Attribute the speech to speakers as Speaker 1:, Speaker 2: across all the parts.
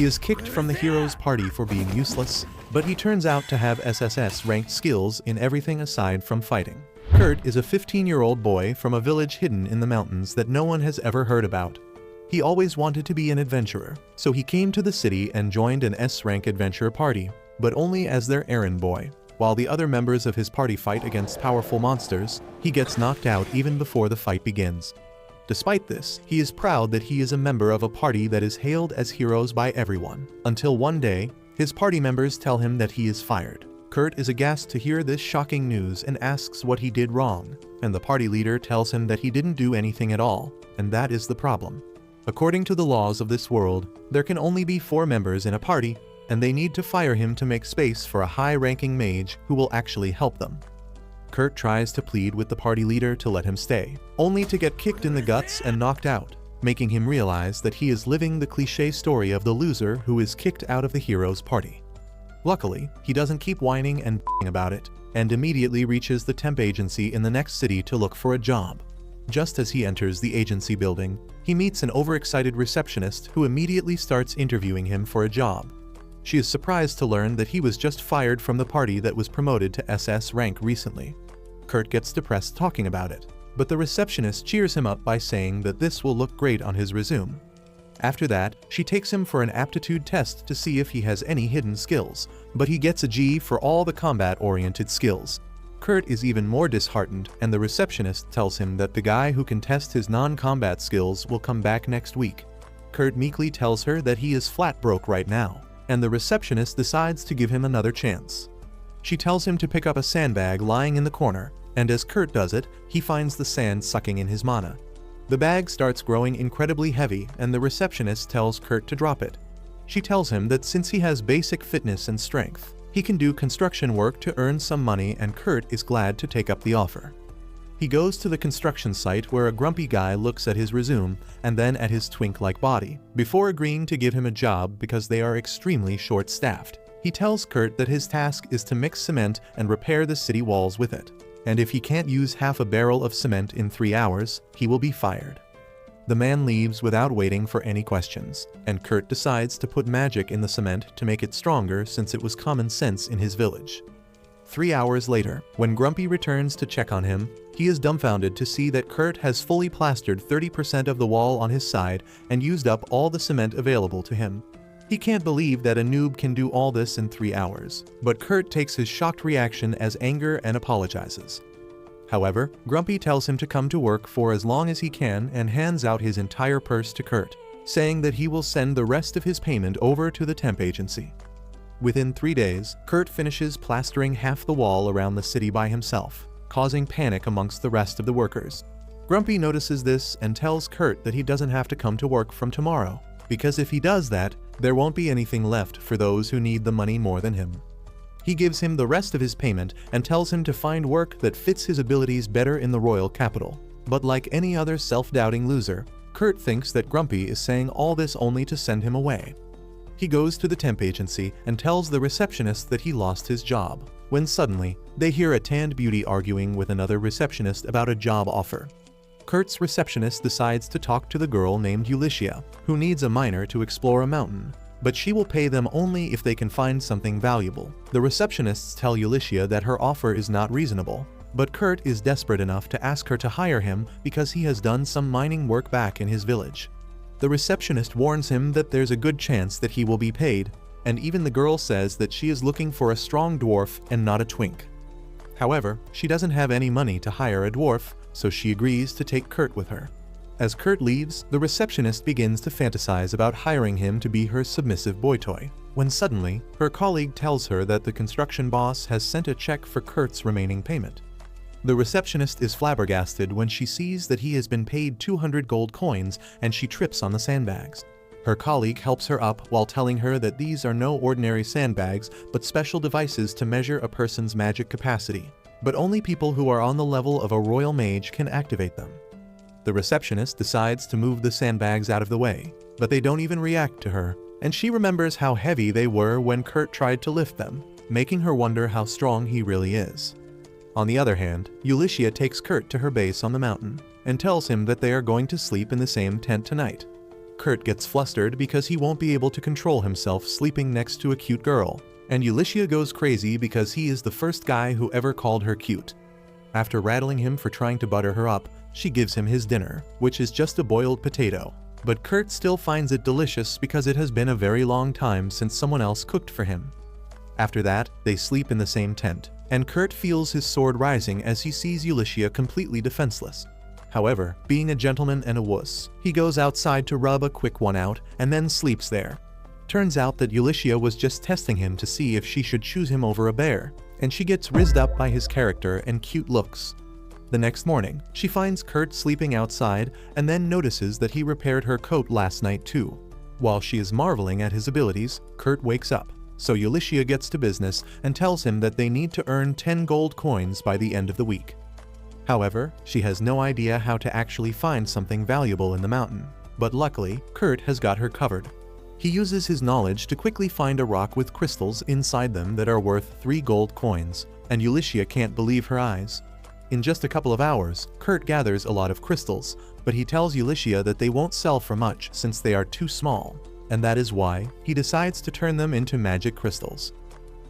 Speaker 1: He is kicked from the hero's party for being useless, but he turns out to have SSS-ranked skills in everything aside from fighting. Kurt is a 15-year-old boy from a village hidden in the mountains that no one has ever heard about. He always wanted to be an adventurer, so he came to the city and joined an S-rank adventure party, but only as their errand boy. While the other members of his party fight against powerful monsters, he gets knocked out even before the fight begins. Despite this, he is proud that he is a member of a party that is hailed as heroes by everyone. Until one day, his party members tell him that he is fired. Kurt is aghast to hear this shocking news and asks what he did wrong, and the party leader tells him that he didn't do anything at all, and that is the problem. According to the laws of this world, there can only be 4 members in a party, and they need to fire him to make space for a high-ranking mage who will actually help them. Kurt tries to plead with the party leader to let him stay, only to get kicked in the guts and knocked out, making him realize that he is living the cliché story of the loser who is kicked out of the hero's party. Luckily, he doesn't keep whining and about it, and immediately reaches the temp agency in the next city to look for a job. Just as he enters the agency building, he meets an overexcited receptionist who immediately starts interviewing him for a job. She is surprised to learn that he was just fired from the party that was promoted to SS rank recently. Kurt gets depressed talking about it, but the receptionist cheers him up by saying that this will look great on his resume. After that, she takes him for an aptitude test to see if he has any hidden skills, but he gets a G for all the combat-oriented skills. Kurt is even more disheartened, and the receptionist tells him that the guy who can test his non-combat skills will come back next week. Kurt meekly tells her that he is flat broke right now, and the receptionist decides to give him another chance. She tells him to pick up a sandbag lying in the corner, and as Kurt does it, he finds the sand sucking in his mana. The bag starts growing incredibly heavy, and the receptionist tells Kurt to drop it. She tells him that since he has basic fitness and strength, he can do construction work to earn some money, and Kurt is glad to take up the offer. He goes to the construction site where a grumpy guy looks at his resume and then at his twink-like body, before agreeing to give him a job because they are extremely short-staffed. He tells Kurt that his task is to mix cement and repair the city walls with it, and if he can't use half a barrel of cement in 3 hours, he will be fired. The man leaves without waiting for any questions, and Kurt decides to put magic in the cement to make it stronger since it was common sense in his village. 3 hours later, when Grumpy returns to check on him, he is dumbfounded to see that Kurt has fully plastered 30% of the wall on his side and used up all the cement available to him. He can't believe that a noob can do all this in 3 hours, but Kurt takes his shocked reaction as anger and apologizes. However, Grumpy tells him to come to work for as long as he can and hands out his entire purse to Kurt, saying that he will send the rest of his payment over to the temp agency. Within 3 days, Kurt finishes plastering half the wall around the city by himself, causing panic amongst the rest of the workers. Grumpy notices this and tells Kurt that he doesn't have to come to work from tomorrow, because if he does that, there won't be anything left for those who need the money more than him. He gives him the rest of his payment and tells him to find work that fits his abilities better in the royal capital. But like any other self-doubting loser, Kurt thinks that Grumpy is saying all this only to send him away. He goes to the temp agency and tells the receptionist that he lost his job, when suddenly, they hear a tanned beauty arguing with another receptionist about a job offer. Kurt's receptionist decides to talk to the girl named Ulyssia, who needs a miner to explore a mountain, but she will pay them only if they can find something valuable. The receptionists tell Ulyssia that her offer is not reasonable, but Kurt is desperate enough to ask her to hire him because he has done some mining work back in his village. The receptionist warns him that there's a good chance that he will be paid, and even the girl says that she is looking for a strong dwarf and not a twink. However, she doesn't have any money to hire a dwarf, so she agrees to take Kurt with her. As Kurt leaves, the receptionist begins to fantasize about hiring him to be her submissive boy toy, when suddenly, her colleague tells her that the construction boss has sent a check for Kurt's remaining payment. The receptionist is flabbergasted when she sees that he has been paid 200 gold coins, and she trips on the sandbags. Her colleague helps her up while telling her that these are no ordinary sandbags but special devices to measure a person's magic capacity, but only people who are on the level of a royal mage can activate them. The receptionist decides to move the sandbags out of the way, but they don't even react to her, and she remembers how heavy they were when Kurt tried to lift them, making her wonder how strong he really is. On the other hand, Ulyssia takes Kurt to her base on the mountain and tells him that they are going to sleep in the same tent tonight. Kurt gets flustered because he won't be able to control himself sleeping next to a cute girl, and Ulysses goes crazy because he is the first guy who ever called her cute. After rattling him for trying to butter her up, she gives him his dinner, which is just a boiled potato. But Kurt still finds it delicious because it has been a very long time since someone else cooked for him. After that, they sleep in the same tent, and Kurt feels his sword rising as he sees Ulysses completely defenseless. However, being a gentleman and a wuss, he goes outside to rub a quick one out and then sleeps there. Turns out that Ulysses was just testing him to see if she should choose him over a bear, and she gets rizzed up by his character and cute looks. The next morning, she finds Kurt sleeping outside and then notices that he repaired her coat last night too. While she is marveling at his abilities, Kurt wakes up, so Ulysses gets to business and tells him that they need to earn 10 gold coins by the end of the week. However, she has no idea how to actually find something valuable in the mountain, but luckily, Kurt has got her covered. He uses his knowledge to quickly find a rock with crystals inside them that are worth 3 gold coins, and Ulysses can't believe her eyes. In just a couple of hours, Kurt gathers a lot of crystals, but he tells Ulysses that they won't sell for much since they are too small, and that is why he decides to turn them into magic crystals.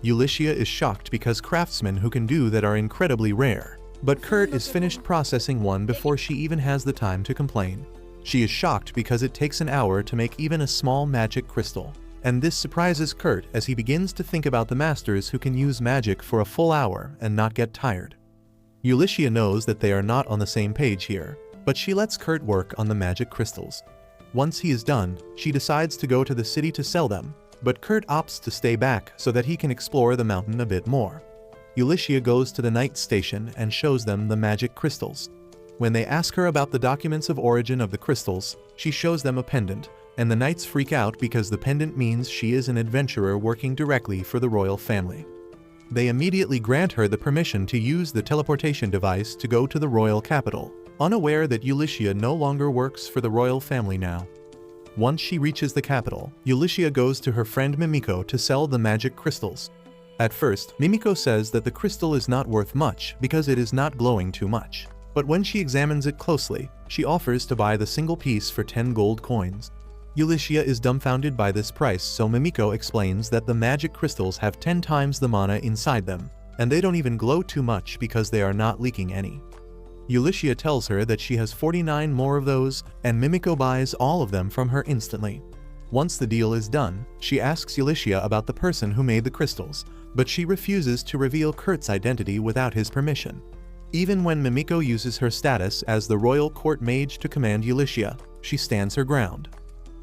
Speaker 1: Ulysses is shocked because craftsmen who can do that are incredibly rare, but Kurt is finished processing one before she even has the time to complain. She is shocked because it takes an hour to make even a small magic crystal, and this surprises Kurt as he begins to think about the masters who can use magic for a full hour and not get tired. Ulysses knows that they are not on the same page here, but she lets Kurt work on the magic crystals. Once he is done, she decides to go to the city to sell them, but Kurt opts to stay back so that he can explore the mountain a bit more. Ulysses goes to the night station and shows them the magic crystals. When they ask her about the documents of origin of the crystals, she shows them a pendant, and the knights freak out because the pendant means she is an adventurer working directly for the royal family. They immediately grant her the permission to use the teleportation device to go to the royal capital, unaware that Ulysses no longer works for the royal family now. Once she reaches the capital, Ulysses goes to her friend Mimiko to sell the magic crystals. At first, Mimiko says that the crystal is not worth much because it is not glowing too much. But when she examines it closely, she offers to buy the single piece for 10 gold coins. Ulysses is dumbfounded by this price, so Mimiko explains that the magic crystals have 10 times the mana inside them, and they don't even glow too much because they are not leaking any. Ulysses tells her that she has 49 more of those, and Mimiko buys all of them from her instantly. Once the deal is done, she asks Ulysses about the person who made the crystals, but she refuses to reveal Kurt's identity without his permission. Even when Mimiko uses her status as the royal court mage to command Ulysses, she stands her ground.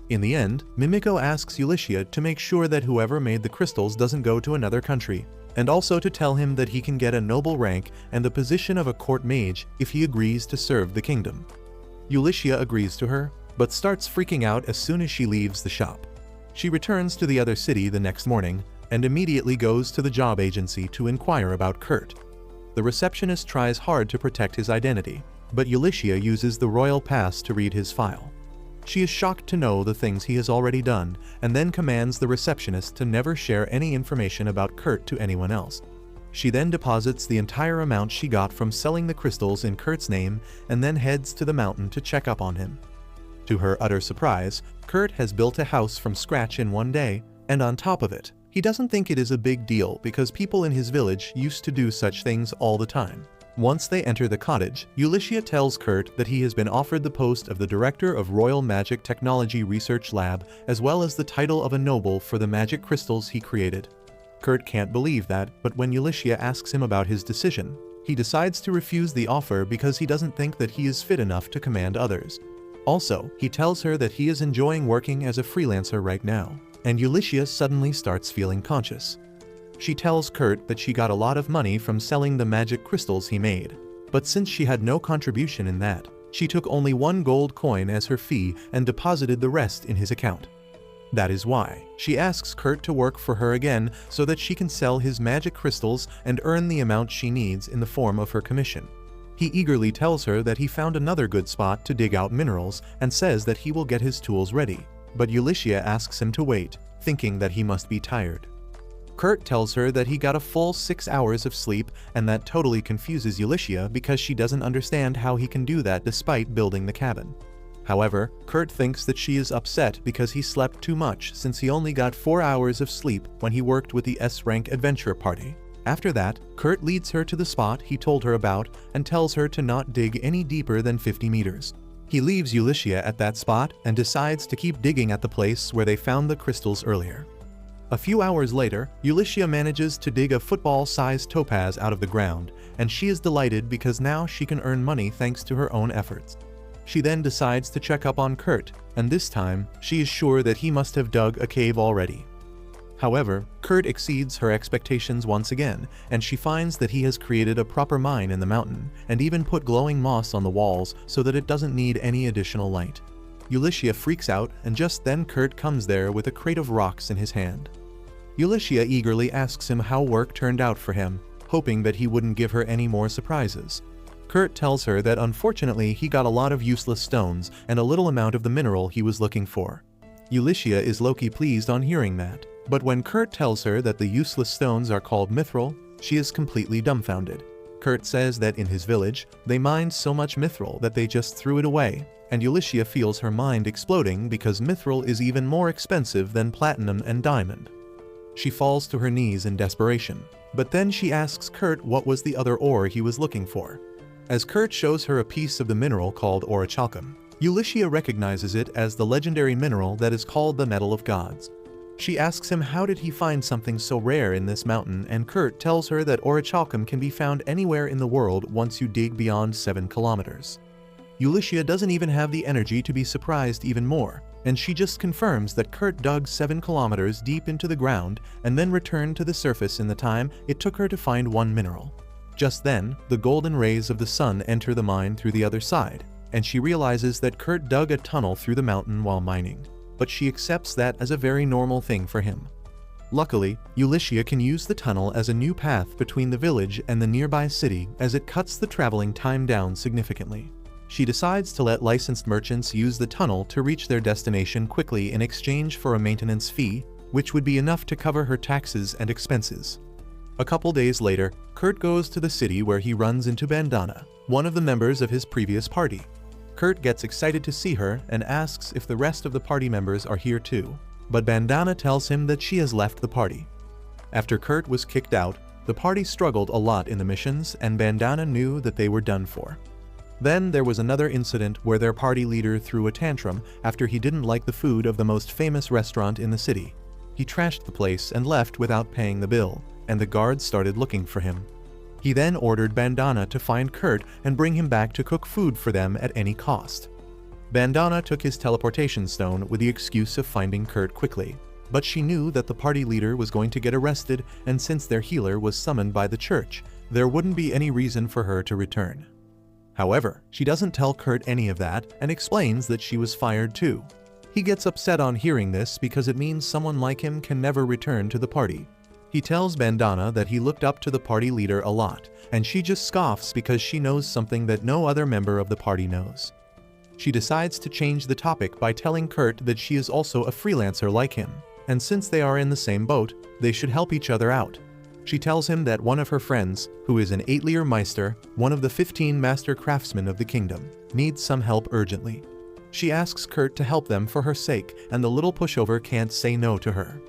Speaker 1: In the end, Mimiko asks Ulysses to make sure that whoever made the crystals doesn't go to another country, and also to tell him that he can get a noble rank and the position of a court mage if he agrees to serve the kingdom. Ulysses agrees to her, but starts freaking out as soon as she leaves the shop. She returns to the other city the next morning, and immediately goes to the job agency to inquire about Kurt. The receptionist tries hard to protect his identity, but Ulysses uses the royal pass to read his file. She is shocked to know the things he has already done, and then commands the receptionist to never share any information about Kurt to anyone else. She then deposits the entire amount she got from selling the crystals in Kurt's name and then heads to the mountain to check up on him. To her utter surprise, Kurt has built a house from scratch in one day, and on top of it, he doesn't think it is a big deal because people in his village used to do such things all the time. Once they enter the cottage, Ulysses tells Kurt that he has been offered the post of the director of Royal Magic Technology Research Lab as well as the title of a noble for the magic crystals he created. Kurt can't believe that, but when Ulysses asks him about his decision, he decides to refuse the offer because he doesn't think that he is fit enough to command others. Also, he tells her that he is enjoying working as a freelancer right now, and Ulysses suddenly starts feeling conscious. She tells Kurt that she got a lot of money from selling the magic crystals he made, but since she had no contribution in that, she took only 1 gold coin as her fee and deposited the rest in his account. That is why she asks Kurt to work for her again so that she can sell his magic crystals and earn the amount she needs in the form of her commission. He eagerly tells her that he found another good spot to dig out minerals and says that he will get his tools ready, but Ulysses asks him to wait, thinking that he must be tired. Kurt tells her that he got a full 6 hours of sleep, and that totally confuses Ulysses because she doesn't understand how he can do that despite building the cabin. However, Kurt thinks that she is upset because he slept too much since he only got 4 hours of sleep when he worked with the S-Rank adventure party. After that, Kurt leads her to the spot he told her about and tells her to not dig any deeper than 50 meters. He leaves Ulysses at that spot and decides to keep digging at the place where they found the crystals earlier. A few hours later, Ulysses manages to dig a football-sized topaz out of the ground, and she is delighted because now she can earn money thanks to her own efforts. She then decides to check up on Kurt, and this time, she is sure that he must have dug a cave already. However, Kurt exceeds her expectations once again, and she finds that he has created a proper mine in the mountain, and even put glowing moss on the walls so that it doesn't need any additional light. Ulysses freaks out, and just then Kurt comes there with a crate of rocks in his hand. Ulysses eagerly asks him how work turned out for him, hoping that he wouldn't give her any more surprises. Kurt tells her that unfortunately he got a lot of useless stones and a little amount of the mineral he was looking for. Ulysses is low-key pleased on hearing that, but when Kurt tells her that the useless stones are called mithril, she is completely dumbfounded. Kurt says that in his village, they mined so much mithril that they just threw it away, and Ulysses feels her mind exploding because mithril is even more expensive than platinum and diamond. She falls to her knees in desperation, but then she asks Kurt what was the other ore he was looking for. As Kurt shows her a piece of the mineral called orichalcum, Ulysses recognizes it as the legendary mineral that is called the Metal of Gods. She asks him how did he find something so rare in this mountain, and Kurt tells her that orichalcum can be found anywhere in the world once you dig beyond 7 kilometers. Ulysses doesn't even have the energy to be surprised even more, and she just confirms that Kurt dug 7 kilometers deep into the ground and then returned to the surface in the time it took her to find one mineral. Just then, the golden rays of the sun enter the mine through the other side, and she realizes that Kurt dug a tunnel through the mountain while mining, but she accepts that as a very normal thing for him. Luckily, Ulysses can use the tunnel as a new path between the village and the nearby city as it cuts the traveling time down significantly. She decides to let licensed merchants use the tunnel to reach their destination quickly in exchange for a maintenance fee, which would be enough to cover her taxes and expenses. A couple days later, Kurt goes to the city where he runs into Bandana, one of the members of his previous party. Kurt gets excited to see her and asks if the rest of the party members are here too, but Bandana tells him that she has left the party. After Kurt was kicked out, the party struggled a lot in the missions and Bandana knew that they were done for. Then there was another incident where their party leader threw a tantrum after he didn't like the food of the most famous restaurant in the city. He trashed the place and left without paying the bill, and the guards started looking for him. He then ordered Bandana to find Kurt and bring him back to cook food for them at any cost. Bandana took his teleportation stone with the excuse of finding Kurt quickly, but she knew that the party leader was going to get arrested, and since their healer was summoned by the church, there wouldn't be any reason for her to return. However, she doesn't tell Kurt any of that and explains that she was fired too. He gets upset on hearing this because it means someone like him can never return to the party. He tells Bandana that he looked up to the party leader a lot, and she just scoffs because she knows something that no other member of the party knows. She decides to change the topic by telling Kurt that she is also a freelancer like him, and since they are in the same boat, they should help each other out. She tells him that one of her friends, who is an 8-Leer Meister, one of the 15 master craftsmen of the kingdom, needs some help urgently. She asks Kurt to help them for her sake, and the little pushover can't say no to her.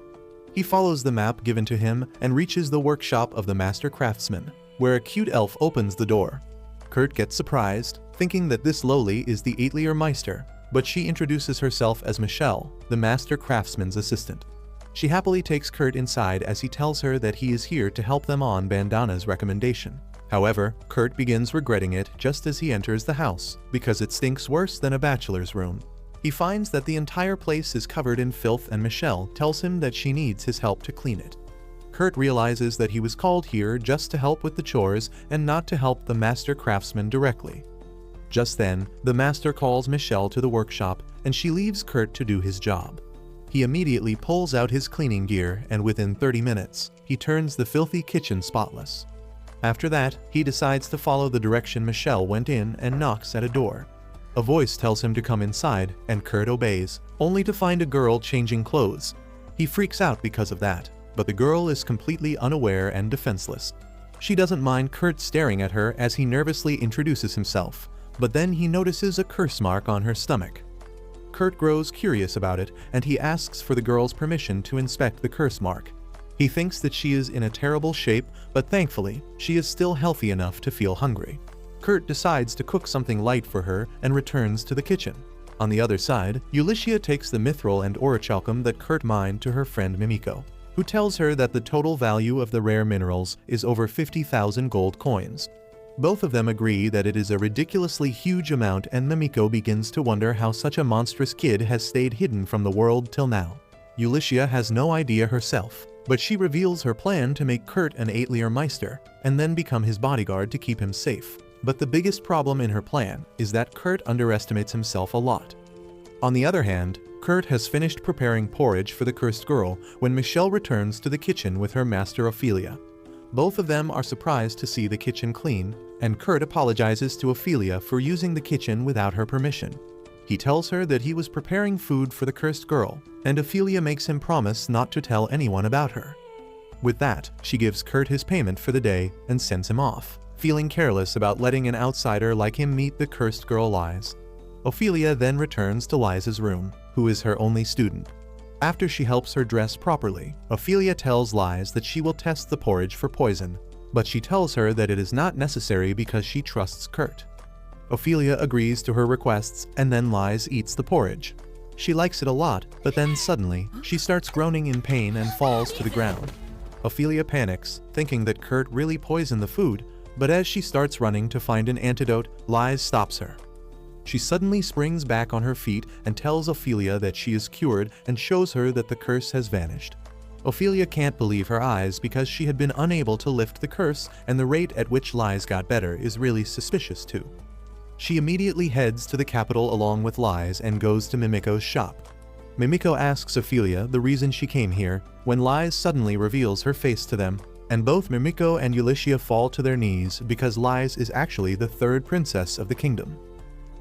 Speaker 1: He follows the map given to him and reaches the workshop of the master craftsman, where a cute elf opens the door. Kurt gets surprised, thinking that this lowly is the 8-Leer Meister, but she introduces herself as Michelle, the master craftsman's assistant. She happily takes Kurt inside as he tells her that he is here to help them on Bandana's recommendation. However, Kurt begins regretting it just as he enters the house, because it stinks worse than a bachelor's room. He finds that the entire place is covered in filth and Michelle tells him that she needs his help to clean it. Kurt realizes that he was called here just to help with the chores and not to help the master craftsman directly. Just then, the master calls Michelle to the workshop and she leaves Kurt to do his job. He immediately pulls out his cleaning gear and within 30 minutes, he turns the filthy kitchen spotless. After that, he decides to follow the direction Michelle went in and knocks at a door. A voice tells him to come inside, and Kurt obeys, only to find a girl changing clothes. He freaks out because of that, but the girl is completely unaware and defenseless. She doesn't mind Kurt staring at her as he nervously introduces himself, but then he notices a curse mark on her stomach. Kurt grows curious about it, and he asks for the girl's permission to inspect the curse mark. He thinks that she is in a terrible shape, but thankfully, she is still healthy enough to feel hungry. Kurt decides to cook something light for her and returns to the kitchen. On the other side, Ulysses takes the mithril and orichalcum that Kurt mined to her friend Mimiko, who tells her that the total value of the rare minerals is over 50,000 gold coins. Both of them agree that it is a ridiculously huge amount, and Mimiko begins to wonder how such a monstrous kid has stayed hidden from the world till now. Ulysses has no idea herself, but she reveals her plan to make Kurt an Atelier Meister and then become his bodyguard to keep him safe. But the biggest problem in her plan is that Kurt underestimates himself a lot. On the other hand, Kurt has finished preparing porridge for the cursed girl when Michelle returns to the kitchen with her master Ophelia. Both of them are surprised to see the kitchen clean, and Kurt apologizes to Ophelia for using the kitchen without her permission. He tells her that he was preparing food for the cursed girl, and Ophelia makes him promise not to tell anyone about her. With that, she gives Kurt his payment for the day and sends him off, feeling careless about letting an outsider like him meet the cursed girl Lies. Ophelia then returns to Liza's room, who is her only student. After she helps her dress properly, Ophelia tells Liz that she will test the porridge for poison, but she tells her that it is not necessary because she trusts Kurt. Ophelia agrees to her requests, and then Liz eats the porridge. She likes it a lot, but then suddenly, she starts groaning in pain and falls to the ground. Ophelia panics, thinking that Kurt really poisoned the food, but as she starts running to find an antidote, Liz stops her. She suddenly springs back on her feet and tells Ophelia that she is cured and shows her that the curse has vanished. Ophelia can't believe her eyes because she had been unable to lift the curse, and the rate at which Liz got better is really suspicious too. She immediately heads to the capital along with Liz and goes to Mimiko's shop. Mimiko asks Ophelia the reason she came here, when Liz suddenly reveals her face to them, and both Mimiko and Ulysses fall to their knees because Liz is actually the third princess of the kingdom.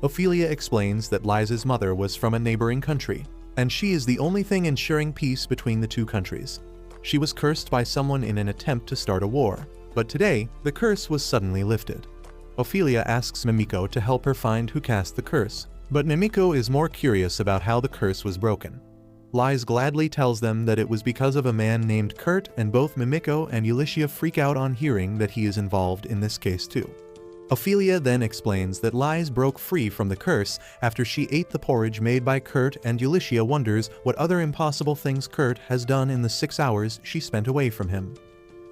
Speaker 1: Ophelia explains that Liz's mother was from a neighboring country, and she is the only thing ensuring peace between the two countries. She was cursed by someone in an attempt to start a war, but today, the curse was suddenly lifted. Ophelia asks Mimiko to help her find who cast the curse, but Mimiko is more curious about how the curse was broken. Liz gladly tells them that it was because of a man named Kurt, and both Mimiko and Ulysses freak out on hearing that he is involved in this case too. Ophelia then explains that Liz broke free from the curse after she ate the porridge made by Kurt, and Ulysses wonders what other impossible things Kurt has done in the 6 hours she spent away from him.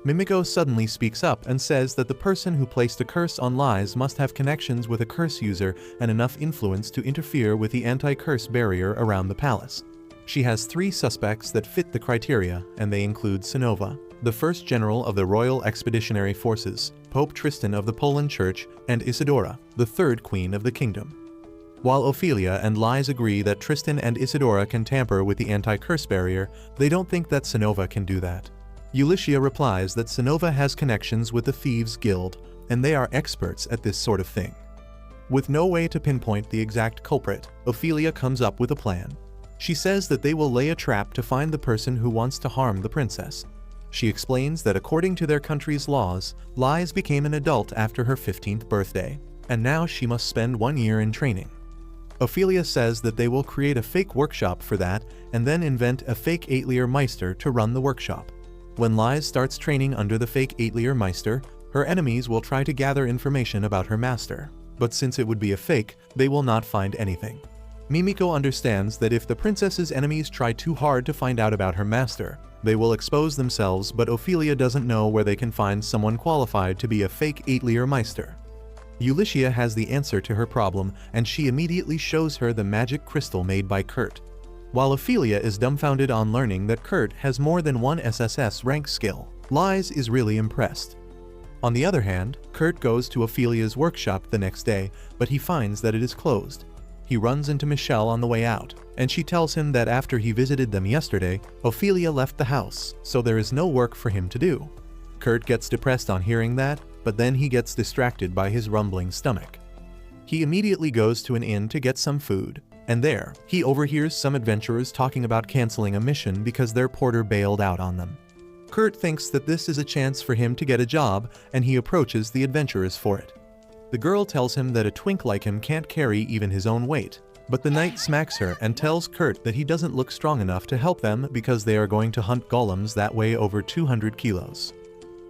Speaker 1: Mimiko suddenly speaks up and says that the person who placed a curse on Liz must have connections with a curse user and enough influence to interfere with the anti-curse barrier around the palace. She has 3 suspects that fit the criteria, and they include Sinova, the first general of the Royal Expeditionary Forces, Pope Tristan of the Poland Church, and Isidora, the third queen of the kingdom. While Ophelia and Liz agree that Tristan and Isidora can tamper with the anti-curse barrier, they don't think that Sinova can do that. Ulysses replies that Sinova has connections with the Thieves' Guild, and they are experts at this sort of thing. With no way to pinpoint the exact culprit, Ophelia comes up with a plan. She says that they will lay a trap to find the person who wants to harm the princess. She explains that according to their country's laws, Liz became an adult after her 15th birthday, and now she must spend 1 year in training. Ophelia says that they will create a fake workshop for that and then invent a fake Atelier Meister to run the workshop. When Liz starts training under the fake Atelier Meister, her enemies will try to gather information about her master, but since it would be a fake, they will not find anything. Mimiko understands that if the princess's enemies try too hard to find out about her master, they will expose themselves, but Ophelia doesn't know where they can find someone qualified to be a fake Atelier Meister. Ulysses has the answer to her problem, and she immediately shows her the magic crystal made by Kurt. While Ophelia is dumbfounded on learning that Kurt has more than one SSS-Rank skill, Liz is really impressed. On the other hand, Kurt goes to Ophelia's workshop the next day, but he finds that it is closed. He runs into Michelle on the way out, and she tells him that after he visited them yesterday, Ophelia left the house, so there is no work for him to do. Kurt gets depressed on hearing that, but then he gets distracted by his rumbling stomach. He immediately goes to an inn to get some food, and there, he overhears some adventurers talking about canceling a mission because their porter bailed out on them. Kurt thinks that this is a chance for him to get a job, and he approaches the adventurers for it. The girl tells him that a twink like him can't carry even his own weight, But the knight smacks her and tells Kurt that he doesn't look strong enough to help them because they are going to hunt golems that weigh over 200 kilos.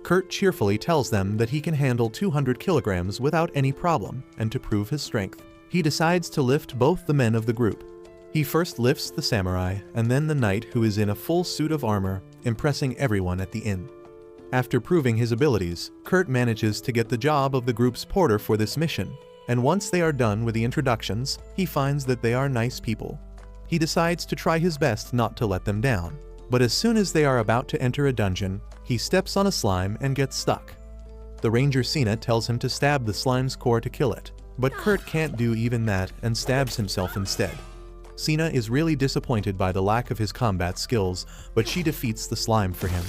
Speaker 1: Kurt cheerfully tells them that he can handle 200 kilograms without any problem, and to prove his strength, he decides to lift both the men of the group. He first lifts the samurai and then the knight, who is in a full suit of armor, impressing everyone at the inn. After proving his abilities, Kurt manages to get the job of the group's porter for this mission, and once they are done with the introductions, he finds that they are nice people. He decides to try his best not to let them down, but as soon as they are about to enter a dungeon, he steps on a slime and gets stuck. The ranger Sina tells him to stab the slime's core to kill it, but Kurt can't do even that and stabs himself instead. Sina is really disappointed by the lack of his combat skills, but she defeats the slime for him.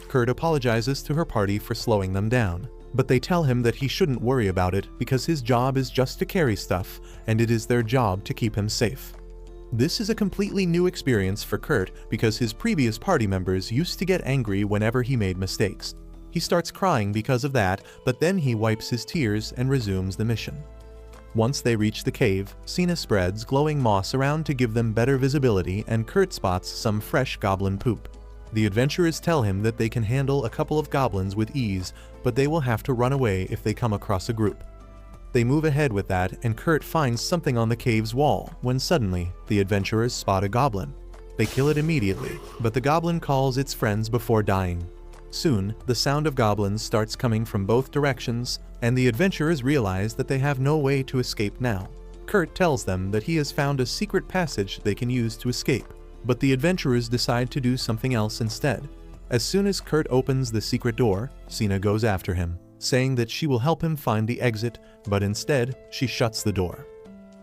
Speaker 1: Kurt apologizes to her party for slowing them down, but they tell him that he shouldn't worry about it because his job is just to carry stuff, and it is their job to keep him safe. This is a completely new experience for Kurt because his previous party members used to get angry whenever he made mistakes. He starts crying because of that, but then he wipes his tears and resumes the mission. Once they reach the cave, Sina spreads glowing moss around to give them better visibility, and Kurt spots some fresh goblin poop. The adventurers tell him that they can handle a couple of goblins with ease, but they will have to run away if they come across a group. They move ahead with that, and Kurt finds something on the cave's wall when suddenly the adventurers spot a goblin. They kill it immediately, but the goblin calls its friends before dying. Soon, the sound of goblins starts coming from both directions, and the adventurers realize that they have no way to escape now. Kurt tells them that he has found a secret passage they can use to escape, but the adventurers decide to do something else instead. As soon as Kurt opens the secret door, Sina goes after him, saying that she will help him find the exit, but instead, she shuts the door.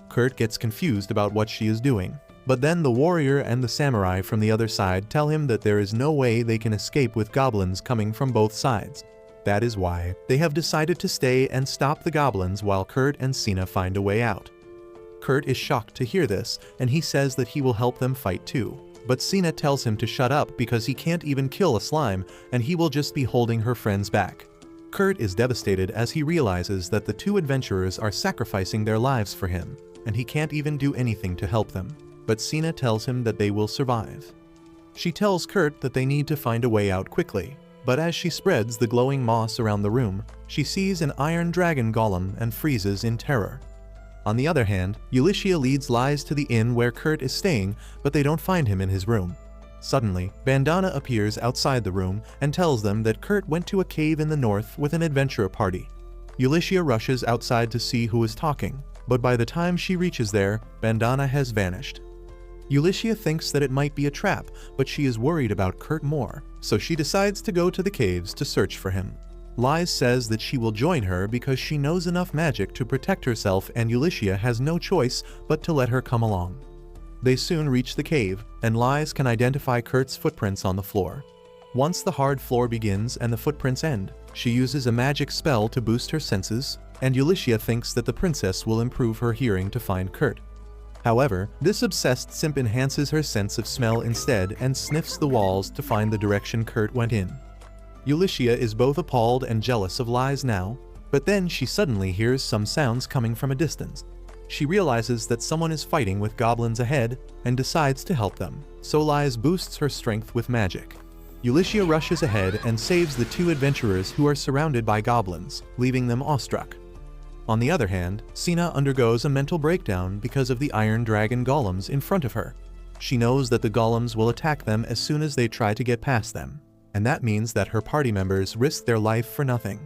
Speaker 1: Kurt gets confused about what she is doing, but then the warrior and the samurai from the other side tell him that there is no way they can escape with goblins coming from both sides. That is why they have decided to stay and stop the goblins while Kurt and Sina find a way out. Kurt is shocked to hear this, and he says that he will help them fight too. But Sina tells him to shut up because he can't even kill a slime, and he will just be holding her friends back. Kurt is devastated as he realizes that the two adventurers are sacrificing their lives for him, and he can't even do anything to help them. But Sina tells him that they will survive. She tells Kurt that they need to find a way out quickly, but as she spreads the glowing moss around the room, she sees an iron dragon golem and freezes in terror. On the other hand, Ulyssia leads Lies to the inn where Kurt is staying, but they don't find him in his room. Suddenly, Bandana appears outside the room and tells them that Kurt went to a cave in the north with an adventurer party. Ulyssia rushes outside to see who is talking, but by the time she reaches there, Bandana has vanished. Ulyssia thinks that it might be a trap, but she is worried about Kurt more, so she decides to go to the caves to search for him. Lies says that she will join her because she knows enough magic to protect herself, and Ulyssia has no choice but to let her come along. They soon reach the cave, and Lies can identify Kurt's footprints on the floor. Once the hard floor begins and the footprints end, she uses a magic spell to boost her senses, and Ulyssia thinks that the princess will improve her hearing to find Kurt. However, this obsessed simp enhances her sense of smell instead and sniffs the walls to find the direction Kurt went in. Ulyssia is both appalled and jealous of Lies now, but then she suddenly hears some sounds coming from a distance. She realizes that someone is fighting with goblins ahead and decides to help them, so Lies boosts her strength with magic. Ulyssia rushes ahead and saves the two adventurers who are surrounded by goblins, leaving them awestruck. On the other hand, Sina undergoes a mental breakdown because of the iron dragon golems in front of her. She knows that the golems will attack them as soon as they try to get past them, and that means that her party members risk their life for nothing.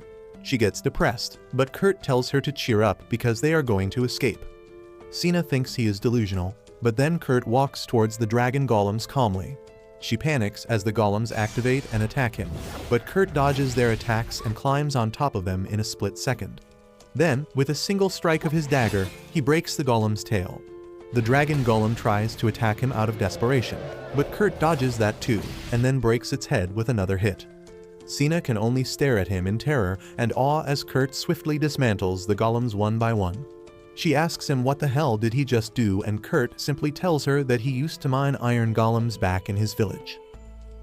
Speaker 1: She gets depressed, but Kurt tells her to cheer up because they are going to escape. Sina thinks he is delusional, but then Kurt walks towards the dragon golems calmly. She panics as the golems activate and attack him, but Kurt dodges their attacks and climbs on top of them in a split second. Then, with a single strike of his dagger, he breaks the golem's tail. The dragon golem tries to attack him out of desperation, but Kurt dodges that too, and then breaks its head with another hit. Sina can only stare at him in terror and awe as Kurt swiftly dismantles the golems one by one. She asks him what the hell did he just do, and Kurt simply tells her that he used to mine iron golems back in his village.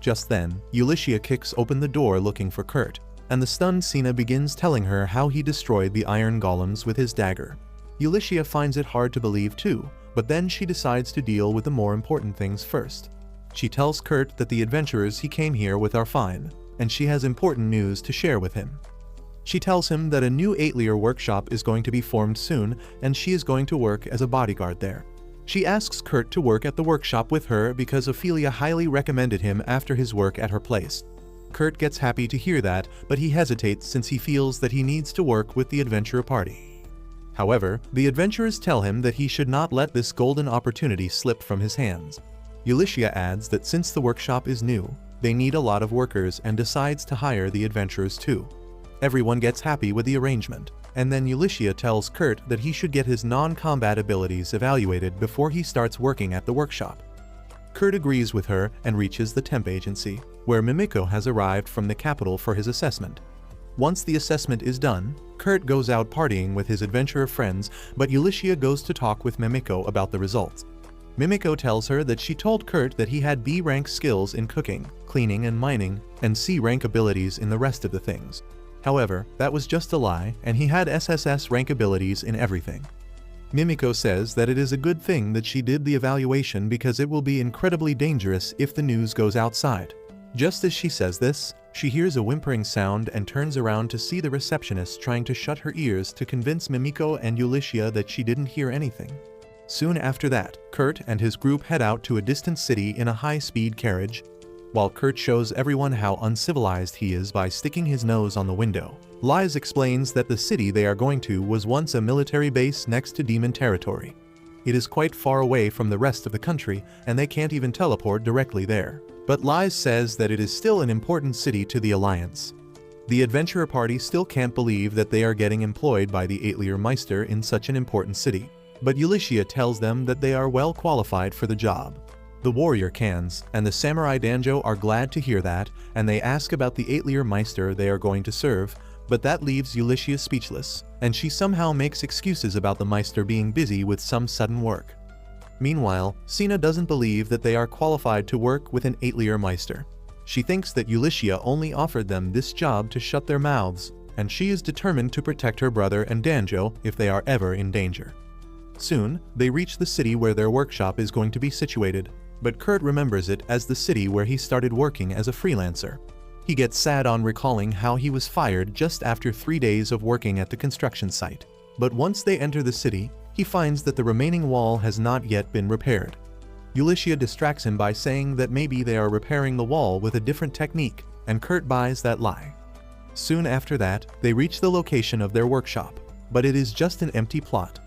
Speaker 1: Just then, Ulyssia kicks open the door looking for Kurt, and the stunned Sina begins telling her how he destroyed the iron golems with his dagger. Ulyssia finds it hard to believe too, but then she decides to deal with the more important things first. She tells Kurt that the adventurers he came here with are fine, and she has important news to share with him. She tells him that a new 8-layer workshop is going to be formed soon, and she is going to work as a bodyguard there. She asks Kurt to work at the workshop with her because Ophelia highly recommended him after his work at her place. Kurt gets happy to hear that, but he hesitates since he feels that he needs to work with the adventurer party. However, the adventurers tell him that he should not let this golden opportunity slip from his hands. Ulyssia adds that since the workshop is new, they need a lot of workers and decides to hire the adventurers too. Everyone gets happy with the arrangement, and then Ulyssia tells Kurt that he should get his non-combat abilities evaluated before he starts working at the workshop. Kurt agrees with her and reaches the temp agency, where Mimiko has arrived from the capital for his assessment. Once the assessment is done, Kurt goes out partying with his adventurer friends, but Ulyssia goes to talk with Mimiko about the results. Mimiko tells her that she told Kurt that he had B-rank skills in cooking, cleaning and mining, and C-rank abilities in the rest of the things. However, that was just a lie, and he had SSS-Rank abilities in everything. Mimiko says that it is a good thing that she did the evaluation because it will be incredibly dangerous if the news goes outside. Just as she says this, she hears a whimpering sound and turns around to see the receptionist trying to shut her ears to convince Mimiko and Ulyssia that she didn't hear anything. Soon after that, Kurt and his group head out to a distant city in a high-speed carriage. While Kurt shows everyone how uncivilized he is by sticking his nose on the window, Liz explains that the city they are going to was once a military base next to demon territory. It is quite far away from the rest of the country, and they can't even teleport directly there. But Liz says that it is still an important city to the Alliance. The adventurer party still can't believe that they are getting employed by the 8-layer Meister in such an important city. But Ulyssia tells them that they are well qualified for the job. The warrior Cans and the samurai Danjo are glad to hear that, and they ask about the 8-layer Meister they are going to serve, but that leaves Ulyssia speechless, and she somehow makes excuses about the Meister being busy with some sudden work. Meanwhile, Sina doesn't believe that they are qualified to work with an 8-layer Meister. She thinks that Ulyssia only offered them this job to shut their mouths, and she is determined to protect her brother and Danjo if they are ever in danger. Soon, they reach the city where their workshop is going to be situated, but Kurt remembers it as the city where he started working as a freelancer. He gets sad on recalling how he was fired just after 3 days of working at the construction site. But once they enter the city, he finds that the remaining wall has not yet been repaired. Ulyssia distracts him by saying that maybe they are repairing the wall with a different technique, and Kurt buys that lie. Soon after that, they reach the location of their workshop, but it is just an empty plot.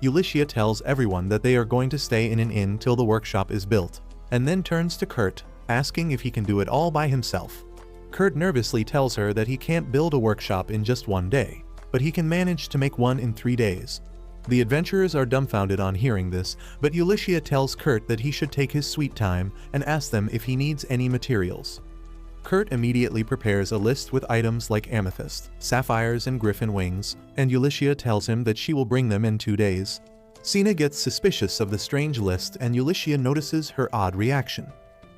Speaker 1: Ulyssia tells everyone that they are going to stay in an inn till the workshop is built, and then turns to Kurt, asking if he can do it all by himself. Kurt nervously tells her that he can't build a workshop in just 1 day, but he can manage to make one in 3 days. The adventurers are dumbfounded on hearing this, but Ulyssia tells Kurt that he should take his sweet time and asks them if he needs any materials. Kurt immediately prepares a list with items like amethyst, sapphires and griffin wings, and Ulyssia tells him that she will bring them in 2 days. Sina gets suspicious of the strange list and Ulyssia notices her odd reaction.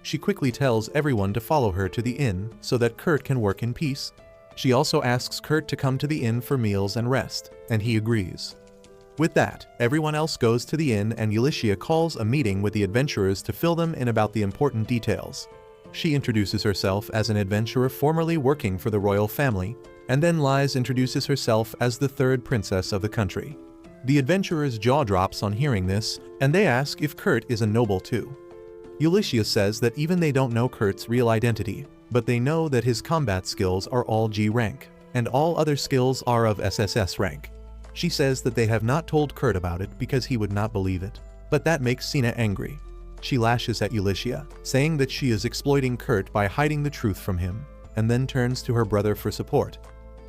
Speaker 1: She quickly tells everyone to follow her to the inn so that Kurt can work in peace. She also asks Kurt to come to the inn for meals and rest, and he agrees. With that, everyone else goes to the inn and Ulyssia calls a meeting with the adventurers to fill them in about the important details. She introduces herself as an adventurer formerly working for the royal family, and then Liz introduces herself as the 3rd princess of the country. The adventurers' jaw drops on hearing this, and they ask if Kurt is a noble too. Ulyssia says that even they don't know Kurt's real identity, but they know that his combat skills are all G rank, and all other skills are of SSS rank. She says that they have not told Kurt about it because he would not believe it, but that makes Sina angry. She lashes at Ulyssia, saying that she is exploiting Kurt by hiding the truth from him, and then turns to her brother for support.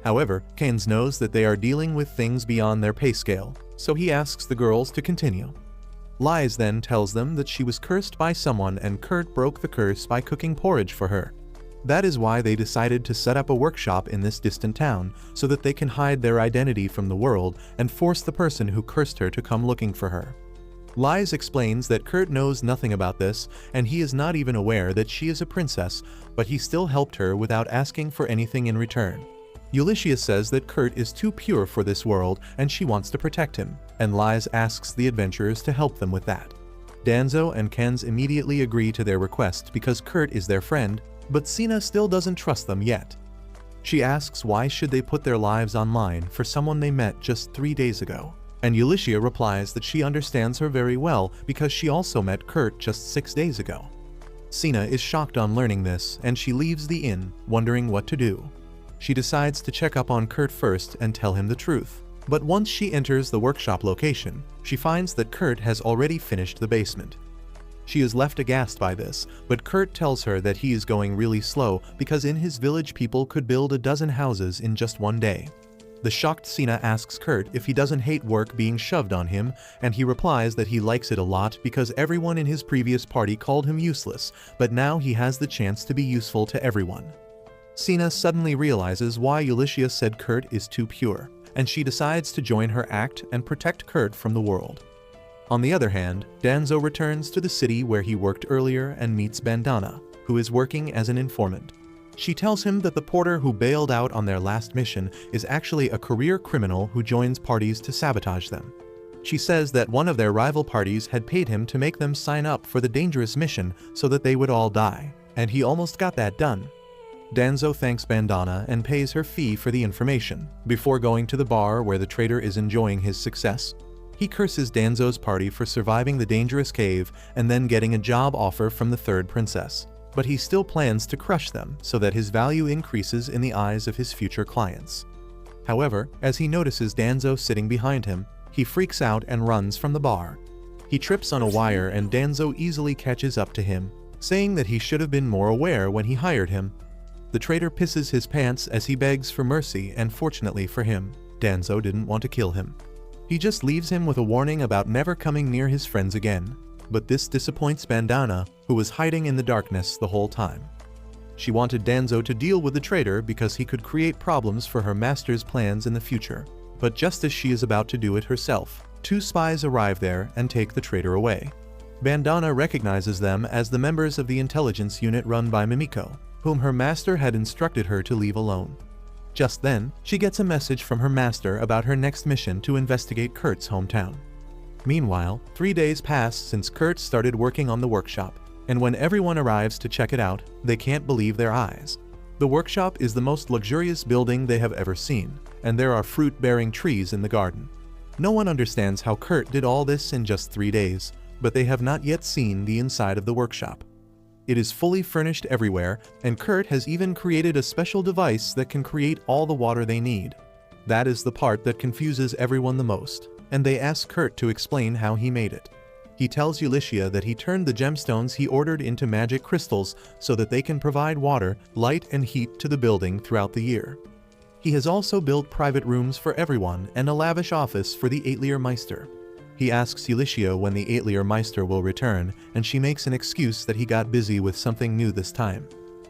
Speaker 1: However, Keynes knows that they are dealing with things beyond their pay scale, so he asks the girls to continue. Liz then tells them that she was cursed by someone and Kurt broke the curse by cooking porridge for her. That is why they decided to set up a workshop in this distant town, so that they can hide their identity from the world and force the person who cursed her to come looking for her. Liz explains that Kurt knows nothing about this, and he is not even aware that she is a princess, but he still helped her without asking for anything in return. Ulysses says that Kurt is too pure for this world and she wants to protect him, and Lies asks the adventurers to help them with that. Danzo and Kenz immediately agree to their request because Kurt is their friend, but Sina still doesn't trust them yet. She asks why should they put their lives online for someone they met just 3 days ago, and Ulysses replies that she understands her very well because she also met Kurt just 6 days ago. Sina is shocked on learning this and she leaves the inn, wondering what to do. She decides to check up on Kurt first and tell him the truth. But once she enters the workshop location, she finds that Kurt has already finished the basement. She is left aghast by this, but Kurt tells her that he is going really slow because in his village people could build a dozen houses in just 1 day. The shocked Sina asks Kurt if he doesn't hate work being shoved on him, and he replies that he likes it a lot because everyone in his previous party called him useless, but now he has the chance to be useful to everyone. Sina suddenly realizes why Ulysses said Kurt is too pure, and she decides to join her act and protect Kurt from the world. On the other hand, Danzo returns to the city where he worked earlier and meets Bandana, who is working as an informant. She tells him that the porter who bailed out on their last mission is actually a career criminal who joins parties to sabotage them. She says that one of their rival parties had paid him to make them sign up for the dangerous mission so that they would all die, and he almost got that done. Danzo thanks Bandana and pays her fee for the information, before going to the bar where the traitor is enjoying his success. He curses Danzo's party for surviving the dangerous cave and then getting a job offer from the third princess. But he still plans to crush them so that his value increases in the eyes of his future clients. However, as he notices Danzo sitting behind him, he freaks out and runs from the bar. He trips on a wire and Danzo easily catches up to him, saying that he should have been more aware when he hired him. The traitor pisses his pants as he begs for mercy, and fortunately for him, Danzo didn't want to kill him. He just leaves him with a warning about never coming near his friends again. But this disappoints Bandana, who was hiding in the darkness the whole time. She wanted Danzo to deal with the traitor because he could create problems for her master's plans in the future. But just as she is about to do it herself, 2 spies arrive there and take the traitor away. Bandana recognizes them as the members of the intelligence unit run by Mimiko, whom her master had instructed her to leave alone. Just then, she gets a message from her master about her next mission to investigate Kurt's hometown. Meanwhile, 3 days pass since Kurt started working on the workshop, and when everyone arrives to check it out, they can't believe their eyes. The workshop is the most luxurious building they have ever seen, and there are fruit-bearing trees in the garden. No one understands how Kurt did all this in just 3 days, but they have not yet seen the inside of the workshop. It is fully furnished everywhere, and Kurt has even created a special device that can create all the water they need. That is the part that confuses everyone the most, and they ask Kurt to explain how he made it. He tells Ulysses that he turned the gemstones he ordered into magic crystals so that they can provide water, light, and heat to the building throughout the year. He has also built private rooms for everyone and a lavish office for the Atelier Meister. He asks Ulysses when the Atelier Meister will return, and she makes an excuse that he got busy with something new this time.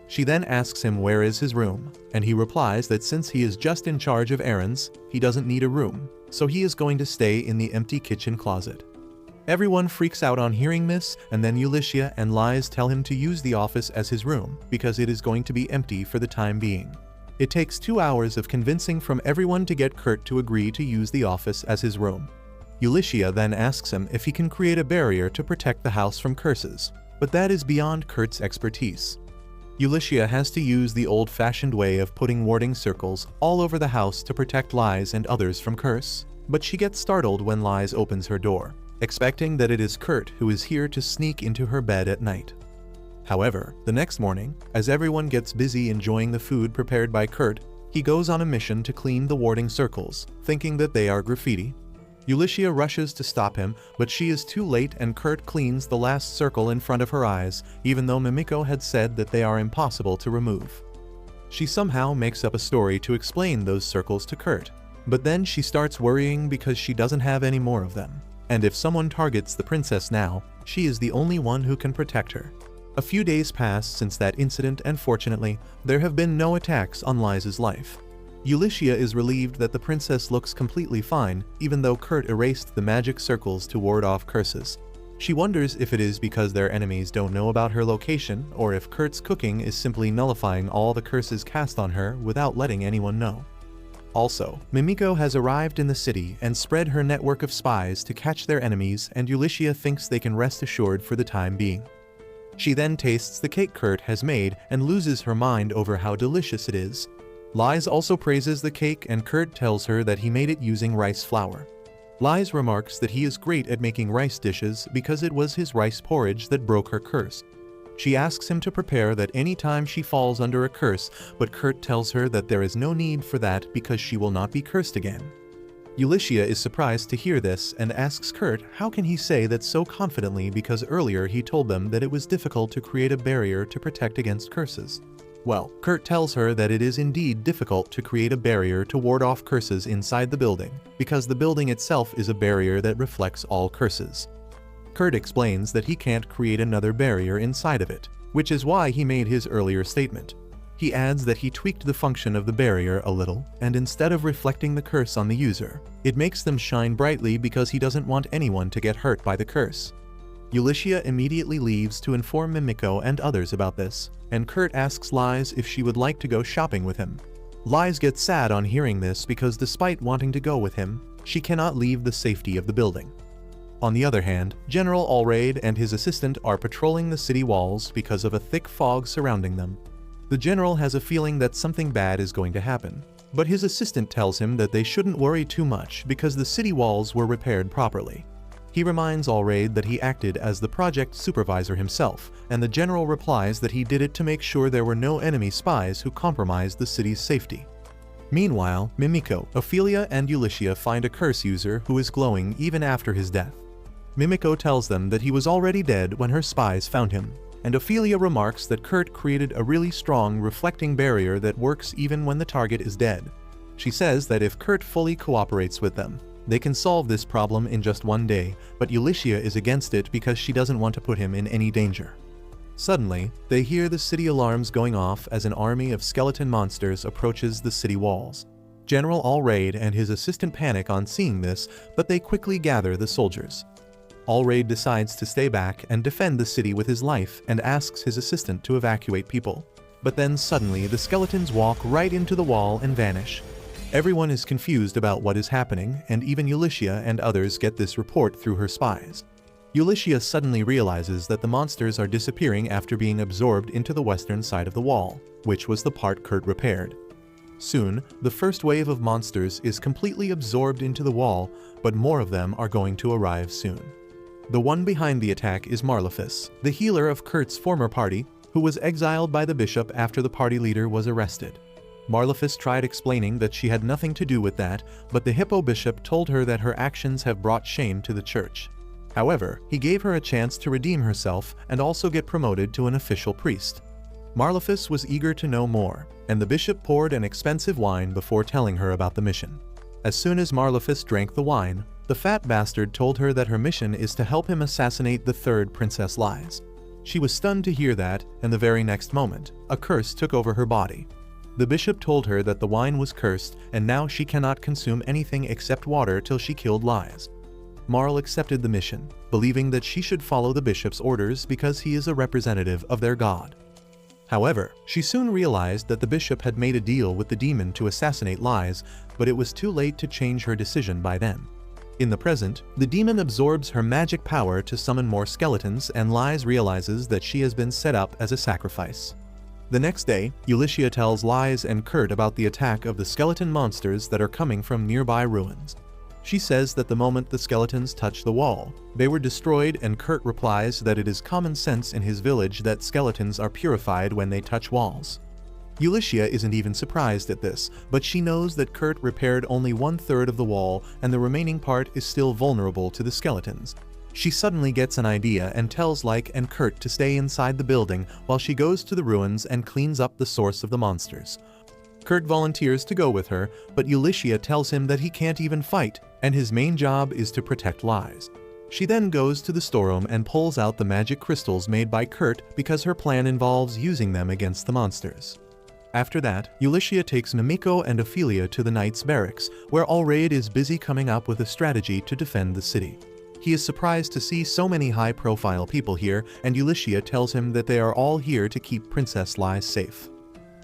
Speaker 1: She then asks him where is his room, and he replies that since he is just in charge of errands, he doesn't need a room, so he is going to stay in the empty kitchen closet. Everyone freaks out on hearing this, and then Ulysses and Lies tell him to use the office as his room, because it is going to be empty for the time being. It takes 2 hours of convincing from everyone to get Kurt to agree to use the office as his room. Ulysses then asks him if he can create a barrier to protect the house from curses, but that is beyond Kurt's expertise. Ulysses has to use the old-fashioned way of putting warding circles all over the house to protect Lies and others from curse, but she gets startled when Lies opens her door, expecting that it is Kurt who is here to sneak into her bed at night. However, the next morning, as everyone gets busy enjoying the food prepared by Kurt, he goes on a mission to clean the warding circles, thinking that they are graffiti. Ulysses rushes to stop him, but she is too late and Kurt cleans the last circle in front of her eyes, even though Mimiko had said that they are impossible to remove. She somehow makes up a story to explain those circles to Kurt, but then she starts worrying because she doesn't have any more of them, and if someone targets the princess now, she is the only one who can protect her. A few days pass since that incident, and fortunately, there have been no attacks on Liza's life. Ulysses is relieved that the princess looks completely fine, even though Kurt erased the magic circles to ward off curses. She wonders if it is because their enemies don't know about her location, or if Kurt's cooking is simply nullifying all the curses cast on her without letting anyone know. Also, Mimiko has arrived in the city and spread her network of spies to catch their enemies, and Ulysses thinks they can rest assured for the time being. She then tastes the cake Kurt has made and loses her mind over how delicious it is. Lies also praises the cake, and Kurt tells her that he made it using rice flour. Lies remarks that he is great at making rice dishes because it was his rice porridge that broke her curse. She asks him to prepare that any time she falls under a curse, but Kurt tells her that there is no need for that because she will not be cursed again. Ulysses is surprised to hear this and asks Kurt how can he say that so confidently because earlier he told them that it was difficult to create a barrier to protect against curses. Well, Kurt tells her that it is indeed difficult to create a barrier to ward off curses inside the building, because the building itself is a barrier that reflects all curses. Kurt explains that he can't create another barrier inside of it, which is why he made his earlier statement. He adds that he tweaked the function of the barrier a little, and instead of reflecting the curse on the user, it makes them shine brightly because he doesn't want anyone to get hurt by the curse. Ulysses immediately leaves to inform Mimiko and others about this, and Kurt asks Lies if she would like to go shopping with him. Lies gets sad on hearing this because despite wanting to go with him, she cannot leave the safety of the building. On the other hand, General Allraid and his assistant are patrolling the city walls because of a thick fog surrounding them. The general has a feeling that something bad is going to happen, but his assistant tells him that they shouldn't worry too much because the city walls were repaired properly. He reminds Allraid that he acted as the project supervisor himself, and the general replies that he did it to make sure there were no enemy spies who compromised the city's safety. Meanwhile, Mimiko, Ophelia, and Ulysses find a curse user who is glowing even after his death. Mimiko tells them that he was already dead when her spies found him, and Ophelia remarks that Kurt created a really strong reflecting barrier that works even when the target is dead. She says that if Kurt fully cooperates with them, they can solve this problem in just one day, but Ulysses is against it because she doesn't want to put him in any danger. Suddenly, they hear the city alarms going off as an army of skeleton monsters approaches the city walls. General Allraid and his assistant panic on seeing this, but they quickly gather the soldiers. Allraid decides to stay back and defend the city with his life and asks his assistant to evacuate people. But then suddenly the skeletons walk right into the wall and vanish. Everyone is confused about what is happening, and even Ulysses and others get this report through her spies. Ulysses suddenly realizes that the monsters are disappearing after being absorbed into the western side of the wall, which was the part Kurt repaired. Soon, the first wave of monsters is completely absorbed into the wall, but more of them are going to arrive soon. The one behind the attack is Marlefus, the healer of Kurt's former party, who was exiled by the bishop after the party leader was arrested. Marlefus tried explaining that she had nothing to do with that, but the Hippo Bishop told her that her actions have brought shame to the church. However, he gave her a chance to redeem herself and also get promoted to an official priest. Marlefus was eager to know more, and the bishop poured an expensive wine before telling her about the mission. As soon as Marlefus drank the wine, the fat bastard told her that her mission is to help him assassinate the third Princess Lies. She was stunned to hear that, and the very next moment, a curse took over her body. The bishop told her that the wine was cursed and now she cannot consume anything except water till she killed Lies. Marl accepted the mission, believing that she should follow the bishop's orders because he is a representative of their god. However, she soon realized that the bishop had made a deal with the demon to assassinate Lies, but it was too late to change her decision by then. In the present, the demon absorbs her magic power to summon more skeletons, and Lies realizes that she has been set up as a sacrifice. The next day, Ulysses tells Lies and Kurt about the attack of the skeleton monsters that are coming from nearby ruins. She says that the moment the skeletons touch the wall, they were destroyed, and Kurt replies that it is common sense in his village that skeletons are purified when they touch walls. Ulysses isn't even surprised at this, but she knows that Kurt repaired only 1/3 of the wall and the remaining part is still vulnerable to the skeletons. She suddenly gets an idea and tells Like and Kurt to stay inside the building while she goes to the ruins and cleans up the source of the monsters. Kurt volunteers to go with her, but Ulysses tells him that he can't even fight, and his main job is to protect Lies. She then goes to the storeroom and pulls out the magic crystals made by Kurt because her plan involves using them against the monsters. After that, Ulysses takes Mimiko and Ophelia to the Knights' barracks, where Allraid is busy coming up with a strategy to defend the city. He is surprised to see so many high-profile people here, and Ulysses tells him that they are all here to keep Princess Lise safe.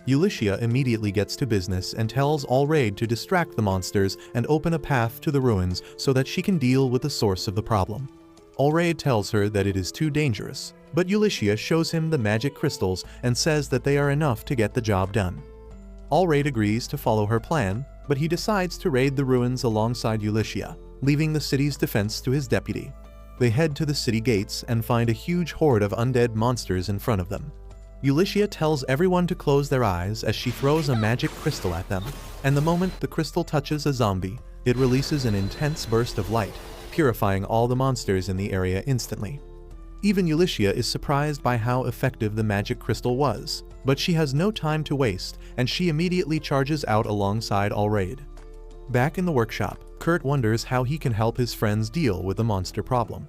Speaker 1: Ulysses immediately gets to business and tells Allraid to distract the monsters and open a path to the ruins so that she can deal with the source of the problem. Allraid tells her that it is too dangerous, but Ulysses shows him the magic crystals and says that they are enough to get the job done. Allraid agrees to follow her plan, but he decides to raid the ruins alongside Ulysses, leaving the city's defense to his deputy. They head to the city gates and find a huge horde of undead monsters in front of them. Ulysses tells everyone to close their eyes as she throws a magic crystal at them, and the moment the crystal touches a zombie, it releases an intense burst of light, purifying all the monsters in the area instantly. Even Ulysses is surprised by how effective the magic crystal was, but she has no time to waste, and she immediately charges out alongside Allraid. Back in the workshop, Kurt wonders how he can help his friends deal with the monster problem.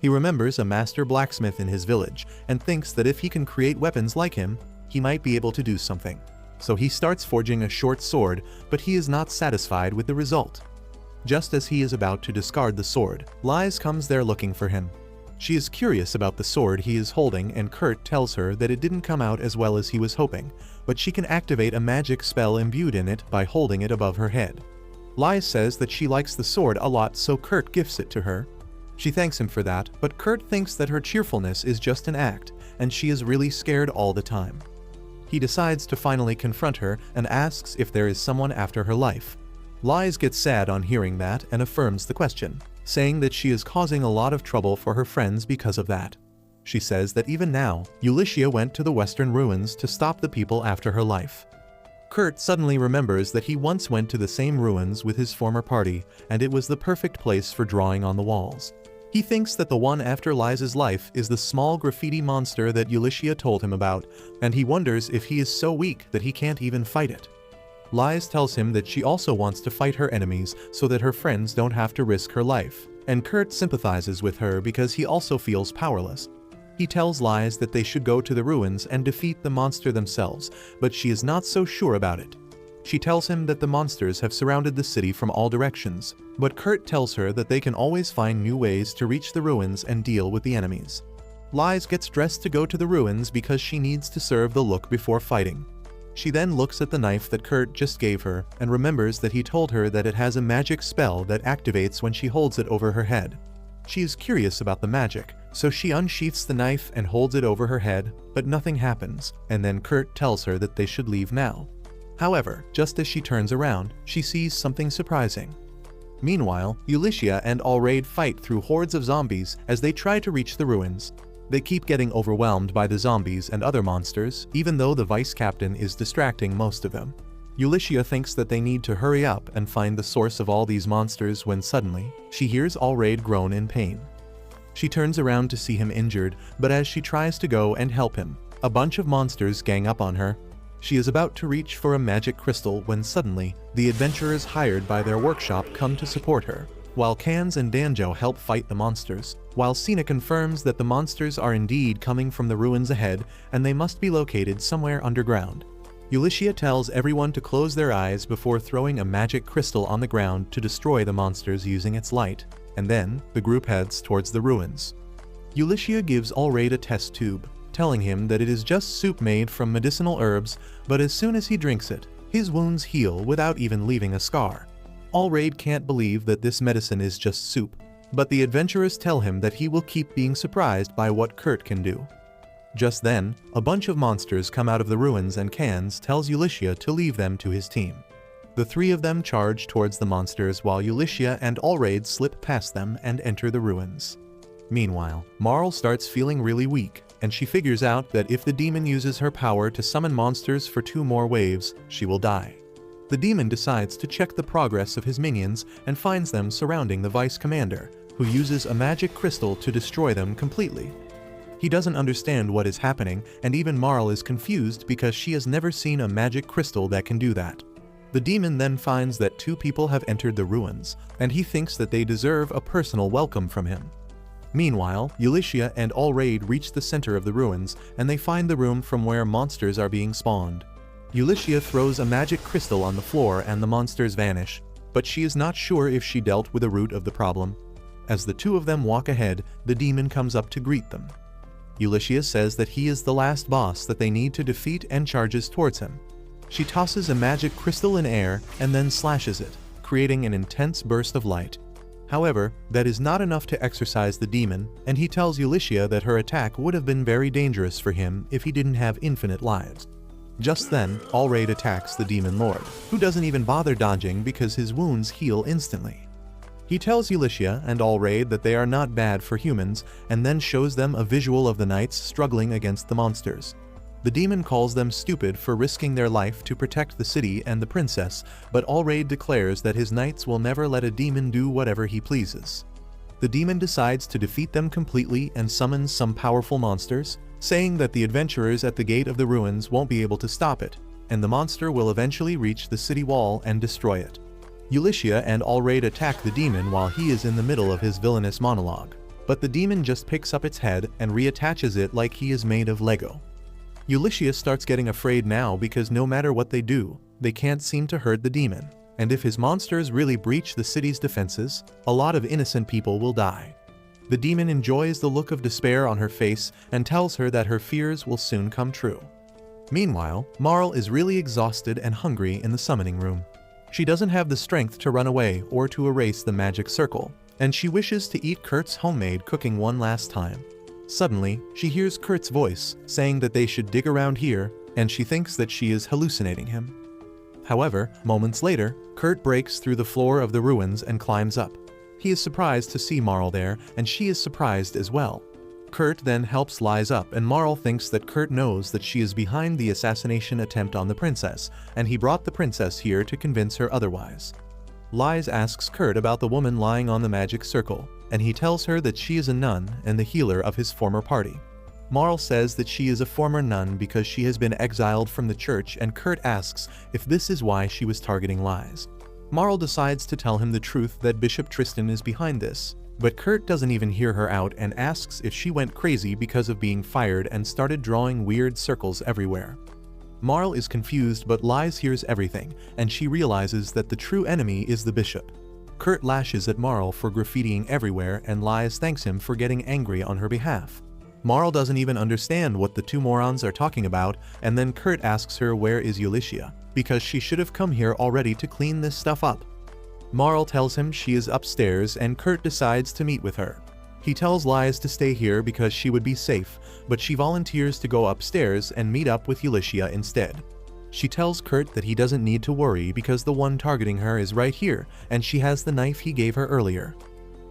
Speaker 1: He remembers a master blacksmith in his village and thinks that if he can create weapons like him, he might be able to do something. So he starts forging a short sword, but he is not satisfied with the result. Just as he is about to discard the sword, Lise comes there looking for him. She is curious about the sword he is holding, and Kurt tells her that it didn't come out as well as he was hoping, but she can activate a magic spell imbued in it by holding it above her head. Lise says that she likes the sword a lot, so Kurt gifts it to her. She thanks him for that, but Kurt thinks that her cheerfulness is just an act, and she is really scared all the time. He decides to finally confront her and asks if there is someone after her life. Lise gets sad on hearing that and affirms the question, saying that she is causing a lot of trouble for her friends because of that. She says that even now, Ulysses went to the western ruins to stop the people after her life. Kurt suddenly remembers that he once went to the same ruins with his former party, and it was the perfect place for drawing on the walls. He thinks that the one after Lise's life is the small graffiti monster that Ulysses told him about, and he wonders if he is so weak that he can't even fight it. Lise tells him that she also wants to fight her enemies so that her friends don't have to risk her life, and Kurt sympathizes with her because he also feels powerless. He tells Lise that they should go to the ruins and defeat the monster themselves, but she is not so sure about it. She tells him that the monsters have surrounded the city from all directions, but Kurt tells her that they can always find new ways to reach the ruins and deal with the enemies. Lise gets dressed to go to the ruins because she needs to serve the look before fighting. She then looks at the knife that Kurt just gave her and remembers that he told her that it has a magic spell that activates when she holds it over her head. She is curious about the magic, so she unsheaths the knife and holds it over her head, but nothing happens, and then Kurt tells her that they should leave now. However, just as she turns around, she sees something surprising. Meanwhile, Ulysses and Allraid fight through hordes of zombies as they try to reach the ruins. They keep getting overwhelmed by the zombies and other monsters, even though the vice captain is distracting most of them. Ulysses thinks that they need to hurry up and find the source of all these monsters when suddenly, she hears Allraid groan in pain. She turns around to see him injured, but as she tries to go and help him, a bunch of monsters gang up on her. She is about to reach for a magic crystal when suddenly, the adventurers hired by their workshop come to support her, while Cans and Danjo help fight the monsters, while Cena confirms that the monsters are indeed coming from the ruins ahead and they must be located somewhere underground. Ulysses tells everyone to close their eyes before throwing a magic crystal on the ground to destroy the monsters using its light, and then the group heads towards the ruins. Ulysses gives Allraid a test tube, telling him that it is just soup made from medicinal herbs, but as soon as he drinks it, his wounds heal without even leaving a scar. Allraid can't believe that this medicine is just soup, but the adventurers tell him that he will keep being surprised by what Kurt can do. Just then, a bunch of monsters come out of the ruins and Cans tells Ulysses to leave them to his team. The three of them charge towards the monsters while Ulysses and Allraid slip past them and enter the ruins. Meanwhile, Marl starts feeling really weak, and she figures out that if the demon uses her power to summon monsters for 2 more waves, she will die. The demon decides to check the progress of his minions and finds them surrounding the vice commander, who uses a magic crystal to destroy them completely. He doesn't understand what is happening, and even Marl is confused because she has never seen a magic crystal that can do that. The demon then finds that 2 people have entered the ruins, and he thinks that they deserve a personal welcome from him. Meanwhile, Ulysses and Allraid reach the center of the ruins, and they find the room from where monsters are being spawned. Ulysses throws a magic crystal on the floor and the monsters vanish, but she is not sure if she dealt with the root of the problem. As the two of them walk ahead, the demon comes up to greet them. Ulysses says that he is the last boss that they need to defeat and charges towards him. She tosses a magic crystal in air and then slashes it, creating an intense burst of light. However, that is not enough to exorcise the demon, and he tells Ulysses that her attack would have been very dangerous for him if he didn't have infinite lives. Just then, Allraid attacks the demon lord, who doesn't even bother dodging because his wounds heal instantly. He tells Ulysses and Allraid that they are not bad for humans, and then shows them a visual of the knights struggling against the monsters. The demon calls them stupid for risking their life to protect the city and the princess, but Allraid declares that his knights will never let a demon do whatever he pleases. The demon decides to defeat them completely and summons some powerful monsters, saying that the adventurers at the gate of the ruins won't be able to stop it, and the monster will eventually reach the city wall and destroy it. Ulysses and Allraid attack the demon while he is in the middle of his villainous monologue, but the demon just picks up its head and reattaches it like he is made of Lego. Ulysses starts getting afraid now because no matter what they do, they can't seem to hurt the demon, and if his monsters really breach the city's defenses, a lot of innocent people will die. The demon enjoys the look of despair on her face and tells her that her fears will soon come true. Meanwhile, Marl is really exhausted and hungry in the summoning room. She doesn't have the strength to run away or to erase the magic circle, and she wishes to eat Kurt's homemade cooking one last time. Suddenly, she hears Kurt's voice saying that they should dig around here, and she thinks that she is hallucinating him. However, moments later, Kurt breaks through the floor of the ruins and climbs up. He is surprised to see Marl there, and she is surprised as well. Kurt then helps Lies up, and Marl thinks that Kurt knows that she is behind the assassination attempt on the princess, and he brought the princess here to convince her otherwise. Lies asks Kurt about the woman lying on the magic circle, and he tells her that she is a nun and the healer of his former party. Marl says that she is a former nun because she has been exiled from the church, and Kurt asks if this is why she was targeting Lies. Marl decides to tell him the truth that Bishop Tristan is behind this, but Kurt doesn't even hear her out and asks if she went crazy because of being fired and started drawing weird circles everywhere. Marl is confused, but Lies hears everything, and she realizes that the true enemy is the bishop. Kurt lashes at Marl for graffitiing everywhere, and Lies thanks him for getting angry on her behalf. Marl doesn't even understand what the two morons are talking about, and then Kurt asks her where is Ulysses, because she should have come here already to clean this stuff up. Marl tells him she is upstairs, and Kurt decides to meet with her. He tells Lies to stay here because she would be safe, but she volunteers to go upstairs and meet up with Ulysses instead. She tells Kurt that he doesn't need to worry because the one targeting her is right here, and she has the knife he gave her earlier.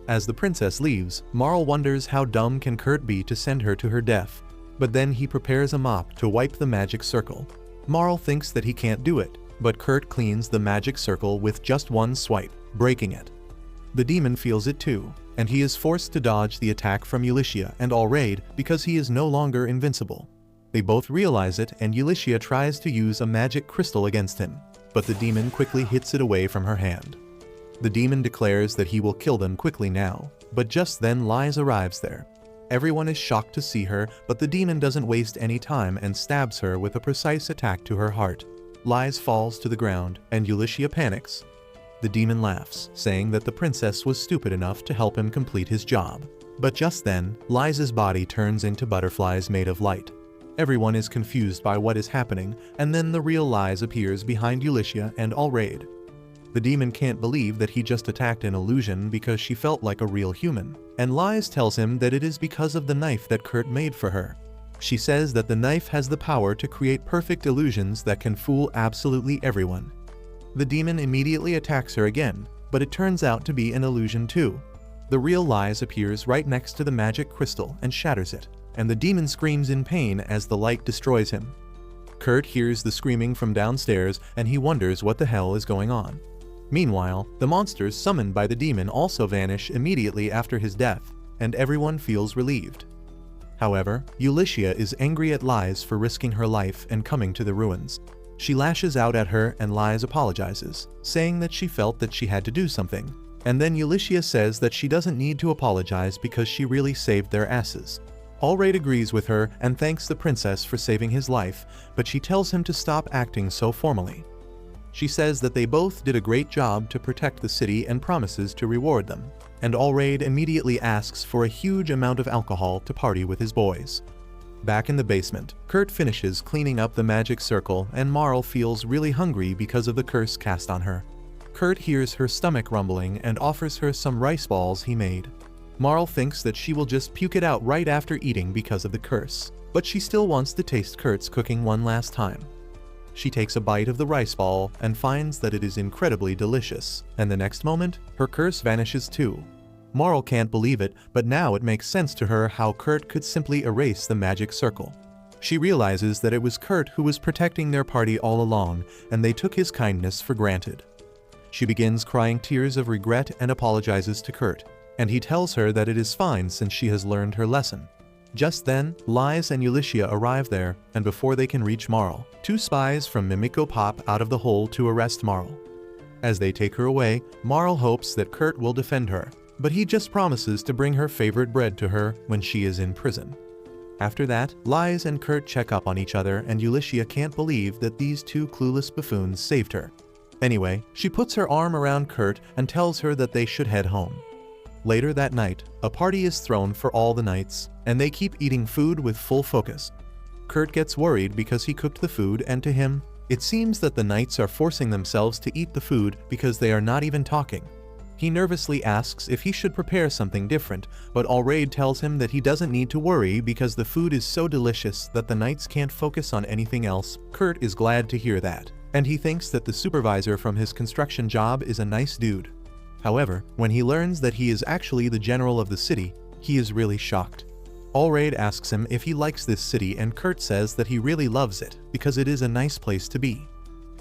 Speaker 1: As the princess leaves, Marl wonders how dumb can Kurt be to send her to her death, but then he prepares a mop to wipe the magic circle. Marl thinks that he can't do it, but Kurt cleans the magic circle with just one swipe, breaking it. The demon feels it too, and he is forced to dodge the attack from Ulysses and Allraid because he is no longer invincible. They both realize it, and Ulysses tries to use a magic crystal against him, but the demon quickly hits it away from her hand. The demon declares that he will kill them quickly now, but just then Lies arrives there. Everyone is shocked to see her, but the demon doesn't waste any time and stabs her with a precise attack to her heart. Lies falls to the ground, and Ulysses panics. The demon laughs, saying that the princess was stupid enough to help him complete his job. But just then, Lies' body turns into butterflies made of light. Everyone is confused by what is happening, and then the real Lies appears behind Ulysses and Allraid. The demon can't believe that he just attacked an illusion because she felt like a real human, and Lies tells him that it is because of the knife that Kurt made for her. She says that the knife has the power to create perfect illusions that can fool absolutely everyone. The demon immediately attacks her again, but it turns out to be an illusion too. The real Lies appears right next to the magic crystal and shatters it, and the demon screams in pain as the light destroys him. Kurt hears the screaming from downstairs, and he wonders what the hell is going on. Meanwhile, the monsters summoned by the demon also vanish immediately after his death, and everyone feels relieved. However, Ulysses is angry at Lies for risking her life and coming to the ruins. She lashes out at her, and Lies apologizes, saying that she felt that she had to do something. And then Ulysses says that she doesn't need to apologize because she really saved their asses. Allraid agrees with her and thanks the princess for saving his life, but she tells him to stop acting so formally. She says that they both did a great job to protect the city and promises to reward them. And Allraid immediately asks for a huge amount of alcohol to party with his boys. Back in the basement, Kurt finishes cleaning up the magic circle and Marl feels really hungry because of the curse cast on her. Kurt hears her stomach rumbling and offers her some rice balls he made. Marl thinks that she will just puke it out right after eating because of the curse, but she still wants to taste Kurt's cooking one last time. She takes a bite of the rice ball and finds that it is incredibly delicious, and the next moment, her curse vanishes too. Marl can't believe it, but now it makes sense to her how Kurt could simply erase the magic circle. She realizes that it was Kurt who was protecting their party all along, and they took his kindness for granted. She begins crying tears of regret and apologizes to Kurt, and he tells her that it is fine since she has learned her lesson. Just then, Lies and Ulyssia arrive there, and before they can reach Marl, 2 spies from Mimiko pop out of the hole to arrest Marl. As they take her away, Marl hopes that Kurt will defend her, but he just promises to bring her favorite bread to her when she is in prison. After that, Lies and Kurt check up on each other and Ulyssia can't believe that these 2 clueless buffoons saved her. Anyway, she puts her arm around Kurt and tells her that they should head home. Later that night, a party is thrown for all the knights, and they keep eating food with full focus. Kurt gets worried because he cooked the food and to him, it seems that the knights are forcing themselves to eat the food because they are not even talking. He nervously asks if he should prepare something different, but Allraid tells him that he doesn't need to worry because the food is so delicious that the knights can't focus on anything else. Kurt is glad to hear that, and he thinks that the supervisor from his construction job is a nice dude. However, when he learns that he is actually the general of the city, he is really shocked. Allraid asks him if he likes this city and Kurt says that he really loves it because it is a nice place to be.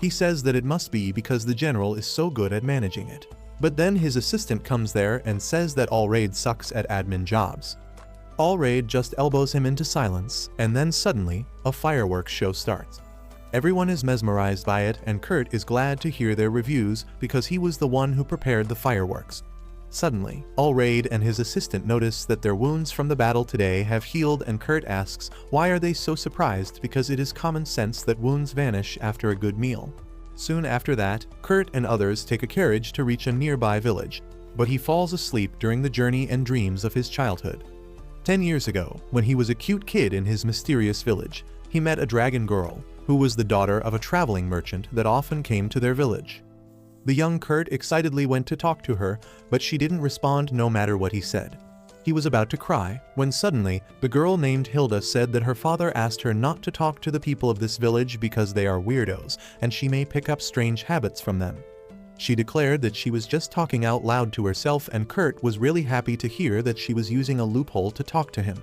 Speaker 1: He says that it must be because the general is so good at managing it. But then his assistant comes there and says that Allraid sucks at admin jobs. Allraid just elbows him into silence, and then suddenly, a fireworks show starts. Everyone is mesmerized by it and Kurt is glad to hear their reviews because he was the one who prepared the fireworks. Suddenly, Allraid and his assistant notice that their wounds from the battle today have healed and Kurt asks why are they so surprised because it is common sense that wounds vanish after a good meal. Soon after that, Kurt and others take a carriage to reach a nearby village, but he falls asleep during the journey and dreams of his childhood. 10 years ago, when he was a cute kid in his mysterious village, he met a dragon girl, who was the daughter of a traveling merchant that often came to their village. The young Kurt excitedly went to talk to her, but she didn't respond no matter what he said. He was about to cry, when suddenly, the girl named Hilda said that her father asked her not to talk to the people of this village because they are weirdos, and she may pick up strange habits from them. She declared that she was just talking out loud to herself and Kurt was really happy to hear that she was using a loophole to talk to him.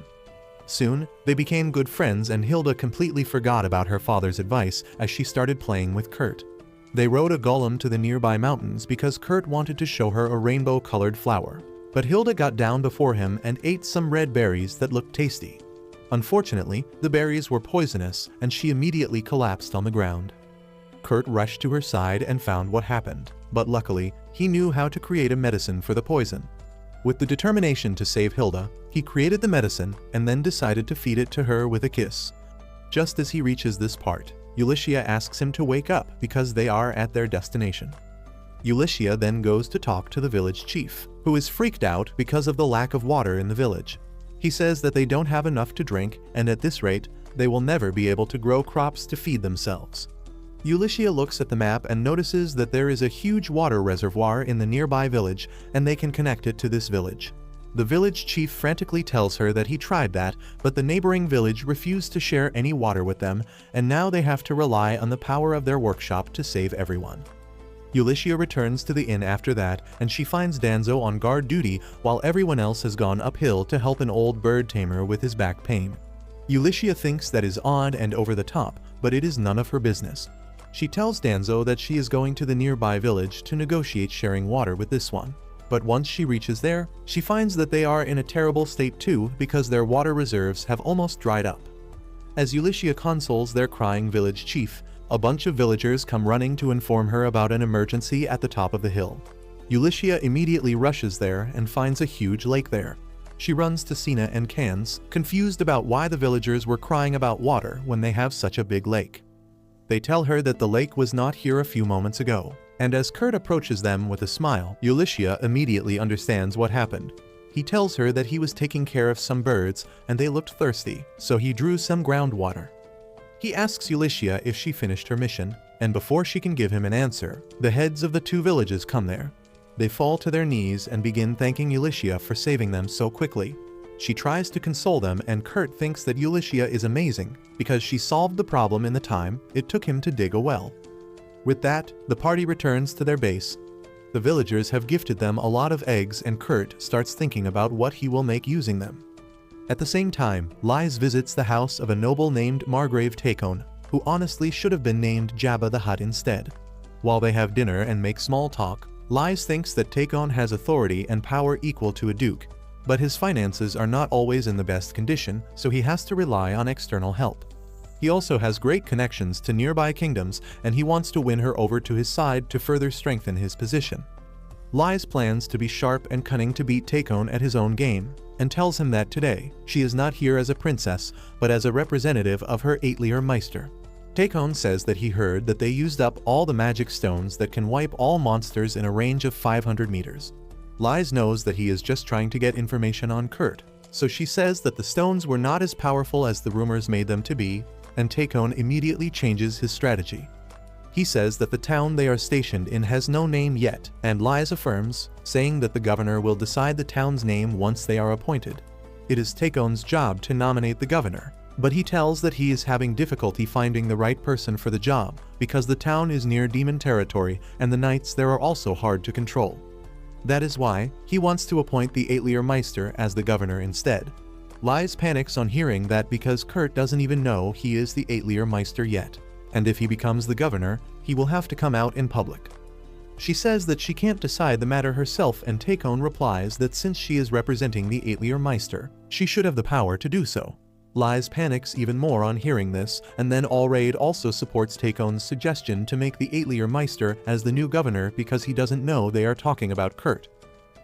Speaker 1: Soon, they became good friends and Hilda completely forgot about her father's advice as she started playing with Kurt. They rode a golem to the nearby mountains because Kurt wanted to show her a rainbow-colored flower. But Hilda got down before him and ate some red berries that looked tasty. Unfortunately, the berries were poisonous and she immediately collapsed on the ground. Kurt rushed to her side and found what happened, but luckily, he knew how to create a medicine for the poison. With the determination to save Hilda, he created the medicine and then decided to feed it to her with a kiss. Just as he reaches this part, Ulyssia asks him to wake up because they are at their destination. Ulyssia then goes to talk to the village chief, who is freaked out because of the lack of water in the village. He says that they don't have enough to drink, and at this rate, they will never be able to grow crops to feed themselves. Ulyssia looks at the map and notices that there is a huge water reservoir in the nearby village, and they can connect it to this village. The village chief frantically tells her that he tried that, but the neighboring village refused to share any water with them, and now they have to rely on the power of their workshop to save everyone. Ulyssia returns to the inn after that, and she finds Danzo on guard duty while everyone else has gone uphill to help an old bird tamer with his back pain. Ulyssia thinks that is odd and over the top, but it is none of her business. She tells Danzo that she is going to the nearby village to negotiate sharing water with this one. But once she reaches there, she finds that they are in a terrible state too because their water reserves have almost dried up. As Ulyssia consoles their crying village chief, a bunch of villagers come running to inform her about an emergency at the top of the hill. Ulyssia immediately rushes there and finds a huge lake there. She runs to Sina and Cans, confused about why the villagers were crying about water when they have such a big lake. They tell her that the lake was not here a few moments ago, and as Kurt approaches them with a smile, Ulysses immediately understands what happened. He tells her that he was taking care of some birds and they looked thirsty, so he drew some groundwater. He asks Ulysses if she finished her mission, and before she can give him an answer, the heads of the two villages come there. They fall to their knees and begin thanking Ulysses for saving them so quickly. She tries to console them, and Kurt thinks that Ulysses is amazing because she solved the problem in the time it took him to dig a well. With that, the party returns to their base. The villagers have gifted them a lot of eggs, and Kurt starts thinking about what he will make using them. At the same time, Lise visits the house of a noble named Margrave Takon, who honestly should have been named Jabba the Hutt instead. While they have dinner and make small talk, Lise thinks that Takon has authority and power equal to a duke, but his finances are not always in the best condition, so he has to rely on external help. He also has great connections to nearby kingdoms, and he wants to win her over to his side to further strengthen his position. Lise plans to be sharp and cunning to beat Takon at his own game, and tells him that today, she is not here as a princess, but as a representative of her Atelier Meister. Takon says that he heard that they used up all the magic stones that can wipe all monsters in a range of 500 meters. Lise knows that he is just trying to get information on Kurt, so she says that the stones were not as powerful as the rumors made them to be, and Takon immediately changes his strategy. He says that the town they are stationed in has no name yet, and Lise affirms, saying that the governor will decide the town's name once they are appointed. It is Takon's job to nominate the governor, but he tells that he is having difficulty finding the right person for the job because the town is near demon territory and the knights there are also hard to control. That is why he wants to appoint the Atelier Meister as the governor instead. Lise panics on hearing that because Kurt doesn't even know he is the Atelier Meister yet, and if he becomes the governor, he will have to come out in public. She says that she can't decide the matter herself, and Takon replies that since she is representing the Atelier Meister, she should have the power to do so. Lise panics even more on hearing this, and then Allraid also supports Takon's suggestion to make the Atelier Meister as the new governor because he doesn't know they are talking about Kurt.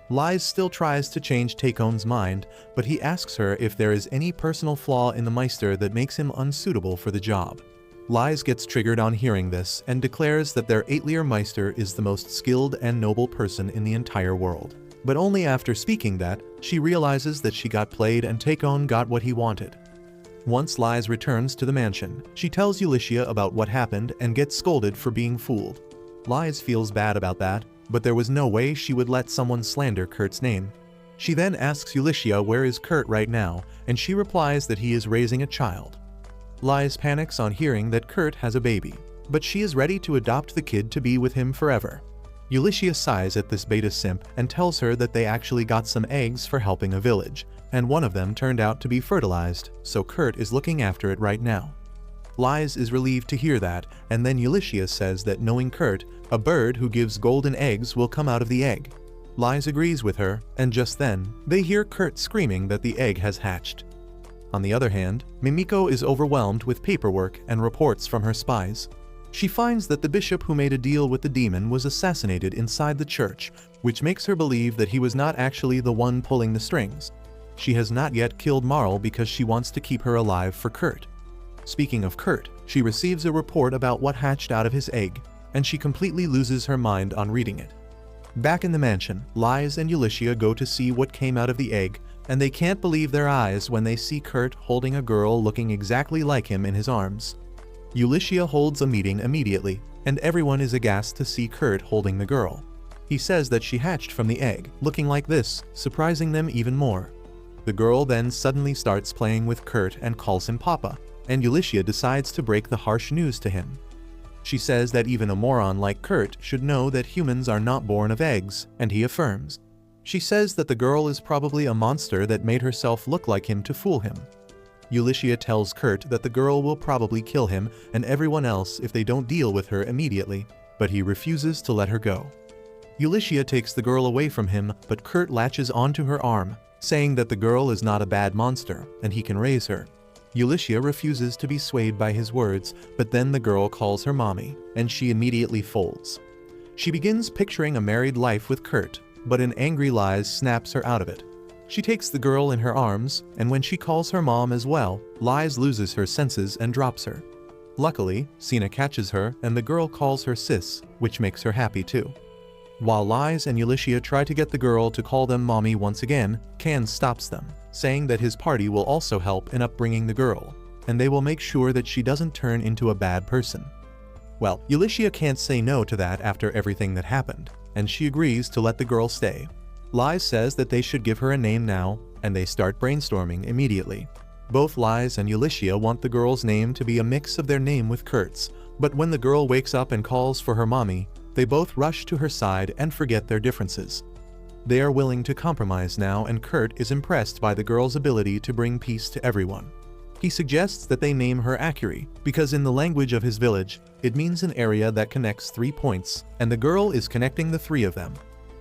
Speaker 1: Lise still tries to change Takon's mind, but he asks her if there is any personal flaw in the Meister that makes him unsuitable for the job. Lise gets triggered on hearing this and declares that their Atelier Meister is the most skilled and noble person in the entire world. But only after speaking that, she realizes that she got played and Takon got what he wanted. Once Lise returns to the mansion, she tells Ulysses about what happened and gets scolded for being fooled. Lise feels bad about that, but there was no way she would let someone slander Kurt's name. She then asks Ulysses where is Kurt right now, and she replies that he is raising a child. Lise panics on hearing that Kurt has a baby, but she is ready to adopt the kid to be with him forever. Ulysses sighs at this beta simp and tells her that they actually got some eggs for helping a village, and one of them turned out to be fertilized, so Kurt is looking after it right now. Lise is relieved to hear that, and then Ulysses says that knowing Kurt, a bird who gives golden eggs will come out of the egg. Lise agrees with her, and just then, they hear Kurt screaming that the egg has hatched. On the other hand, Mimiko is overwhelmed with paperwork and reports from her spies. She finds that the bishop who made a deal with the demon was assassinated inside the church, which makes her believe that he was not actually the one pulling the strings. She has not yet killed Marl because she wants to keep her alive for Kurt. Speaking of Kurt, she receives a report about what hatched out of his egg, and she completely loses her mind on reading it. Back in the mansion, Lise and Ulysses go to see what came out of the egg, and they can't believe their eyes when they see Kurt holding a girl looking exactly like him in his arms. Ulysses holds a meeting immediately, and everyone is aghast to see Kurt holding the girl. He says that she hatched from the egg, looking like this, surprising them even more. The girl then suddenly starts playing with Kurt and calls him Papa, and Ulysses decides to break the harsh news to him. She says that even a moron like Kurt should know that humans are not born of eggs, and he affirms. She says that the girl is probably a monster that made herself look like him to fool him. Ulysses tells Kurt that the girl will probably kill him and everyone else if they don't deal with her immediately, but he refuses to let her go. Ulysses takes the girl away from him, but Kurt latches onto her arm, saying that the girl is not a bad monster and he can raise her. Ulysses refuses to be swayed by his words, but then the girl calls her mommy, and she immediately folds. She begins picturing a married life with Kurt, but an angry Lise snaps her out of it. She takes the girl in her arms, and when she calls her mom as well, Lise loses her senses and drops her. Luckily, Sina catches her and the girl calls her sis, which makes her happy too. While Lies and Ulysses try to get the girl to call them mommy once again, Can stops them, saying that his party will also help in upbringing the girl, and they will make sure that she doesn't turn into a bad person. Well, Ulysses can't say no to that after everything that happened, and she agrees to let the girl stay. Lies says that they should give her a name now, and they start brainstorming immediately. Both Lies and Ulysses want the girl's name to be a mix of their name with Kurt's, but when the girl wakes up and calls for her mommy, they both rush to her side and forget their differences. They are willing to compromise now, and Kurt is impressed by the girl's ability to bring peace to everyone. He suggests that they name her Akiri, because in the language of his village, it means an area that connects 3 points, and the girl is connecting the 3 of them.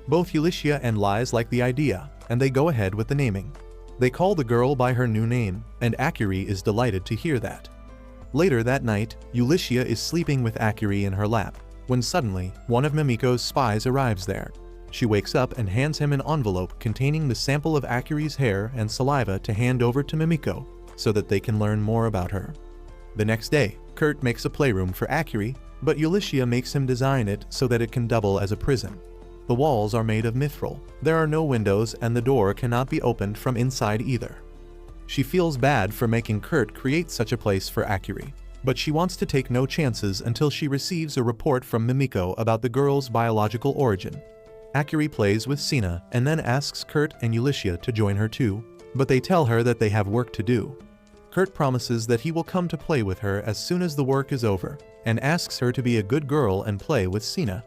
Speaker 1: Both Ulysses and Lies like the idea, and they go ahead with the naming. They call the girl by her new name, and Akiri is delighted to hear that. Later that night, Ulysses is sleeping with Akiri in her lap, when suddenly, one of Mimiko's spies arrives there. She wakes up and hands him an envelope containing the sample of Akiri's hair and saliva to hand over to Mimiko, so that they can learn more about her. The next day, Kurt makes a playroom for Akiri, but Ulysses makes him design it so that it can double as a prison. The walls are made of mithril, there are no windows, and the door cannot be opened from inside either. She feels bad for making Kurt create such a place for Akiri, but she wants to take no chances until she receives a report from Mimiko about the girl's biological origin. Akiri plays with Sina and then asks Kurt and Ulysses to join her too, but they tell her that they have work to do. Kurt promises that he will come to play with her as soon as the work is over, and asks her to be a good girl and play with Sina.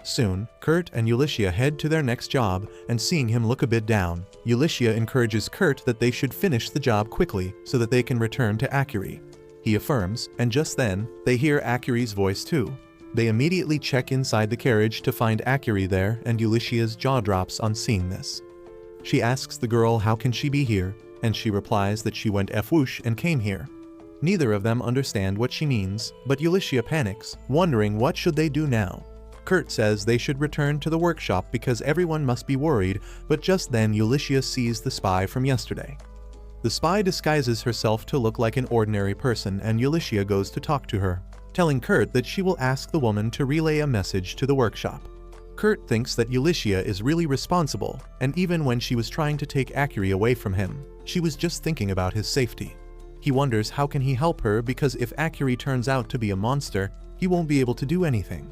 Speaker 1: Soon, Kurt and Ulysses head to their next job, and seeing him look a bit down, Ulysses encourages Kurt that they should finish the job quickly so that they can return to Akiri. He affirms, and just then, they hear Akiri's voice too. They immediately check inside the carriage to find Akiri there, and Ulysses' jaw drops on seeing this. She asks the girl how can she be here, and she replies that she went F-whoosh and came here. Neither of them understand what she means, but Ulysses panics, wondering what should they do now. Kurt says they should return to the workshop because everyone must be worried, but just then Ulysses sees the spy from yesterday. The spy disguises herself to look like an ordinary person, and Ulysses goes to talk to her, telling Kurt that she will ask the woman to relay a message to the workshop. Kurt thinks that Ulysses is really responsible, and even when she was trying to take Akiri away from him, she was just thinking about his safety. He wonders how can he help her because if Akiri turns out to be a monster, he won't be able to do anything.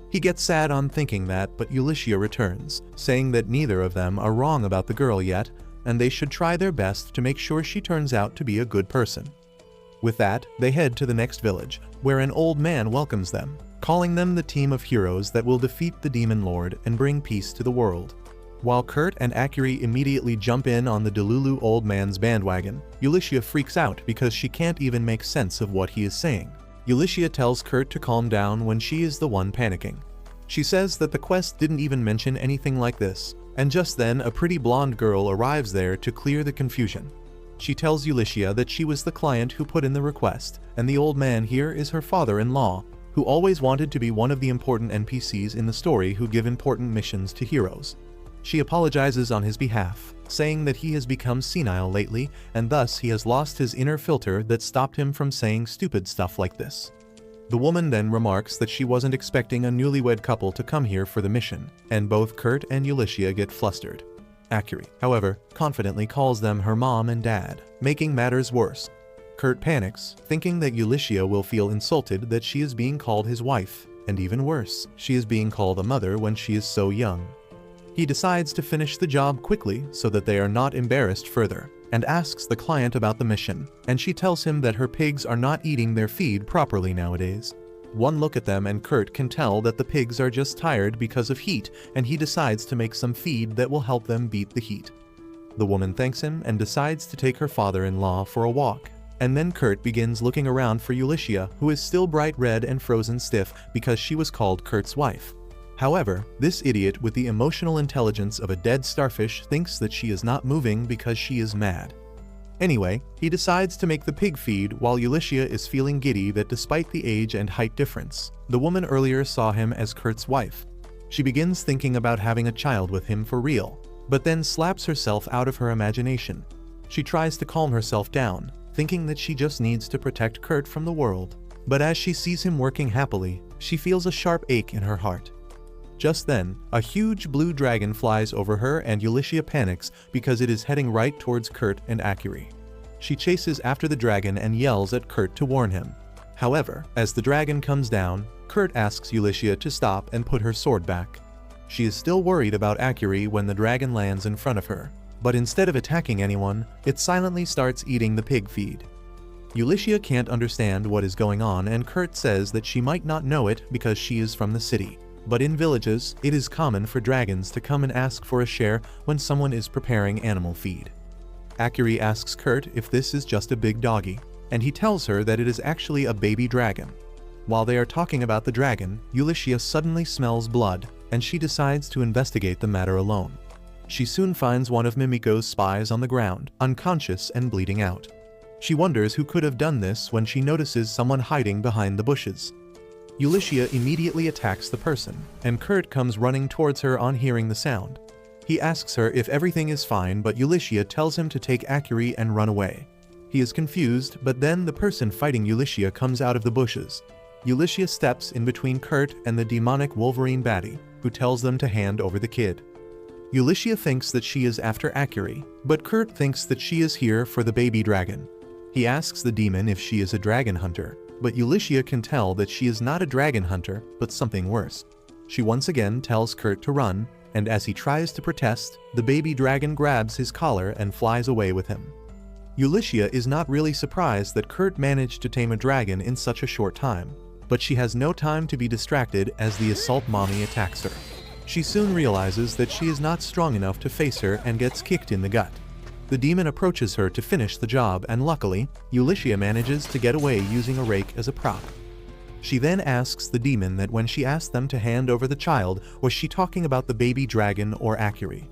Speaker 1: He gets sad on thinking that, but Ulysses returns, saying that neither of them are wrong about the girl yet, and they should try their best to make sure she turns out to be a good person. With that, they head to the next village, where an old man welcomes them, calling them the team of heroes that will defeat the Demon Lord and bring peace to the world. While Kurt and Akiri immediately jump in on the Delulu old man's bandwagon, Ulysses freaks out because she can't even make sense of what he is saying. Ulysses tells Kurt to calm down when she is the one panicking. She says that the quest didn't even mention anything like this, and just then a pretty blonde girl arrives there to clear the confusion. She tells Ulysses that she was the client who put in the request, and the old man here is her father-in-law, who always wanted to be one of the important NPCs in the story who give important missions to heroes. She apologizes on his behalf, saying that he has become senile lately, and thus he has lost his inner filter that stopped him from saying stupid stuff like this. The woman then remarks that she wasn't expecting a newlywed couple to come here for the mission, and both Kurt and Ulysses get flustered. Akiri, however, confidently calls them her mom and dad, making matters worse. Kurt panics, thinking that Ulysses will feel insulted that she is being called his wife, and even worse, she is being called a mother when she is so young. He decides to finish the job quickly so that they are not embarrassed further, and asks the client about the mission, and she tells him that her pigs are not eating their feed properly nowadays. One look at them and Kurt can tell that the pigs are just tired because of heat, and he decides to make some feed that will help them beat the heat. The woman thanks him and decides to take her father-in-law for a walk, and then Kurt begins looking around for Ulysses, who is still bright red and frozen stiff because she was called Kurt's wife. However, this idiot with the emotional intelligence of a dead starfish thinks that she is not moving because she is mad. Anyway, he decides to make the pig feed while Ulysses is feeling giddy that despite the age and height difference, the woman earlier saw him as Kurt's wife. She begins thinking about having a child with him for real, but then slaps herself out of her imagination. She tries to calm herself down, thinking that she just needs to protect Kurt from the world. But as she sees him working happily, she feels a sharp ache in her heart. Just then, a huge blue dragon flies over her and Ulysses panics because it is heading right towards Kurt and Akiri. She chases after the dragon and yells at Kurt to warn him. However, as the dragon comes down, Kurt asks Ulysses to stop and put her sword back. She is still worried about Akiri when the dragon lands in front of her, but instead of attacking anyone, it silently starts eating the pig feed. Ulysses can't understand what is going on and Kurt says that she might not know it because she is from the city. But in villages, it is common for dragons to come and ask for a share when someone is preparing animal feed. Akiri asks Kurt if this is just a big doggy, and he tells her that it is actually a baby dragon. While they are talking about the dragon, Ulysses suddenly smells blood, and she decides to investigate the matter alone. She soon finds one of Mimiko's spies on the ground, unconscious and bleeding out. She wonders who could have done this when she notices someone hiding behind the bushes. Ulysses immediately attacks the person, and Kurt comes running towards her on hearing the sound. He asks her if everything is fine, but Ulysses tells him to take Akiri and run away. He is confused, but then the person fighting Ulysses comes out of the bushes. Ulysses steps in between Kurt and the demonic Wolverine baddie, who tells them to hand over the kid. Ulysses thinks that she is after Akiri, but Kurt thinks that she is here for the baby dragon. He asks the demon if she is a dragon hunter, but Ulysses can tell that she is not a dragon hunter, but something worse. She once again tells Kurt to run, and as he tries to protest, the baby dragon grabs his collar and flies away with him. Ulysses is not really surprised that Kurt managed to tame a dragon in such a short time, but she has no time to be distracted as the assault mommy attacks her. She soon realizes that she is not strong enough to face her and gets kicked in the gut. The demon approaches her to finish the job and luckily, Ulysses manages to get away using a rake as a prop. She then asks the demon that when she asked them to hand over the child, was she talking about the baby dragon or Akiri?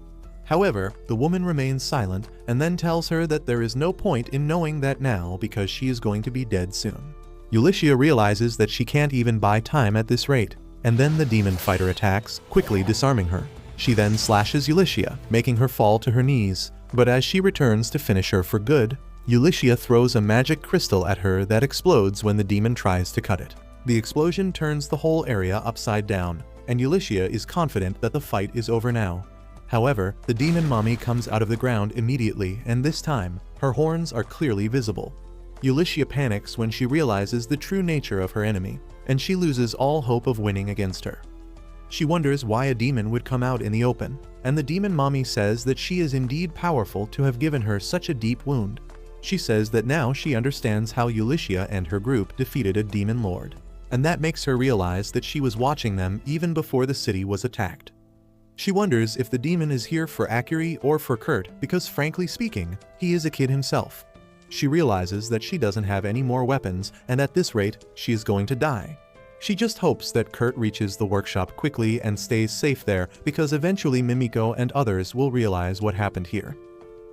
Speaker 1: However, the woman remains silent and then tells her that there is no point in knowing that now because she is going to be dead soon. Ulysses realizes that she can't even buy time at this rate, and then the demon fighter attacks, quickly disarming her. She then slashes Ulysses, making her fall to her knees, but as she returns to finish her for good, Ulysses throws a magic crystal at her that explodes when the demon tries to cut it. The explosion turns the whole area upside down, and Ulysses is confident that the fight is over now. However, the demon mommy comes out of the ground immediately, and this time, her horns are clearly visible. Ulysses panics when she realizes the true nature of her enemy, and she loses all hope of winning against her. She wonders why a demon would come out in the open, and the demon mommy says that she is indeed powerful to have given her such a deep wound. She says that now she understands how Ulysses and her group defeated a demon lord, and that makes her realize that she was watching them even before the city was attacked. She wonders if the demon is here for Akiri or for Kurt because frankly speaking, he is a kid himself. She realizes that she doesn't have any more weapons and at this rate, she is going to die. She just hopes that Kurt reaches the workshop quickly and stays safe there because eventually Mimiko and others will realize what happened here.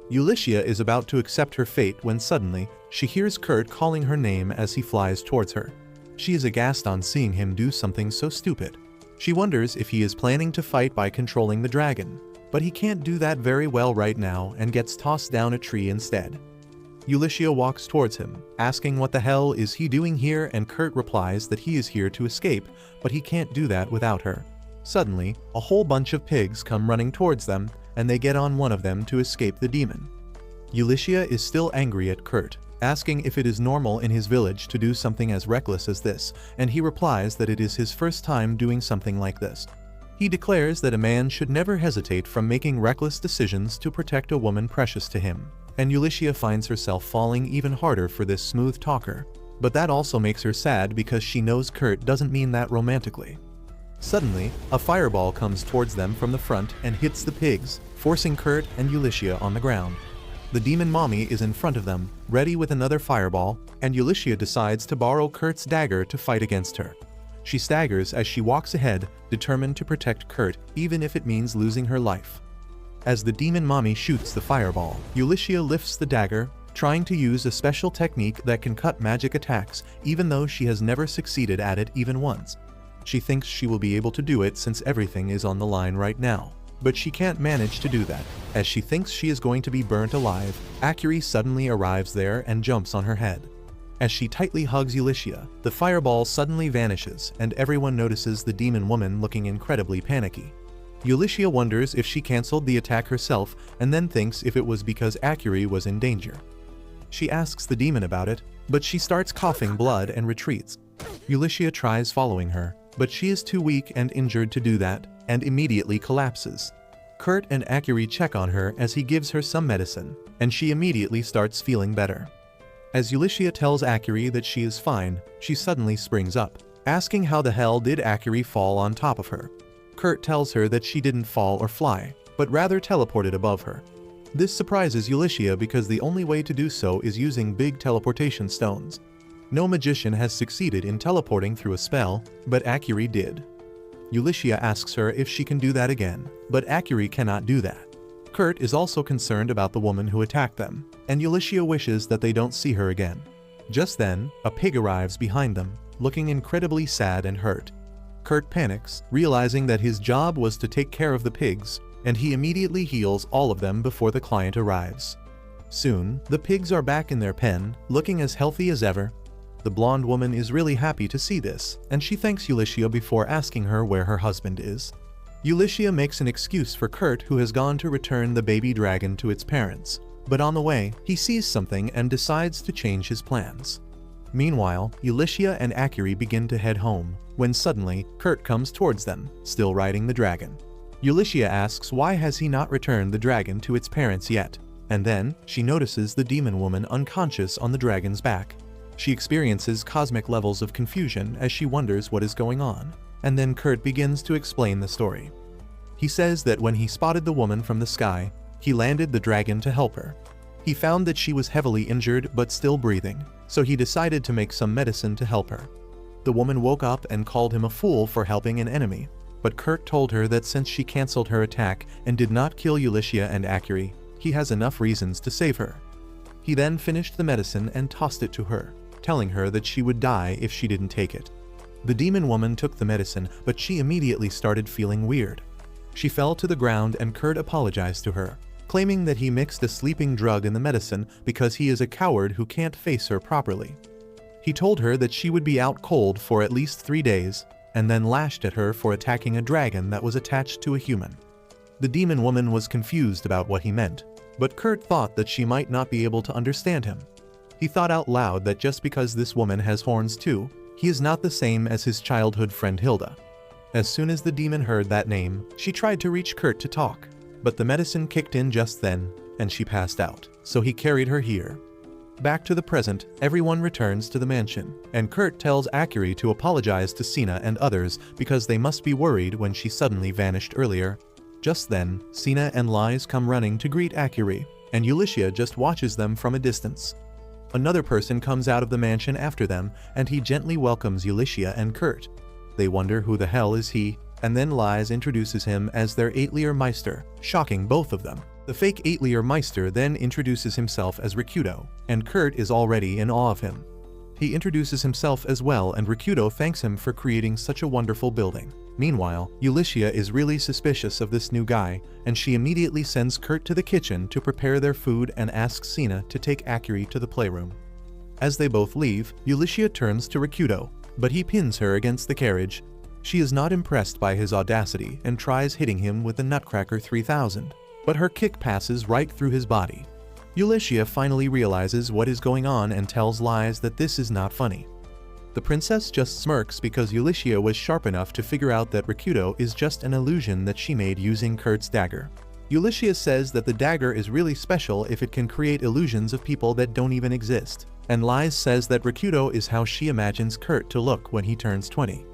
Speaker 1: Ulysses is about to accept her fate when suddenly, she hears Kurt calling her name as he flies towards her. She is aghast on seeing him do something so stupid. She wonders if he is planning to fight by controlling the dragon, but he can't do that very well right now and gets tossed down a tree instead. Ulysses walks towards him, asking what the hell is he doing here, and Kurt replies that he is here to escape, but he can't do that without her. Suddenly, a whole bunch of pigs come running towards them, and they get on one of them to escape the demon. Ulysses is still angry at Kurt, asking if it is normal in his village to do something as reckless as this, and he replies that it is his first time doing something like this. He declares that a man should never hesitate from making reckless decisions to protect a woman precious to him, and Ulysses finds herself falling even harder for this smooth talker. But that also makes her sad because she knows Kurt doesn't mean that romantically. Suddenly, a fireball comes towards them from the front and hits the pigs, forcing Kurt and Ulysses on the ground. The demon mommy is in front of them, ready with another fireball, and Ulysses decides to borrow Kurt's dagger to fight against her. She staggers as she walks ahead, determined to protect Kurt even if it means losing her life. As the demon mommy shoots the fireball, Ulysses lifts the dagger, trying to use a special technique that can cut magic attacks even though she has never succeeded at it even once. She thinks she will be able to do it since everything is on the line right now. But she can't manage to do that. As she thinks she is going to be burnt alive, Akiri suddenly arrives there and jumps on her head. As she tightly hugs Ulyssia, the fireball suddenly vanishes and everyone notices the demon woman looking incredibly panicky. Ulyssia wonders if she cancelled the attack herself and then thinks if it was because Akiri was in danger. She asks the demon about it, but she starts coughing blood and retreats. Ulyssia tries following her, but she is too weak and injured to do that, and immediately collapses. Kurt and Akiri check on her as he gives her some medicine, and she immediately starts feeling better. As Ulyssia tells Akiri that she is fine, she suddenly springs up, asking how the hell did Akiri fall on top of her. Kurt tells her that she didn't fall or fly, but rather teleported above her. This surprises Ulyssia because the only way to do so is using big teleportation stones. No magician has succeeded in teleporting through a spell, but Akiri did. Ulyssia asks her if she can do that again, but Akiri cannot do that. Kurt is also concerned about the woman who attacked them, and Ulyssia wishes that they don't see her again. Just then, a pig arrives behind them, looking incredibly sad and hurt. Kurt panics, realizing that his job was to take care of the pigs, and he immediately heals all of them before the client arrives. Soon, the pigs are back in their pen, looking as healthy as ever. The blonde woman is really happy to see this, and she thanks Ulyssia before asking her where her husband is. Ulyssia makes an excuse for Kurt, who has gone to return the baby dragon to its parents, but on the way, he sees something and decides to change his plans. Meanwhile, Ulyssia and Akiri begin to head home, when suddenly, Kurt comes towards them, still riding the dragon. Ulyssia asks why has he not returned the dragon to its parents yet, and then, she notices the demon woman unconscious on the dragon's back. She experiences cosmic levels of confusion as she wonders what is going on. And then Kurt begins to explain the story. He says that when he spotted the woman from the sky, he landed the dragon to help her. He found that she was heavily injured but still breathing, so he decided to make some medicine to help her. The woman woke up and called him a fool for helping an enemy, but Kurt told her that since she cancelled her attack and did not kill Ulyssia and Akiri, he has enough reasons to save her. He then finished the medicine and tossed it to her, telling her that she would die if she didn't take it. The demon woman took the medicine, but she immediately started feeling weird. She fell to the ground and Kurt apologized to her, claiming that he mixed a sleeping drug in the medicine because he is a coward who can't face her properly. He told her that she would be out cold for at least 3 days, and then lashed at her for attacking a dragon that was attached to a human. The demon woman was confused about what he meant, but Kurt thought that she might not be able to understand him. He thought out loud that just because this woman has horns too, he is not the same as his childhood friend Hilda. As soon as the demon heard that name, she tried to reach Kurt to talk, but the medicine kicked in just then, and she passed out, so he carried her here. Back to the present, everyone returns to the mansion, and Kurt tells Akiri to apologize to Sina and others because they must be worried when she suddenly vanished earlier. Just then, Sina and Lies come running to greet Akiri, and Ulyssia just watches them from a distance. Another person comes out of the mansion after them, and he gently welcomes Ulyssia and Kurt. They wonder who the hell is he, and then Lies introduces him as their Eitlier Meister, shocking both of them. The fake Eitlier Meister then introduces himself as Rikudo, and Kurt is already in awe of him. He introduces himself as well, and Rikudo thanks him for creating such a wonderful building. Meanwhile, Ulyssia is really suspicious of this new guy, and she immediately sends Kurt to the kitchen to prepare their food and asks Sina to take Akiri to the playroom. As they both leave, Ulyssia turns to Rikudo, but he pins her against the carriage. She is not impressed by his audacity and tries hitting him with the Nutcracker 3000, but her kick passes right through his body. Ulyssia finally realizes what is going on and tells Lies that this is not funny. The princess just smirks because Ulyssia was sharp enough to figure out that Rikudo is just an illusion that she made using Kurt's dagger. Ulyssia says that the dagger is really special if it can create illusions of people that don't even exist, and Lies says that Rikudo is how she imagines Kurt to look when he turns 20.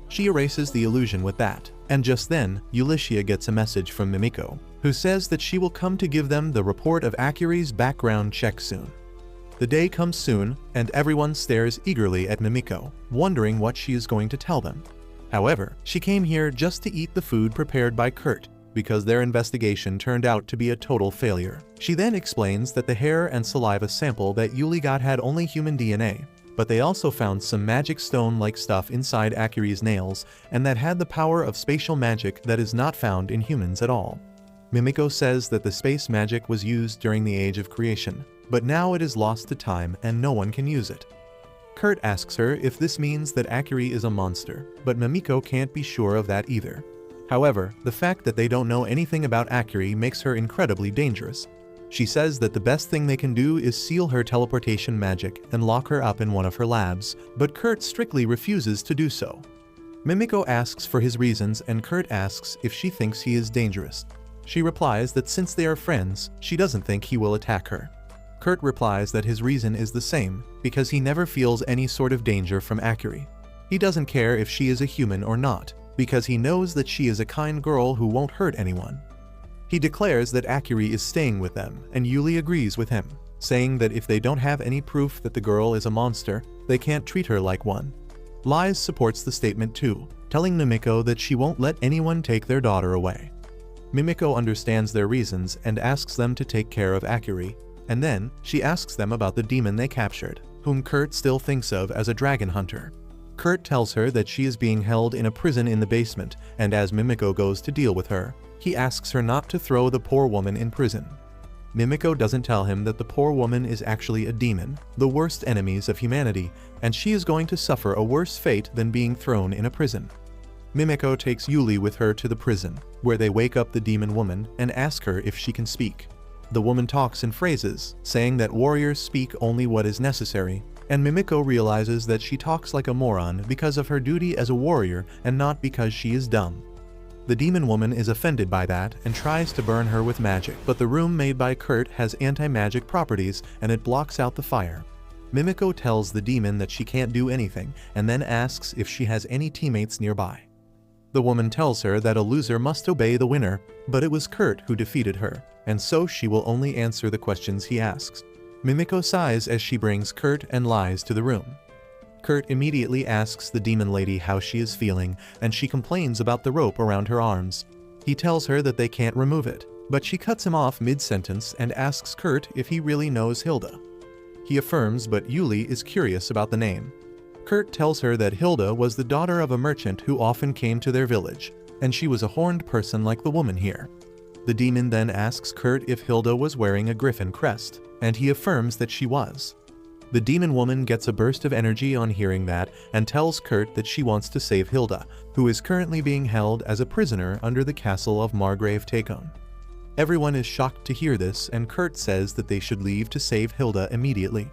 Speaker 1: She erases the illusion with that, and just then, Ulyssia gets a message from Mimiko, who says that she will come to give them the report of Akiri's background check soon. The day comes soon, and everyone stares eagerly at Mimiko, wondering what she is going to tell them. However, she came here just to eat the food prepared by Kurt, because their investigation turned out to be a total failure. She then explains that the hair and saliva sample that Yuli got had only human DNA, but they also found some magic stone-like stuff inside Akiri's nails, and that had the power of spatial magic that is not found in humans at all. Mimiko says that the space magic was used during the Age of Creation, but now it is lost to time and no one can use it. Kurt asks her if this means that Akiri is a monster, but Mimiko can't be sure of that either. However, the fact that they don't know anything about Akiri makes her incredibly dangerous. She says that the best thing they can do is seal her teleportation magic and lock her up in one of her labs, but Kurt strictly refuses to do so. Mimiko asks for his reasons and Kurt asks if she thinks he is dangerous. She replies that since they are friends, she doesn't think he will attack her. Kurt replies that his reason is the same, because he never feels any sort of danger from Akiri. He doesn't care if she is a human or not, because he knows that she is a kind girl who won't hurt anyone. He declares that Akiri is staying with them, and Yuli agrees with him, saying that if they don't have any proof that the girl is a monster, they can't treat her like one. Lies supports the statement too, telling Mimiko that she won't let anyone take their daughter away. Mimiko understands their reasons and asks them to take care of Akiri, and then she asks them about the demon they captured, whom Kurt still thinks of as a dragon hunter. Kurt tells her that she is being held in a prison in the basement, and as Mimiko goes to deal with her, he asks her not to throw the poor woman in prison. Mimiko doesn't tell him that the poor woman is actually a demon, the worst enemies of humanity, and she is going to suffer a worse fate than being thrown in a prison. Mimiko takes Yuli with her to the prison, where they wake up the demon woman and ask her if she can speak. The woman talks in phrases, saying that warriors speak only what is necessary, and Mimiko realizes that she talks like a moron because of her duty as a warrior and not because she is dumb. The demon woman is offended by that and tries to burn her with magic, but the room made by Kurt has anti-magic properties and it blocks out the fire. Mimiko tells the demon that she can't do anything and then asks if she has any teammates nearby. The woman tells her that a loser must obey the winner, but it was Kurt who defeated her, and so she will only answer the questions he asks. Mimiko sighs as she brings Kurt and Lies to the room. Kurt immediately asks the demon lady how she is feeling, and she complains about the rope around her arms. He tells her that they can't remove it, but she cuts him off mid-sentence and asks Kurt if he really knows Hilda. He affirms, but Yuli is curious about the name. Kurt tells her that Hilda was the daughter of a merchant who often came to their village, and she was a horned person like the woman here. The demon then asks Kurt if Hilda was wearing a griffin crest, and he affirms that she was. The demon woman gets a burst of energy on hearing that and tells Kurt that she wants to save Hilda, who is currently being held as a prisoner under the castle of Margrave Takon. Everyone is shocked to hear this, and Kurt says that they should leave to save Hilda immediately.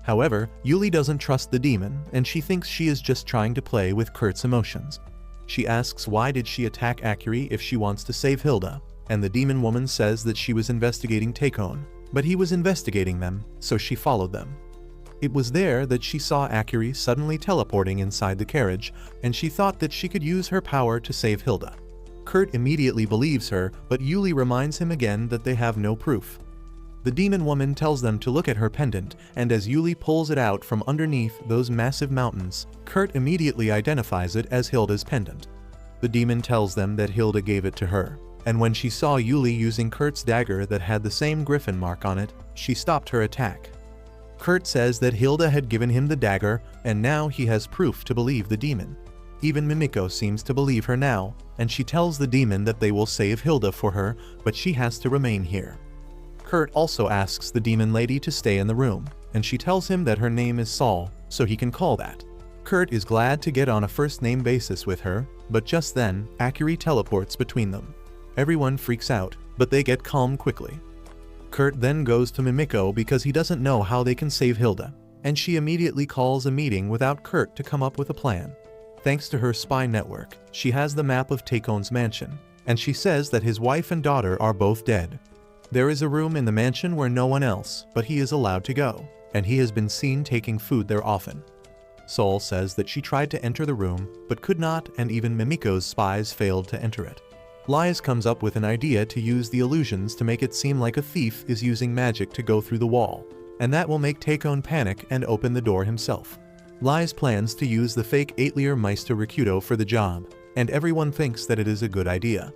Speaker 1: However, Yuli doesn't trust the demon, and she thinks she is just trying to play with Kurt's emotions. She asks why did she attack Akiri if she wants to save Hilda, and the demon woman says that she was investigating Takon, but he was investigating them, so she followed them. It was there that she saw Akiri suddenly teleporting inside the carriage, and she thought that she could use her power to save Hilda. Kurt immediately believes her, but Yuli reminds him again that they have no proof. The demon woman tells them to look at her pendant, and as Yuli pulls it out from underneath those massive mountains, Kurt immediately identifies it as Hilda's pendant. The demon tells them that Hilda gave it to her, and when she saw Yuli using Kurt's dagger that had the same griffin mark on it, she stopped her attack. Kurt says that Hilda had given him the dagger, and now he has proof to believe the demon. Even Mimiko seems to believe her now, and she tells the demon that they will save Hilda for her, but she has to remain here. Kurt also asks the demon lady to stay in the room, and she tells him that her name is Saul, so he can call that. Kurt is glad to get on a first-name basis with her, but just then, Akiri teleports between them. Everyone freaks out, but they get calm quickly. Kurt then goes to Mimiko because he doesn't know how they can save Hilda, and she immediately calls a meeting without Kurt to come up with a plan. Thanks to her spy network, she has the map of Takon's mansion, and she says that his wife and daughter are both dead. There is a room in the mansion where no one else, but he is allowed to go, and he has been seen taking food there often. Saul says that she tried to enter the room, but could not, and even Mimiko's spies failed to enter it. Lies comes up with an idea to use the illusions to make it seem like a thief is using magic to go through the wall, and that will make Takon panic and open the door himself. Lies plans to use the fake Atelier Meister Rikudo for the job, and everyone thinks that it is a good idea.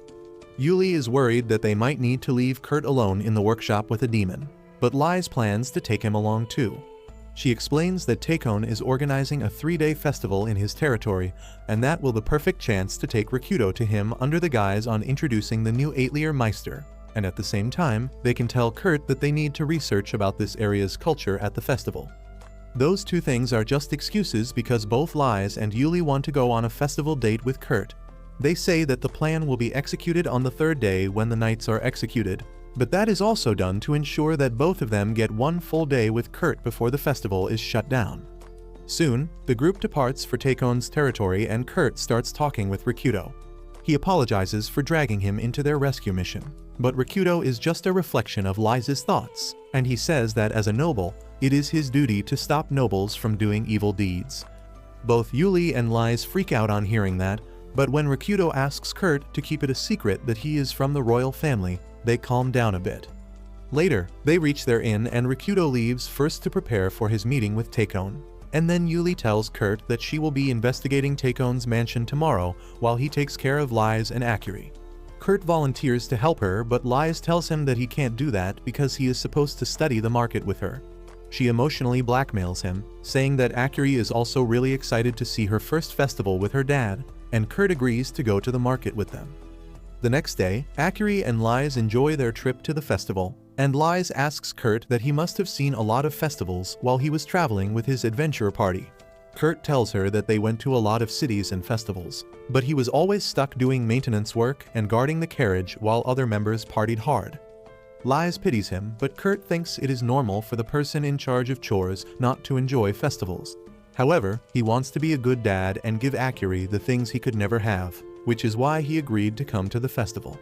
Speaker 1: Yuli is worried that they might need to leave Kurt alone in the workshop with a demon, but Lies plans to take him along too. She explains that Takon is organizing a 3-day festival in his territory, and that will be the perfect chance to take Rikudo to him under the guise on introducing the new Atelier Meister, and at the same time, they can tell Kurt that they need to research about this area's culture at the festival. Those two things are just excuses because both Lies and Yuli want to go on a festival date with Kurt. They say that the plan will be executed on the third day when the knights are executed, but that is also done to ensure that both of them get one full day with Kurt before the festival is shut down. Soon, the group departs for Takon's territory and Kurt starts talking with Rikudo. He apologizes for dragging him into their rescue mission, but Rikudo is just a reflection of Lies' thoughts, and he says that as a noble, it is his duty to stop nobles from doing evil deeds. Both Yuli and Lies freak out on hearing that, but when Rikudo asks Kurt to keep it a secret that he is from the royal family, they calm down a bit. Later, they reach their inn and Rikudo leaves first to prepare for his meeting with Takon. And then Yuli tells Kurt that she will be investigating Takon's mansion tomorrow while he takes care of Lies and Akiri. Kurt volunteers to help her, but Lies tells him that he can't do that because he is supposed to study the market with her. She emotionally blackmails him, saying that Akiri is also really excited to see her first festival with her dad, and Kurt agrees to go to the market with them. The next day, Akiri and Lies enjoy their trip to the festival, and Lies asks Kurt that he must have seen a lot of festivals while he was traveling with his adventure party. Kurt tells her that they went to a lot of cities and festivals, but he was always stuck doing maintenance work and guarding the carriage while other members partied hard. Lies pities him, but Kurt thinks it is normal for the person in charge of chores not to enjoy festivals. However, he wants to be a good dad and give Akiri the things he could never have, which is why he agreed to come to the festival.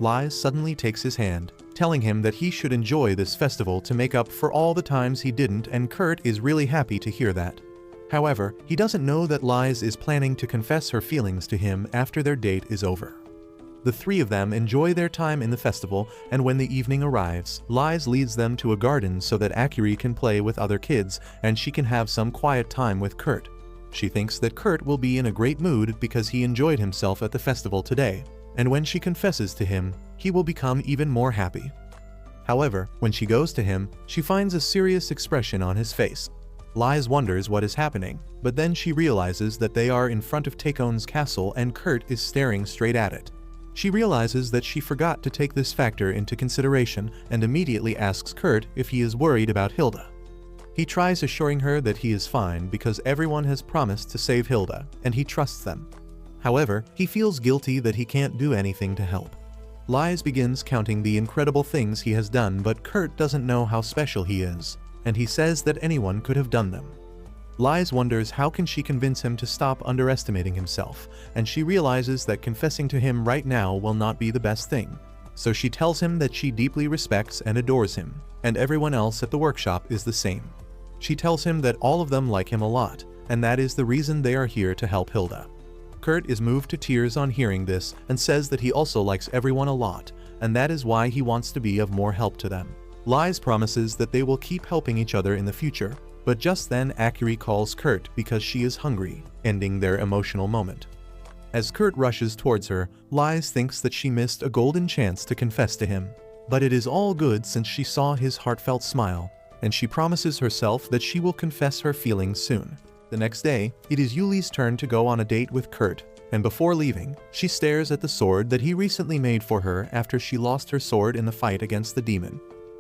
Speaker 1: Lies suddenly takes his hand, telling him that he should enjoy this festival to make up for all the times he didn't, and Kurt is really happy to hear that. However, he doesn't know that Lies is planning to confess her feelings to him after their date is over. The three of them enjoy their time in the festival, and when the evening arrives, Lies leads them to a garden so that Akiri can play with other kids and she can have some quiet time with Kurt. She thinks that Kurt will be in a great mood because he enjoyed himself at the festival today, and when she confesses to him, he will become even more happy. However, when she goes to him, she finds a serious expression on his face. Lies wonders what is happening, but then she realizes that they are in front of Takon's castle and Kurt is staring straight at it. She realizes that she forgot to take this factor into consideration and immediately asks Kurt if he is worried about Hilda. He tries assuring her that he is fine because everyone has promised to save Hilda, and he trusts them. However, he feels guilty that he can't do anything to help. Lies begins counting the incredible things he has done, but Kurt doesn't know how special he is, and he says that anyone could have done them. Lies wonders how can she convince him to stop underestimating himself, and she realizes that confessing to him right now will not be the best thing. So she tells him that she deeply respects and adores him, and everyone else at the workshop is the same. She tells him that all of them like him a lot, and that is the reason they are here to help Hilda. Kurt is moved to tears on hearing this and says that he also likes everyone a lot, and that is why he wants to be of more help to them. Lies promises that they will keep helping each other in the future, but just then Akiri calls Kurt because she is hungry, ending their emotional moment. As Kurt rushes towards her, Lies thinks that she missed a golden chance to confess to him. But it is all good since she saw his heartfelt smile, and she promises herself that she will confess her feelings soon. The next day, it is Yuli's turn to go on a date with Kurt, and before leaving, she stares at the sword that he recently made for her after she lost her sword in the fight against the demon.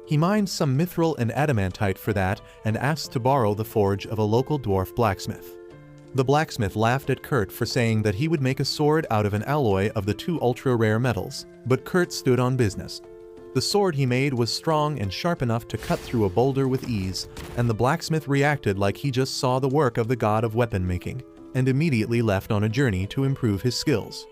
Speaker 1: He mines some mithril and adamantite for that and asks to borrow the forge of a local dwarf blacksmith. The blacksmith laughed at Kurt for saying that he would make a sword out of an alloy of the two ultra-rare metals, but Kurt stood on business. The sword he made was strong and sharp enough to cut through a boulder with ease, and the blacksmith reacted like he just saw the work of the god of weapon making, and immediately left on a journey to improve his skills.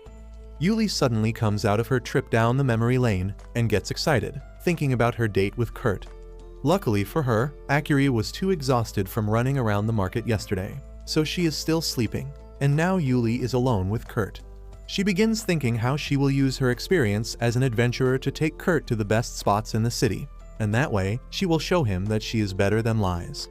Speaker 1: Yuli suddenly comes out of her trip down the memory lane and gets excited, thinking about her date with Kurt. Luckily for her, Akiri was too exhausted from running around the market yesterday, so she is still sleeping, and now Yuli is alone with Kurt. She begins thinking how she will use her experience as an adventurer to take Kurt to the best spots in the city, and that way she will show him that she is better than Lies.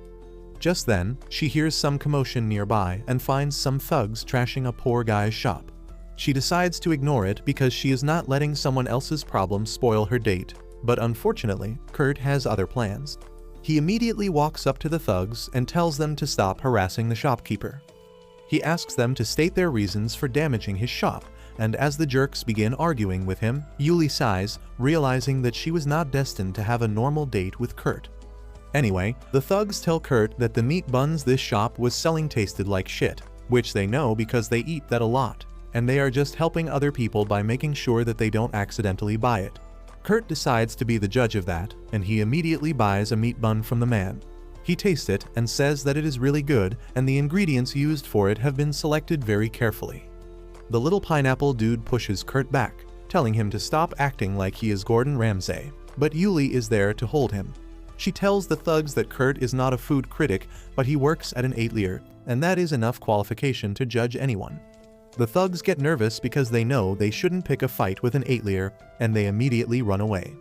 Speaker 1: Just then, she hears some commotion nearby and finds some thugs trashing a poor guy's shop. She decides to ignore it because she is not letting someone else's problems spoil her date, but unfortunately, Kurt has other plans. He immediately walks up to the thugs and tells them to stop harassing the shopkeeper. He asks them to state their reasons for damaging his shop, and as the jerks begin arguing with him, Yuli sighs, realizing that she was not destined to have a normal date with Kurt. Anyway, the thugs tell Kurt that the meat buns this shop was selling tasted like shit, which they know because they eat that a lot, and they are just helping other people by making sure that they don't accidentally buy it. Kurt decides to be the judge of that, and he immediately buys a meat bun from the man. He tastes it and says that it is really good, and the ingredients used for it have been selected very carefully. The little pineapple dude pushes Kurt back, telling him to stop acting like he is Gordon Ramsay, but Yuli is there to hold him. She tells the thugs that Kurt is not a food critic, but he works at an atelier, and that is enough qualification to judge anyone. The thugs get nervous because they know they shouldn't pick a fight with an atelier, and they immediately run away.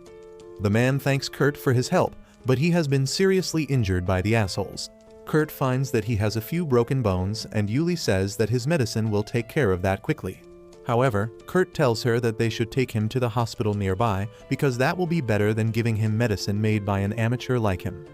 Speaker 1: The man thanks Kurt for his help, but he has been seriously injured by the assholes. Kurt finds that he has a few broken bones, and Yuli says that his medicine will take care of that quickly. However, Kurt tells her that they should take him to the hospital nearby because that will be better than giving him medicine made by an amateur like him.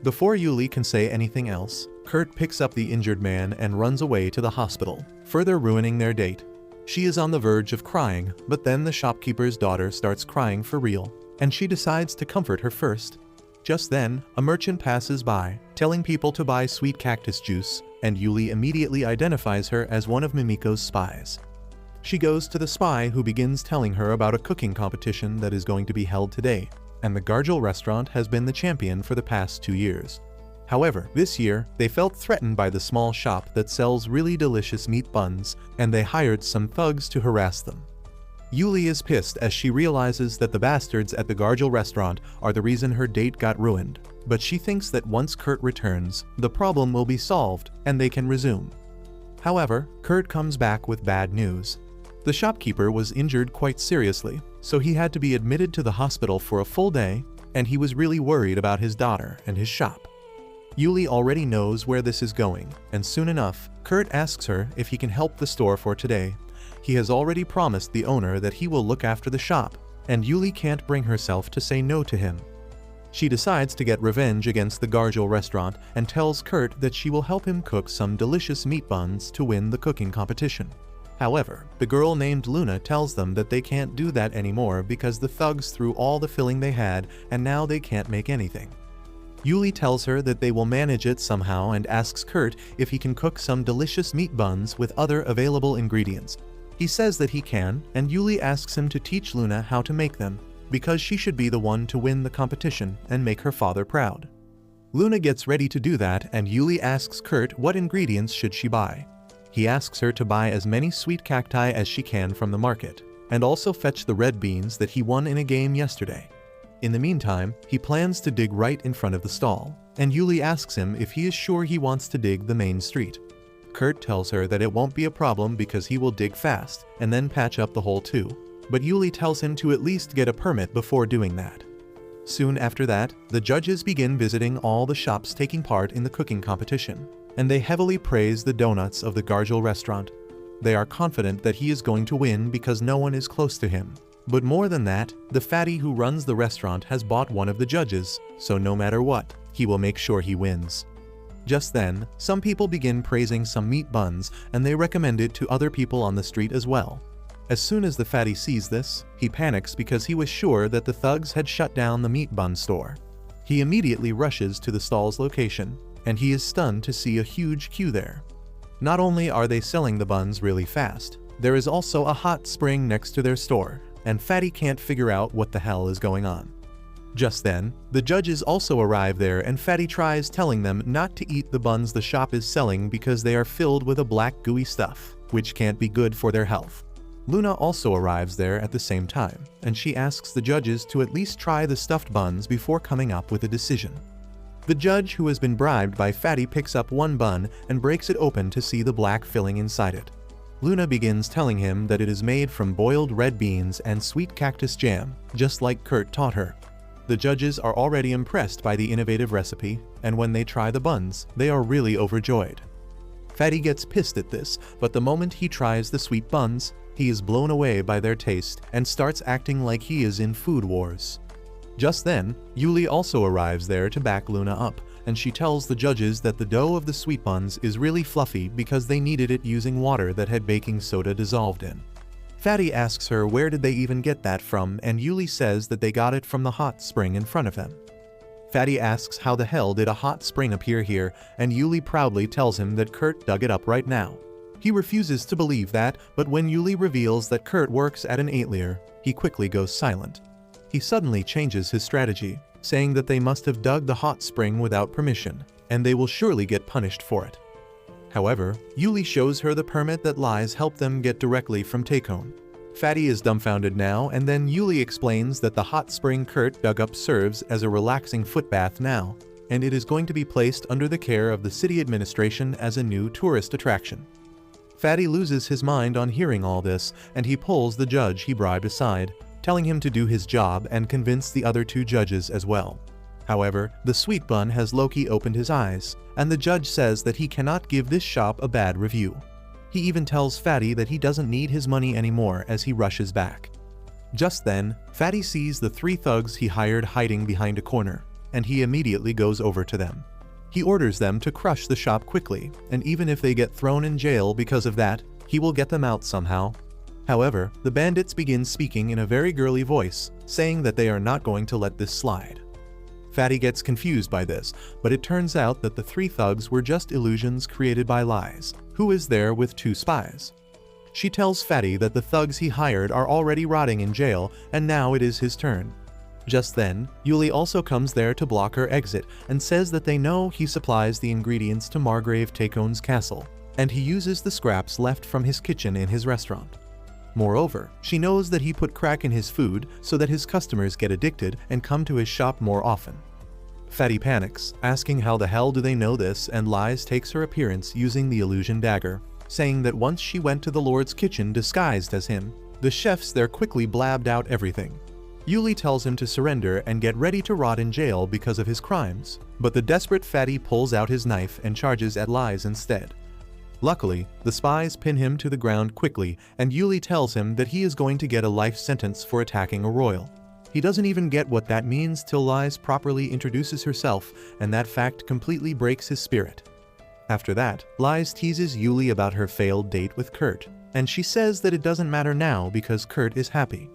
Speaker 1: Before Yuli can say anything else, Kurt picks up the injured man and runs away to the hospital, further ruining their date. She is on the verge of crying, but then the shopkeeper's daughter starts crying for real, and she decides to comfort her first. Just then, a merchant passes by, telling people to buy sweet cactus juice, and Yuli immediately identifies her as one of Mimiko's spies. She goes to the spy, who begins telling her about a cooking competition that is going to be held today, and the Gargel restaurant has been the champion for the past 2 years. However, this year, they felt threatened by the small shop that sells really delicious meat buns, and they hired some thugs to harass them. Yuli is pissed as she realizes that the bastards at the Gargel restaurant are the reason her date got ruined, but she thinks that once Kurt returns, the problem will be solved and they can resume. However, Kurt comes back with bad news. The shopkeeper was injured quite seriously, so he had to be admitted to the hospital for a full day, and he was really worried about his daughter and his shop. Yuli already knows where this is going, and soon enough, Kurt asks her if he can help the store for today. He has already promised the owner that he will look after the shop, and Yuli can't bring herself to say no to him. She decides to get revenge against the Gargel restaurant and tells Kurt that she will help him cook some delicious meat buns to win the cooking competition. However, the girl named Luna tells them that they can't do that anymore because the thugs threw all the filling they had and now they can't make anything. Yuli tells her that they will manage it somehow and asks Kurt if he can cook some delicious meat buns with other available ingredients. He says that he can, and Yuli asks him to teach Luna how to make them, because she should be the one to win the competition and make her father proud. Luna gets ready to do that, and Yuli asks Kurt what ingredients should she buy. He asks her to buy as many sweet cacti as she can from the market, and also fetch the red beans that he won in a game yesterday. In the meantime, he plans to dig right in front of the stall, and Yuli asks him if he is sure he wants to dig the main street. Kurt tells her that it won't be a problem because he will dig fast and then patch up the hole too, but Yuli tells him to at least get a permit before doing that. Soon after that, the judges begin visiting all the shops taking part in the cooking competition, and they heavily praise the donuts of the Gargel restaurant. They are confident that he is going to win because no one is close to him. But more than that, the fatty who runs the restaurant has bought one of the judges, so no matter what, he will make sure he wins. Just then, some people begin praising some meat buns, and they recommend it to other people on the street as well. As soon as the fatty sees this, he panics because he was sure that the thugs had shut down the meat bun store. He immediately rushes to the stall's location, and he is stunned to see a huge queue there. Not only are they selling the buns really fast, there is also a hot spring next to their store, and Fatty can't figure out what the hell is going on. Just then, the judges also arrive there, and Fatty tries telling them not to eat the buns the shop is selling because they are filled with a black gooey stuff, which can't be good for their health. Luna also arrives there at the same time, and she asks the judges to at least try the stuffed buns before coming up with a decision. The judge, who has been bribed by Fatty, picks up one bun and breaks it open to see the black filling inside it. Luna begins telling him that it is made from boiled red beans and sweet cactus jam, just like Kurt taught her. The judges are already impressed by the innovative recipe, and when they try the buns, they are really overjoyed. Fatty gets pissed at this, but the moment he tries the sweet buns, he is blown away by their taste and starts acting like he is in Food Wars. Just then, Yuli also arrives there to back Luna up, and she tells the judges that the dough of the sweet buns is really fluffy because they kneaded it using water that had baking soda dissolved in. Fatty asks her where did they even get that from, and Yuli says that they got it from the hot spring in front of them. Fatty asks how the hell did a hot spring appear here, and Yuli proudly tells him that Kurt dug it up right now. He refuses to believe that, but when Yuli reveals that Kurt works at an atelier, he quickly goes silent. He suddenly changes his strategy, saying that they must have dug the hot spring without permission, and they will surely get punished for it. However, Yuli shows her the permit that Lies helped them get directly from Takon. Fatty is dumbfounded now, and then Yuli explains that the hot spring Kurt dug up serves as a relaxing footbath now, and it is going to be placed under the care of the city administration as a new tourist attraction. Fatty loses his mind on hearing all this, and he pulls the judge he bribed aside, telling him to do his job and convince the other two judges as well. However, the sweet bun has Loki opened his eyes, and the judge says that he cannot give this shop a bad review. He even tells Fatty that he doesn't need his money anymore as he rushes back. Just then, Fatty sees the 3 thugs he hired hiding behind a corner, and he immediately goes over to them. He orders them to crush the shop quickly, and even if they get thrown in jail because of that, he will get them out somehow. However, the bandits begin speaking in a very girly voice, saying that they are not going to let this slide. Fatty gets confused by this, but it turns out that the 3 thugs were just illusions created by Lies, who is there with 2 spies. She tells Fatty that the thugs he hired are already rotting in jail, and now it is his turn. Just then, Yuli also comes there to block her exit and says that they know he supplies the ingredients to Margrave Takon's castle, and he uses the scraps left from his kitchen in his restaurant. Moreover, she knows that he put crack in his food so that his customers get addicted and come to his shop more often. Fatty panics, asking how the hell do they know this, and Lies takes her appearance using the illusion dagger, saying that once she went to the Lord's kitchen disguised as him, the chefs there quickly blabbed out everything. Yuli tells him to surrender and get ready to rot in jail because of his crimes, but the desperate Fatty pulls out his knife and charges at Lies instead. Luckily, the spies pin him to the ground quickly, and Yuli tells him that he is going to get a life sentence for attacking a royal. He doesn't even get what that means till Lies properly introduces herself, and that fact completely breaks his spirit. After that, Lies teases Yuli about her failed date with Kurt, and she says that it doesn't matter now because Kurt is happy.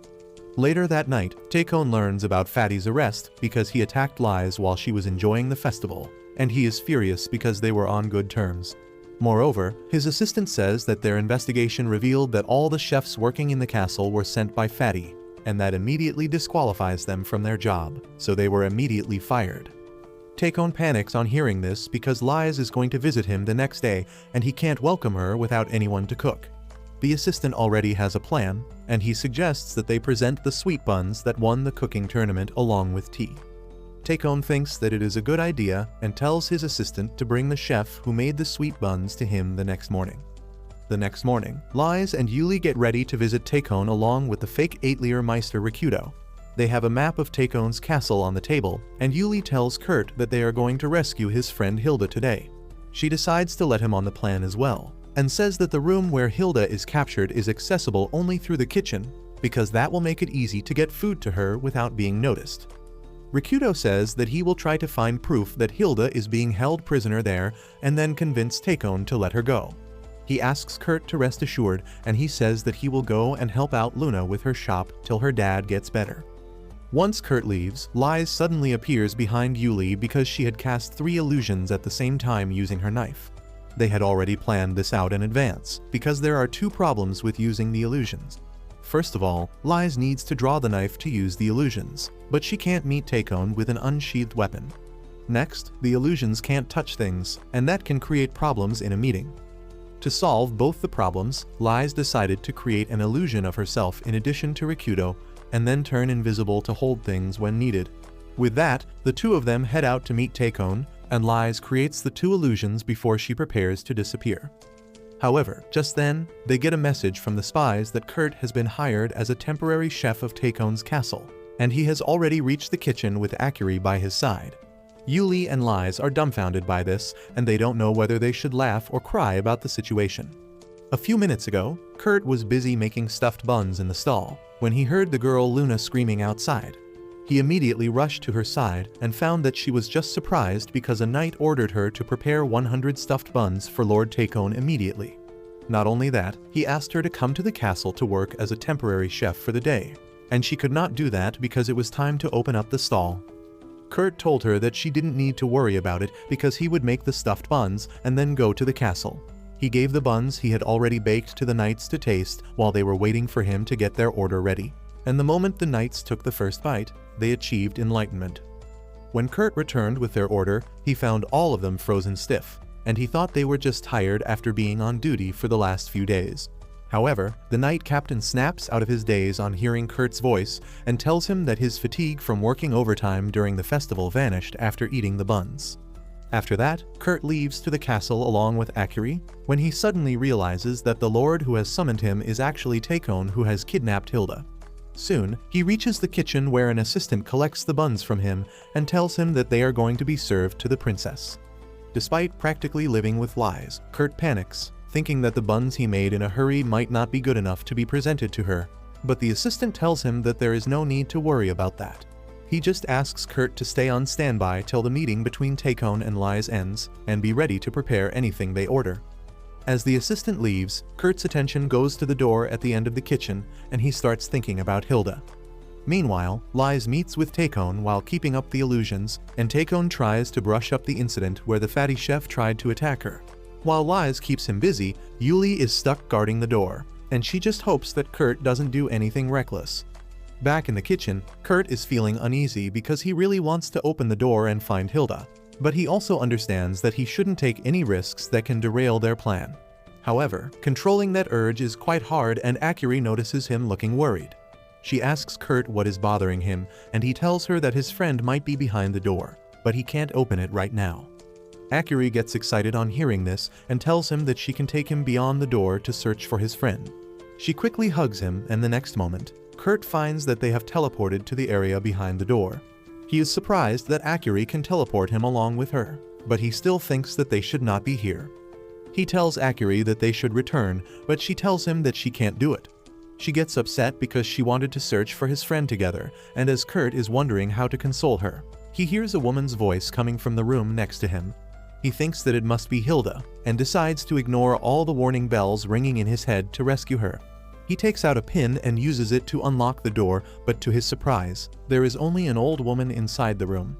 Speaker 1: Later that night, Takon learns about Fatty's arrest because he attacked Lies while she was enjoying the festival, and he is furious because they were on good terms. Moreover, his assistant says that their investigation revealed that all the chefs working in the castle were sent by Fatty, and that immediately disqualifies them from their job, so they were immediately fired. Takon panics on hearing this because Lies is going to visit him the next day and he can't welcome her without anyone to cook. The assistant already has a plan, and he suggests that they present the sweet buns that won the cooking tournament along with tea. Takon thinks that it is a good idea and tells his assistant to bring the chef who made the sweet buns to him the next morning. The next morning, Lies and Yuli get ready to visit Takon along with the fake Atelier Meister Rikudo. They have a map of Takon's castle on the table, and Yuli tells Kurt that they are going to rescue his friend Hilda today. She decides to let him on the plan as well, and says that the room where Hilda is captured is accessible only through the kitchen, because that will make it easy to get food to her without being noticed. Rikudo says that he will try to find proof that Hilda is being held prisoner there and then convince Takon to let her go. He asks Kurt to rest assured, and he says that he will go and help out Luna with her shop till her dad gets better. Once Kurt leaves, Lies suddenly appears behind Yuli because she had cast 3 illusions at the same time using her knife. They had already planned this out in advance, because there are 2 problems with using the illusions. First of all, Lies needs to draw the knife to use the illusions, but she can't meet Takon with an unsheathed weapon. Next, the illusions can't touch things, and that can create problems in a meeting. To solve both the problems, Lies decided to create an illusion of herself in addition to Rikudo, and then turn invisible to hold things when needed. With that, the 2 of them head out to meet Takon, and Lies creates the 2 illusions before she prepares to disappear. However, just then, they get a message from the spies that Kurt has been hired as a temporary chef of Takon's castle, and he has already reached the kitchen with Akiri by his side. Yuli and Lies are dumbfounded by this, and they don't know whether they should laugh or cry about the situation. A few minutes ago, Kurt was busy making stuffed buns in the stall, when he heard the girl Luna screaming outside. He immediately rushed to her side and found that she was just surprised because a knight ordered her to prepare 100 stuffed buns for Lord Takon immediately. Not only that, he asked her to come to the castle to work as a temporary chef for the day, and she could not do that because it was time to open up the stall. Kurt told her that she didn't need to worry about it because he would make the stuffed buns and then go to the castle. He gave the buns he had already baked to the knights to taste while they were waiting for him to get their order ready. And the moment the knights took the first bite, they achieved enlightenment. When Kurt returned with their order, he found all of them frozen stiff, and he thought they were just tired after being on duty for the last few days. However, the knight captain snaps out of his daze on hearing Kurt's voice and tells him that his fatigue from working overtime during the festival vanished after eating the buns. After that, Kurt leaves to the castle along with Akiri, when he suddenly realizes that the lord who has summoned him is actually Takon, who has kidnapped Hilda. Soon, he reaches the kitchen where an assistant collects the buns from him and tells him that they are going to be served to the princess. Despite practically living with lies, Kurt panics, thinking that the buns he made in a hurry might not be good enough to be presented to her, but the assistant tells him that there is no need to worry about that. He just asks Kurt to stay on standby till the meeting between Takon and Lies ends, and be ready to prepare anything they order. As the assistant leaves, Kurt's attention goes to the door at the end of the kitchen, and he starts thinking about Hilda. Meanwhile, Lies meets with Takon while keeping up the illusions, and Takon tries to brush up the incident where the fatty chef tried to attack her. While Lies keeps him busy, Yuli is stuck guarding the door, and she just hopes that Kurt doesn't do anything reckless. Back in the kitchen, Kurt is feeling uneasy because he really wants to open the door and find Hilda, but he also understands that he shouldn't take any risks that can derail their plan. However, controlling that urge is quite hard, and Akiri notices him looking worried. She asks Kurt what is bothering him, and he tells her that his friend might be behind the door, but he can't open it right now. Akiri gets excited on hearing this and tells him that she can take him beyond the door to search for his friend. She quickly hugs him, and the next moment, Kurt finds that they have teleported to the area behind the door. He is surprised that Akiri can teleport him along with her, but he still thinks that they should not be here. He tells Akiri that they should return, but she tells him that she can't do it. She gets upset because she wanted to search for his friend together, and as Kurt is wondering how to console her, he hears a woman's voice coming from the room next to him. He thinks that it must be Hilda, and decides to ignore all the warning bells ringing in his head to rescue her. He takes out a pin and uses it to unlock the door, but to his surprise, there is only an old woman inside the room.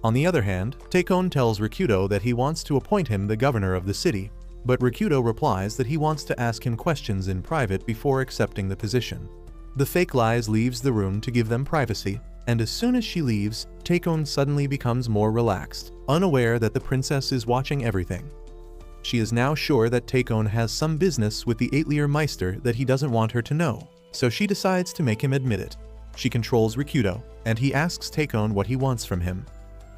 Speaker 1: On the other hand, Takon tells Rikudo that he wants to appoint him the governor of the city, but Rikudo replies that he wants to ask him questions in private before accepting the position. The fake Lies leaves the room to give them privacy, and as soon as she leaves, Takon suddenly becomes more relaxed, unaware that the princess is watching everything. She is now sure that Takon has some business with the Aetlier Meister that he doesn't want her to know, so she decides to make him admit it. She controls Rikudo, and he asks Takon what he wants from him.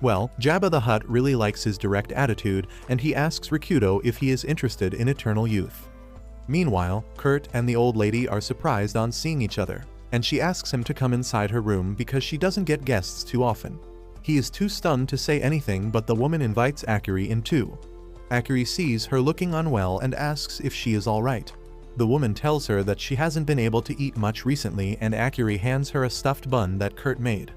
Speaker 1: Well, Jabba the Hutt really likes his direct attitude, and he asks Rikudo if he is interested in eternal youth. Meanwhile, Kurt and the old lady are surprised on seeing each other, and she asks him to come inside her room because she doesn't get guests too often. He is too stunned to say anything, but the woman invites Akiri in too. Akiri sees her looking unwell and asks if she is alright. The woman tells her that she hasn't been able to eat much recently, and Akiri hands her a stuffed bun that Kurt made.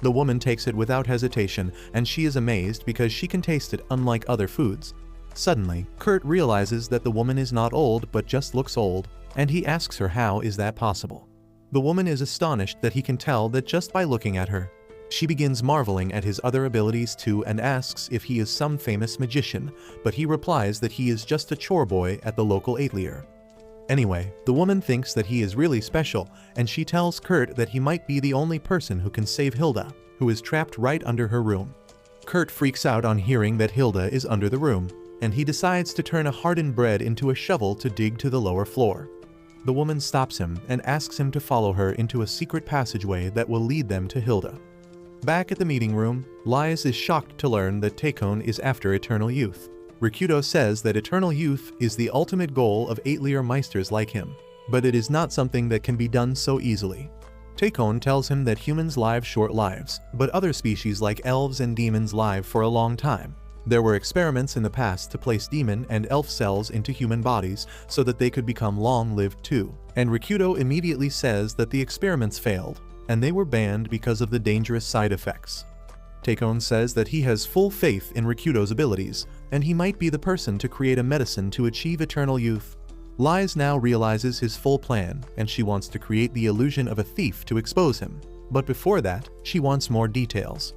Speaker 1: The woman takes it without hesitation, and she is amazed because she can taste it unlike other foods. Suddenly, Kurt realizes that the woman is not old but just looks old, and he asks her how is that possible. The woman is astonished that he can tell that just by looking at her. She begins marveling at his other abilities too and asks if he is some famous magician, but he replies that he is just a chore boy at the local Aetlier. Anyway, the woman thinks that he is really special, and she tells Kurt that he might be the only person who can save Hilda, who is trapped right under her room. Kurt freaks out on hearing that Hilda is under the room, and he decides to turn a hardened bread into a shovel to dig to the lower floor. The woman stops him and asks him to follow her into a secret passageway that will lead them to Hilda. Back at the meeting room, Lies is shocked to learn that Takon is after eternal youth. Rikudo says that eternal youth is the ultimate goal of Aetlier Meisters like him, but it is not something that can be done so easily. Takon tells him that humans live short lives, but other species like elves and demons live for a long time. There were experiments in the past to place demon and elf cells into human bodies so that they could become long-lived too, and Rikudo immediately says that the experiments failed, and they were banned because of the dangerous side effects. Takon says that he has full faith in Rikudo's abilities, and he might be the person to create a medicine to achieve eternal youth. Lies now realizes his full plan, and she wants to create the illusion of a thief to expose him. But before that, she wants more details.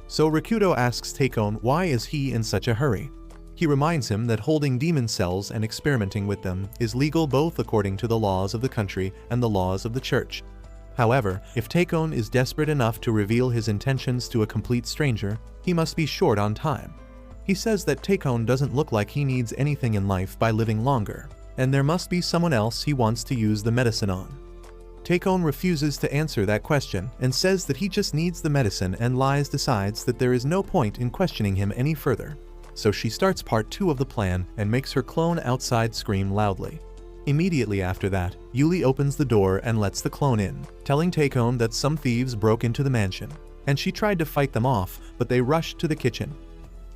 Speaker 1: So Rakuto asks Takon why is he in such a hurry. He reminds him that holding demon cells and experimenting with them is legal both according to the laws of the country and the laws of the church. However, if Takon is desperate enough to reveal his intentions to a complete stranger, he must be short on time. He says that Takon doesn't look like he needs anything in life by living longer, and there must be someone else he wants to use the medicine on. Takon refuses to answer that question and says that he just needs the medicine, and Lies decides that there is no point in questioning him any further. So she starts part 2 of the plan and makes her clone outside scream loudly. Immediately after that, Yuli opens the door and lets the clone in, telling Takon that some thieves broke into the mansion, and she tried to fight them off, but they rushed to the kitchen.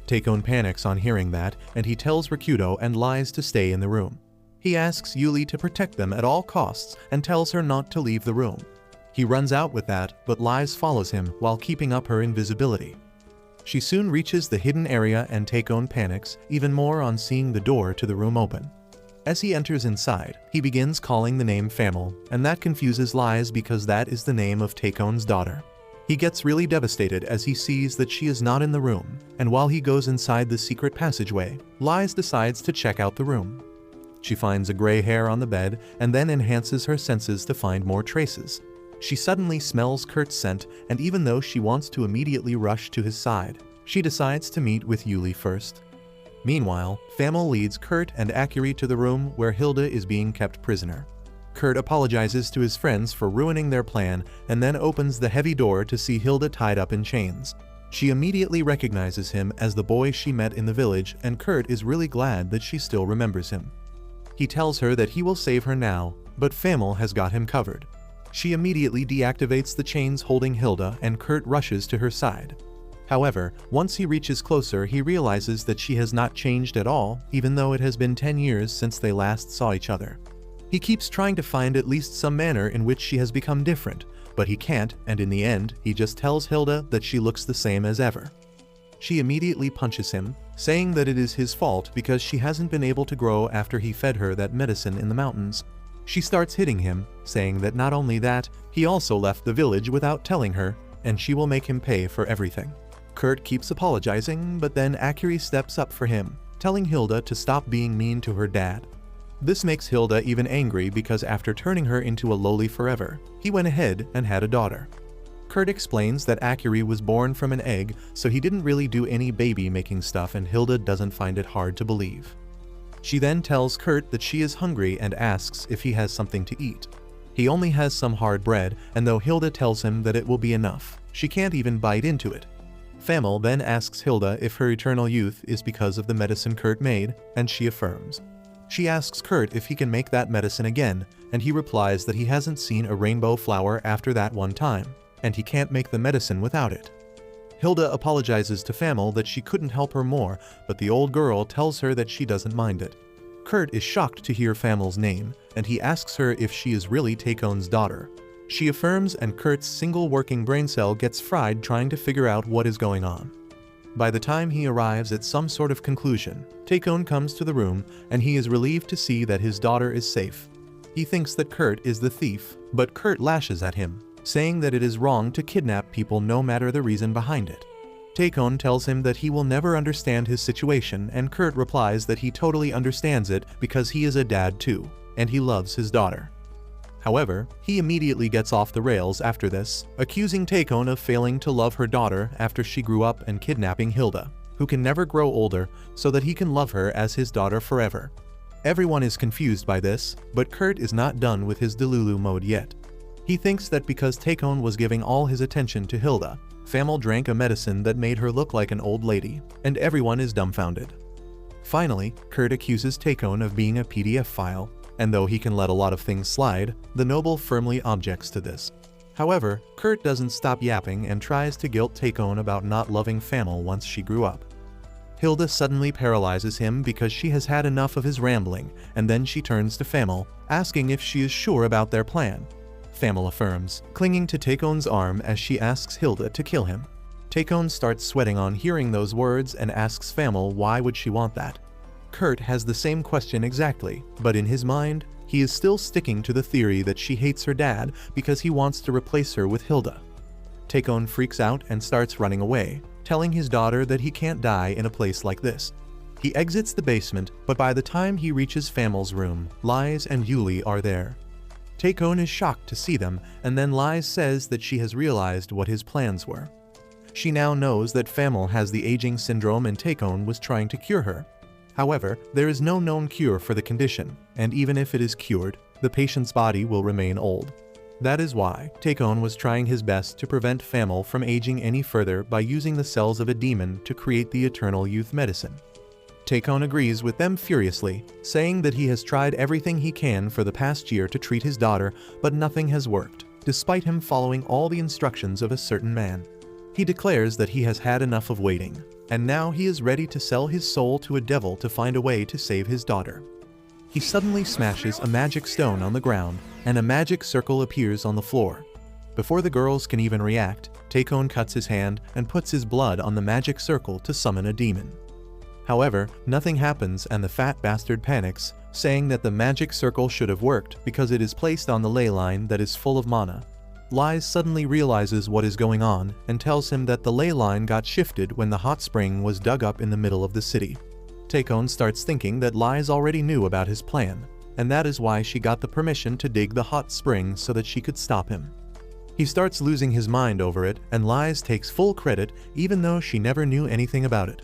Speaker 1: Takon panics on hearing that, and he tells Rakuto and Lies to stay in the room. He asks Yuli to protect them at all costs and tells her not to leave the room. He runs out with that, but Lies follows him while keeping up her invisibility. She soon reaches the hidden area and Takon panics even more on seeing the door to the room open. As he enters inside, he begins calling the name Famil, and that confuses Lies because that is the name of Takon's daughter. He gets really devastated as he sees that she is not in the room, and while he goes inside the secret passageway, Lies decides to check out the room. She finds a gray hair on the bed and then enhances her senses to find more traces. She suddenly smells Kurt's scent, and even though she wants to immediately rush to his side, she decides to meet with Yuli first. Meanwhile, Famil leads Kurt and Akiri to the room where Hilda is being kept prisoner. Kurt apologizes to his friends for ruining their plan and then opens the heavy door to see Hilda tied up in chains. She immediately recognizes him as the boy she met in the village, and Kurt is really glad that she still remembers him. He tells her that he will save her now, but Famil has got him covered. She immediately deactivates the chains holding Hilda, and Kurt rushes to her side. However, once he reaches closer, he realizes that she has not changed at all, even though it has been 10 years since they last saw each other. He keeps trying to find at least some manner in which she has become different, but he can't, and in the end, he just tells Hilda that she looks the same as ever. She immediately punches him, saying that it is his fault because she hasn't been able to grow after he fed her that medicine in the mountains. She starts hitting him, saying that not only that, he also left the village without telling her, and she will make him pay for everything. Kurt keeps apologizing, but then Akiri steps up for him, telling Hilda to stop being mean to her dad. This makes Hilda even angry because after turning her into a lowly forever, he went ahead and had a daughter. Kurt explains that Akiri was born from an egg, so he didn't really do any baby-making stuff, and Hilda doesn't find it hard to believe. She then tells Kurt that she is hungry and asks if he has something to eat. He only has some hard bread, and though Hilda tells him that it will be enough, she can't even bite into it. Famil then asks Hilda if her eternal youth is because of the medicine Kurt made, and she affirms. She asks Kurt if he can make that medicine again, and he replies that he hasn't seen a rainbow flower after that one time, and he can't make the medicine without it. Hilda apologizes to Famil that she couldn't help her more, but the old girl tells her that she doesn't mind it. Kurt is shocked to hear Famil's name, and he asks her if she is really Takon's daughter. She affirms, and Kurt's single working brain cell gets fried trying to figure out what is going on. By the time he arrives at some sort of conclusion, Takon comes to the room, and he is relieved to see that his daughter is safe. He thinks that Kurt is the thief, but Kurt lashes at him, saying that it is wrong to kidnap people no matter the reason behind it. Takon tells him that he will never understand his situation, and Kurt replies that he totally understands it because he is a dad too, and he loves his daughter. However, he immediately gets off the rails after this, accusing Takon of failing to love her daughter after she grew up and kidnapping Hilda, who can never grow older, so that he can love her as his daughter forever. Everyone is confused by this, but Kurt is not done with his Delulu mode yet. He thinks that because Takon was giving all his attention to Hilda, Famil drank a medicine that made her look like an old lady, and everyone is dumbfounded. Finally, Kurt accuses Takon of being a PDF file, and though he can let a lot of things slide, the noble firmly objects to this. However, Kurt doesn't stop yapping and tries to guilt Takon about not loving Famil once she grew up. Hilda suddenly paralyzes him because she has had enough of his rambling, and then she turns to Famil, asking if she is sure about their plan. Famil affirms, clinging to Takon's arm as she asks Hilda to kill him. Takon starts sweating on hearing those words and asks Famil why would she want that. Kurt has the same question exactly, but in his mind, he is still sticking to the theory that she hates her dad because he wants to replace her with Hilda. Takon freaks out and starts running away, telling his daughter that he can't die in a place like this. He exits the basement, but by the time he reaches Famel's room, Lies and Yuli are there. Takon is shocked to see them, and then Lies says that she has realized what his plans were. She now knows that Famel has the aging syndrome and Takon was trying to cure her. However, there is no known cure for the condition, and even if it is cured, the patient's body will remain old. That is why Takon was trying his best to prevent Famel from aging any further by using the cells of a demon to create the eternal youth medicine. Takon agrees with them furiously, saying that he has tried everything he can for the past year to treat his daughter, but nothing has worked, despite him following all the instructions of a certain man. He declares that he has had enough of waiting, and now he is ready to sell his soul to a devil to find a way to save his daughter. He suddenly smashes a magic stone on the ground, and a magic circle appears on the floor. Before the girls can even react, Takon cuts his hand and puts his blood on the magic circle to summon a demon. However, nothing happens and the fat bastard panics, saying that the magic circle should have worked because it is placed on the ley line that is full of mana. Lies suddenly realizes what is going on and tells him that the ley line got shifted when the hot spring was dug up in the middle of the city. Takon starts thinking that Lies already knew about his plan, and that is why she got the permission to dig the hot spring so that she could stop him. He starts losing his mind over it, and Lies takes full credit even though she never knew anything about it.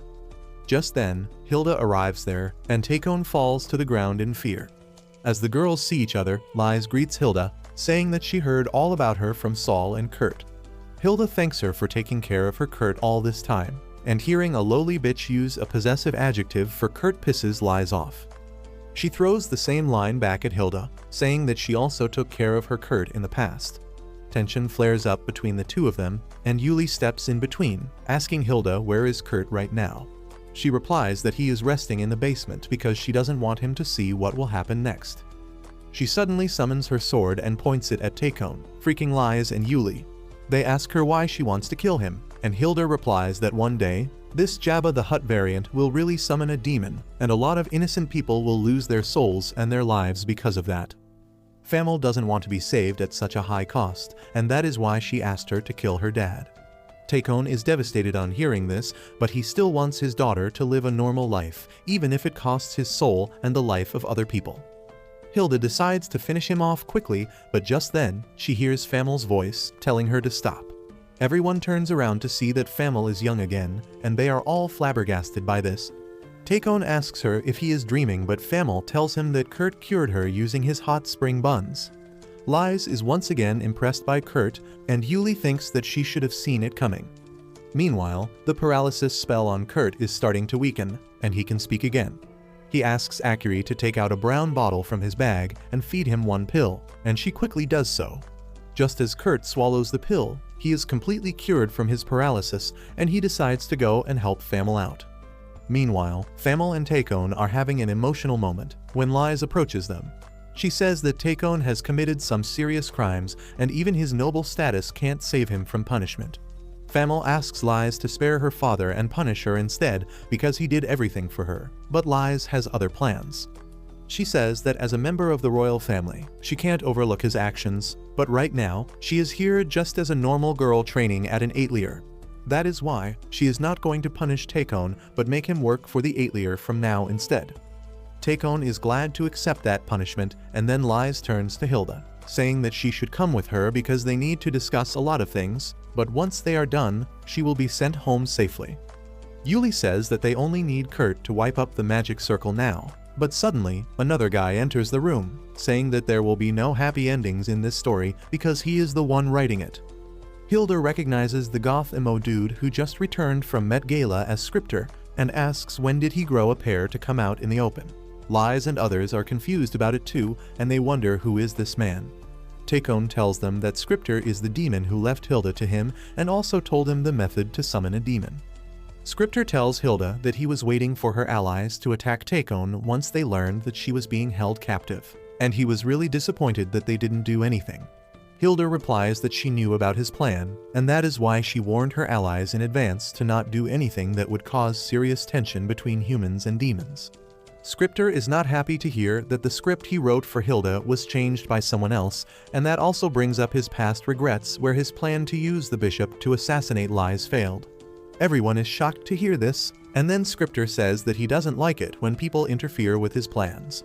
Speaker 1: Just then, Hilda arrives there, and Takon falls to the ground in fear. As the girls see each other, Lies greets Hilda, saying that she heard all about her from Saul and Kurt. Hilda thanks her for taking care of her Kurt all this time, and hearing a lowly bitch use a possessive adjective for Kurt pisses Lies off. She throws the same line back at Hilda, saying that she also took care of her Kurt in the past. Tension flares up between the two of them, and Yuli steps in between, asking Hilda where is Kurt right now. She replies that he is resting in the basement because she doesn't want him to see what will happen next. She suddenly summons her sword and points it at Takon, freaking Lies and Yuli. They ask her why she wants to kill him, and Hilda replies that one day, this Jabba the Hutt variant will really summon a demon, and a lot of innocent people will lose their souls and their lives because of that. Famel doesn't want to be saved at such a high cost, and that is why she asked her to kill her dad. Takon is devastated on hearing this, but he still wants his daughter to live a normal life, even if it costs his soul and the life of other people. Hilda decides to finish him off quickly, but just then, she hears Famel's voice telling her to stop. Everyone turns around to see that Famel is young again, and they are all flabbergasted by this. Takon asks her if he is dreaming, but Famel tells him that Kurt cured her using his hot spring buns. Lies is once again impressed by Kurt, and Yuli thinks that she should have seen it coming. Meanwhile, the paralysis spell on Kurt is starting to weaken, and he can speak again. He asks Akiri to take out a brown bottle from his bag and feed him one pill, and she quickly does so. Just as Kurt swallows the pill, he is completely cured from his paralysis, and he decides to go and help Famel out. Meanwhile, Famel and Takon are having an emotional moment when Lies approaches them. She says that Takon has committed some serious crimes, and even his noble status can't save him from punishment. Famel asks Lies to spare her father and punish her instead because he did everything for her, but Lies has other plans. She says that as a member of the royal family, she can't overlook his actions, but right now, she is here just as a normal girl training at an 8-leer. That is why she is not going to punish Takon but make him work for the 8-leer from now instead. Takon is glad to accept that punishment, and then Lies turns to Hilda, saying that she should come with her because they need to discuss a lot of things, but once they are done, she will be sent home safely. Yuli says that they only need Kurt to wipe up the magic circle now, but suddenly, another guy enters the room, saying that there will be no happy endings in this story because he is the one writing it. Hilda recognizes the goth emo dude who just returned from Met Gala as Scripter, and asks when did he grow a pair to come out in the open. Lies and others are confused about it too, and they wonder who is this man. Takon tells them that Scripter is the demon who left Hilda to him and also told him the method to summon a demon. Scripter tells Hilda that he was waiting for her allies to attack Takon once they learned that she was being held captive, and he was really disappointed that they didn't do anything. Hilda replies that she knew about his plan, and that is why she warned her allies in advance to not do anything that would cause serious tension between humans and demons. Scripter is not happy to hear that the script he wrote for Hilda was changed by someone else, and that also brings up his past regrets where his plan to use the bishop to assassinate Lies failed. Everyone is shocked to hear this, and then Scripter says that he doesn't like it when people interfere with his plans.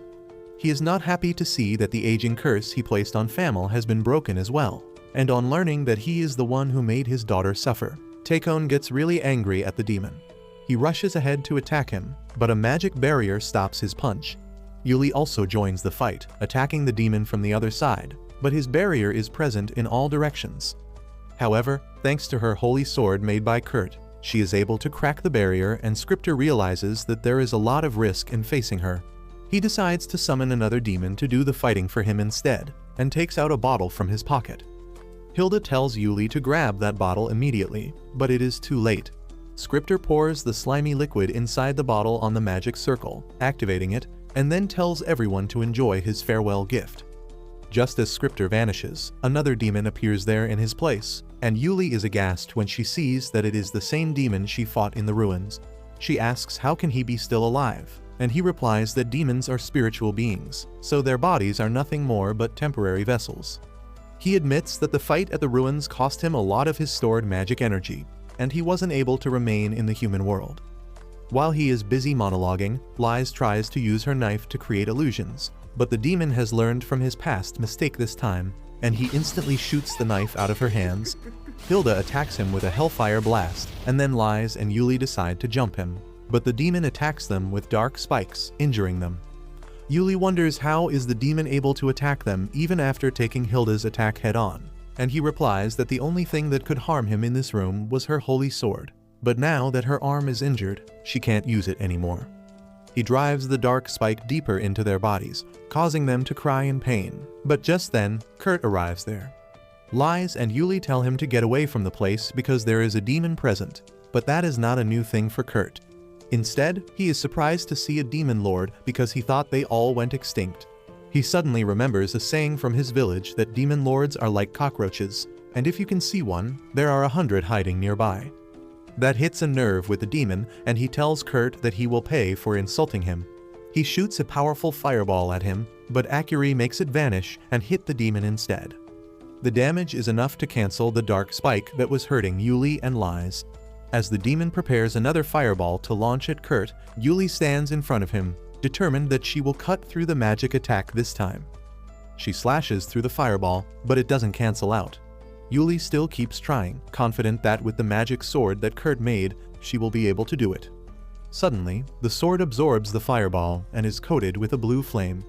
Speaker 1: He is not happy to see that the aging curse he placed on Famil has been broken as well, and on learning that he is the one who made his daughter suffer, Takon gets really angry at the demon. He rushes ahead to attack him, but a magic barrier stops his punch. Yuli also joins the fight, attacking the demon from the other side, but his barrier is present in all directions. However, thanks to her holy sword made by Kurt, she is able to crack the barrier, and Scripter realizes that there is a lot of risk in facing her. He decides to summon another demon to do the fighting for him instead, and takes out a bottle from his pocket. Hilda tells Yuli to grab that bottle immediately, but it is too late. Scripter pours the slimy liquid inside the bottle on the magic circle, activating it, and then tells everyone to enjoy his farewell gift. Just as Scripter vanishes, another demon appears there in his place, and Yuli is aghast when she sees that it is the same demon she fought in the ruins. She asks how can he be still alive, and he replies that demons are spiritual beings, so their bodies are nothing more but temporary vessels. He admits that the fight at the ruins cost him a lot of his stored magic energy, and he wasn't able to remain in the human world. While he is busy monologuing, Lies tries to use her knife to create illusions, but the demon has learned from his past mistake this time, and he instantly shoots the knife out of her hands. Hilda attacks him with a hellfire blast, and then Lies and Yuli decide to jump him, but the demon attacks them with dark spikes, injuring them. Yuli wonders how is the demon able to attack them even after taking Hilda's attack head-on, and he replies that the only thing that could harm him in this room was her holy sword, but now that her arm is injured, she can't use it anymore. He drives the dark spike deeper into their bodies, causing them to cry in pain, but just then, Kurt arrives there. Lies and Yuli tell him to get away from the place because there is a demon present, but that is not a new thing for Kurt. Instead, he is surprised to see a demon lord because he thought they all went extinct. He suddenly remembers a saying from his village that demon lords are like cockroaches, and if you can see one, there are 100 hiding nearby. That hits a nerve with the demon, and he tells Kurt that he will pay for insulting him. He shoots a powerful fireball at him, but Akiri makes it vanish and hit the demon instead. The damage is enough to cancel the dark spike that was hurting Yuli and Lies. As the demon prepares another fireball to launch at Kurt, Yuli stands in front of him, determined that she will cut through the magic attack this time. She slashes through the fireball, but it doesn't cancel out. Yuli still keeps trying, confident that with the magic sword that Kurt made, she will be able to do it. Suddenly, the sword absorbs the fireball and is coated with a blue flame.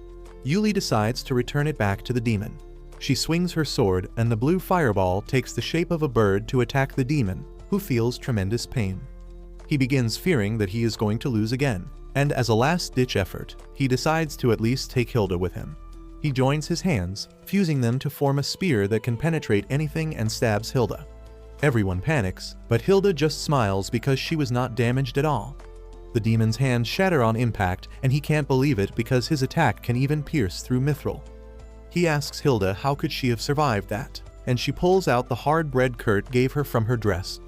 Speaker 1: Yuli decides to return it back to the demon. She swings her sword, and the blue fireball takes the shape of a bird to attack the demon, who feels tremendous pain. He begins fearing that he is going to lose again, and as a last-ditch effort, he decides to at least take Hilda with him. He joins his hands, fusing them to form a spear that can penetrate anything and stabs Hilda. Everyone panics, but Hilda just smiles because she was not damaged at all. The demon's hands shatter on impact, and he can't believe it because his attack can even pierce through mithril. He asks Hilda how could she have survived that, and she pulls out the hard bread Kurt gave her from her dress.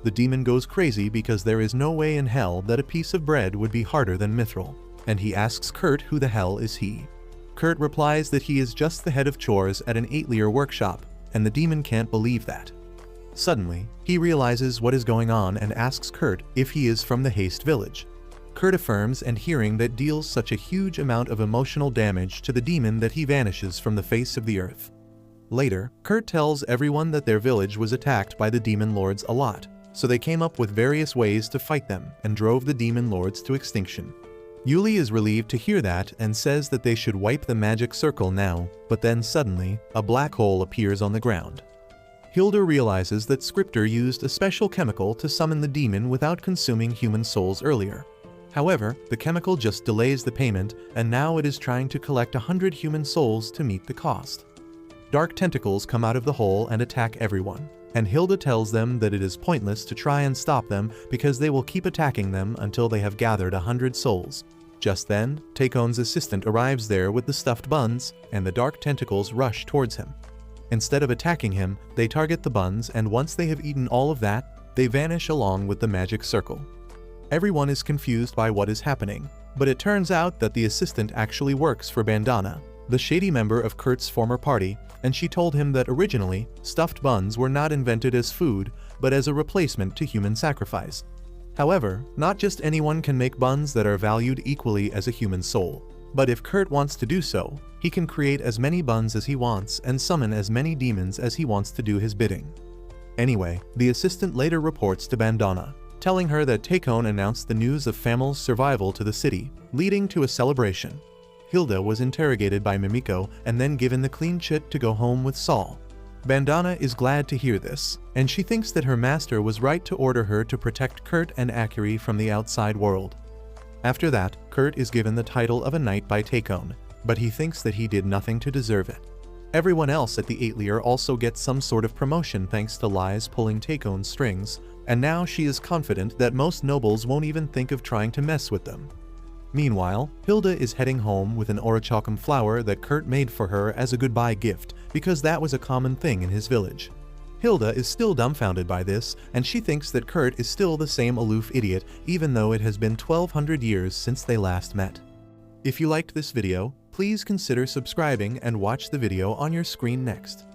Speaker 1: The demon goes crazy because there is no way in hell that a piece of bread would be harder than mithril, and he asks Kurt who the hell is he. Kurt replies that he is just the head of chores at an 8-leer workshop, and the demon can't believe that. Suddenly, he realizes what is going on and asks Kurt if he is from the Haste village. Kurt affirms, and hearing that deals such a huge amount of emotional damage to the demon that he vanishes from the face of the earth. Later, Kurt tells everyone that their village was attacked by the demon lords a lot, so they came up with various ways to fight them and drove the demon lords to extinction. Yuli is relieved to hear that and says that they should wipe the magic circle now, but then suddenly, a black hole appears on the ground. Hilda realizes that Scripter used a special chemical to summon the demon without consuming human souls earlier. However, the chemical just delays the payment, and now it is trying to collect 100 human souls to meet the cost. Dark tentacles come out of the hole and attack everyone, and Hilda tells them that it is pointless to try and stop them because they will keep attacking them until they have gathered 100 souls. Just then, Takon's assistant arrives there with the stuffed buns, and the dark tentacles rush towards him. Instead of attacking him, they target the buns, and once they have eaten all of that, they vanish along with the magic circle. Everyone is confused by what is happening, but it turns out that the assistant actually works for Bandana, the shady member of Kurt's former party, and she told him that originally, stuffed buns were not invented as food, but as a replacement to human sacrifice. However, not just anyone can make buns that are valued equally as a human soul. But if Kurt wants to do so, he can create as many buns as he wants and summon as many demons as he wants to do his bidding. Anyway, the assistant later reports to Bandana, telling her that Takon announced the news of Famel's survival to the city, leading to a celebration. Hilda was interrogated by Mimiko and then given the clean chit to go home with Saul. Bandana is glad to hear this, and she thinks that her master was right to order her to protect Kurt and Akiri from the outside world. After that, Kurt is given the title of a knight by Takon, but he thinks that he did nothing to deserve it. Everyone else at the Atelier also gets some sort of promotion thanks to Lies pulling Takon's strings, and now she is confident that most nobles won't even think of trying to mess with them. Meanwhile, Hilda is heading home with an orichalcum flower that Kurt made for her as a goodbye gift, because that was a common thing in his village. Hilda is still dumbfounded by this, and she thinks that Kurt is still the same aloof idiot even though it has been 1200 years since they last met. If you liked this video, please consider subscribing and watch the video on your screen next.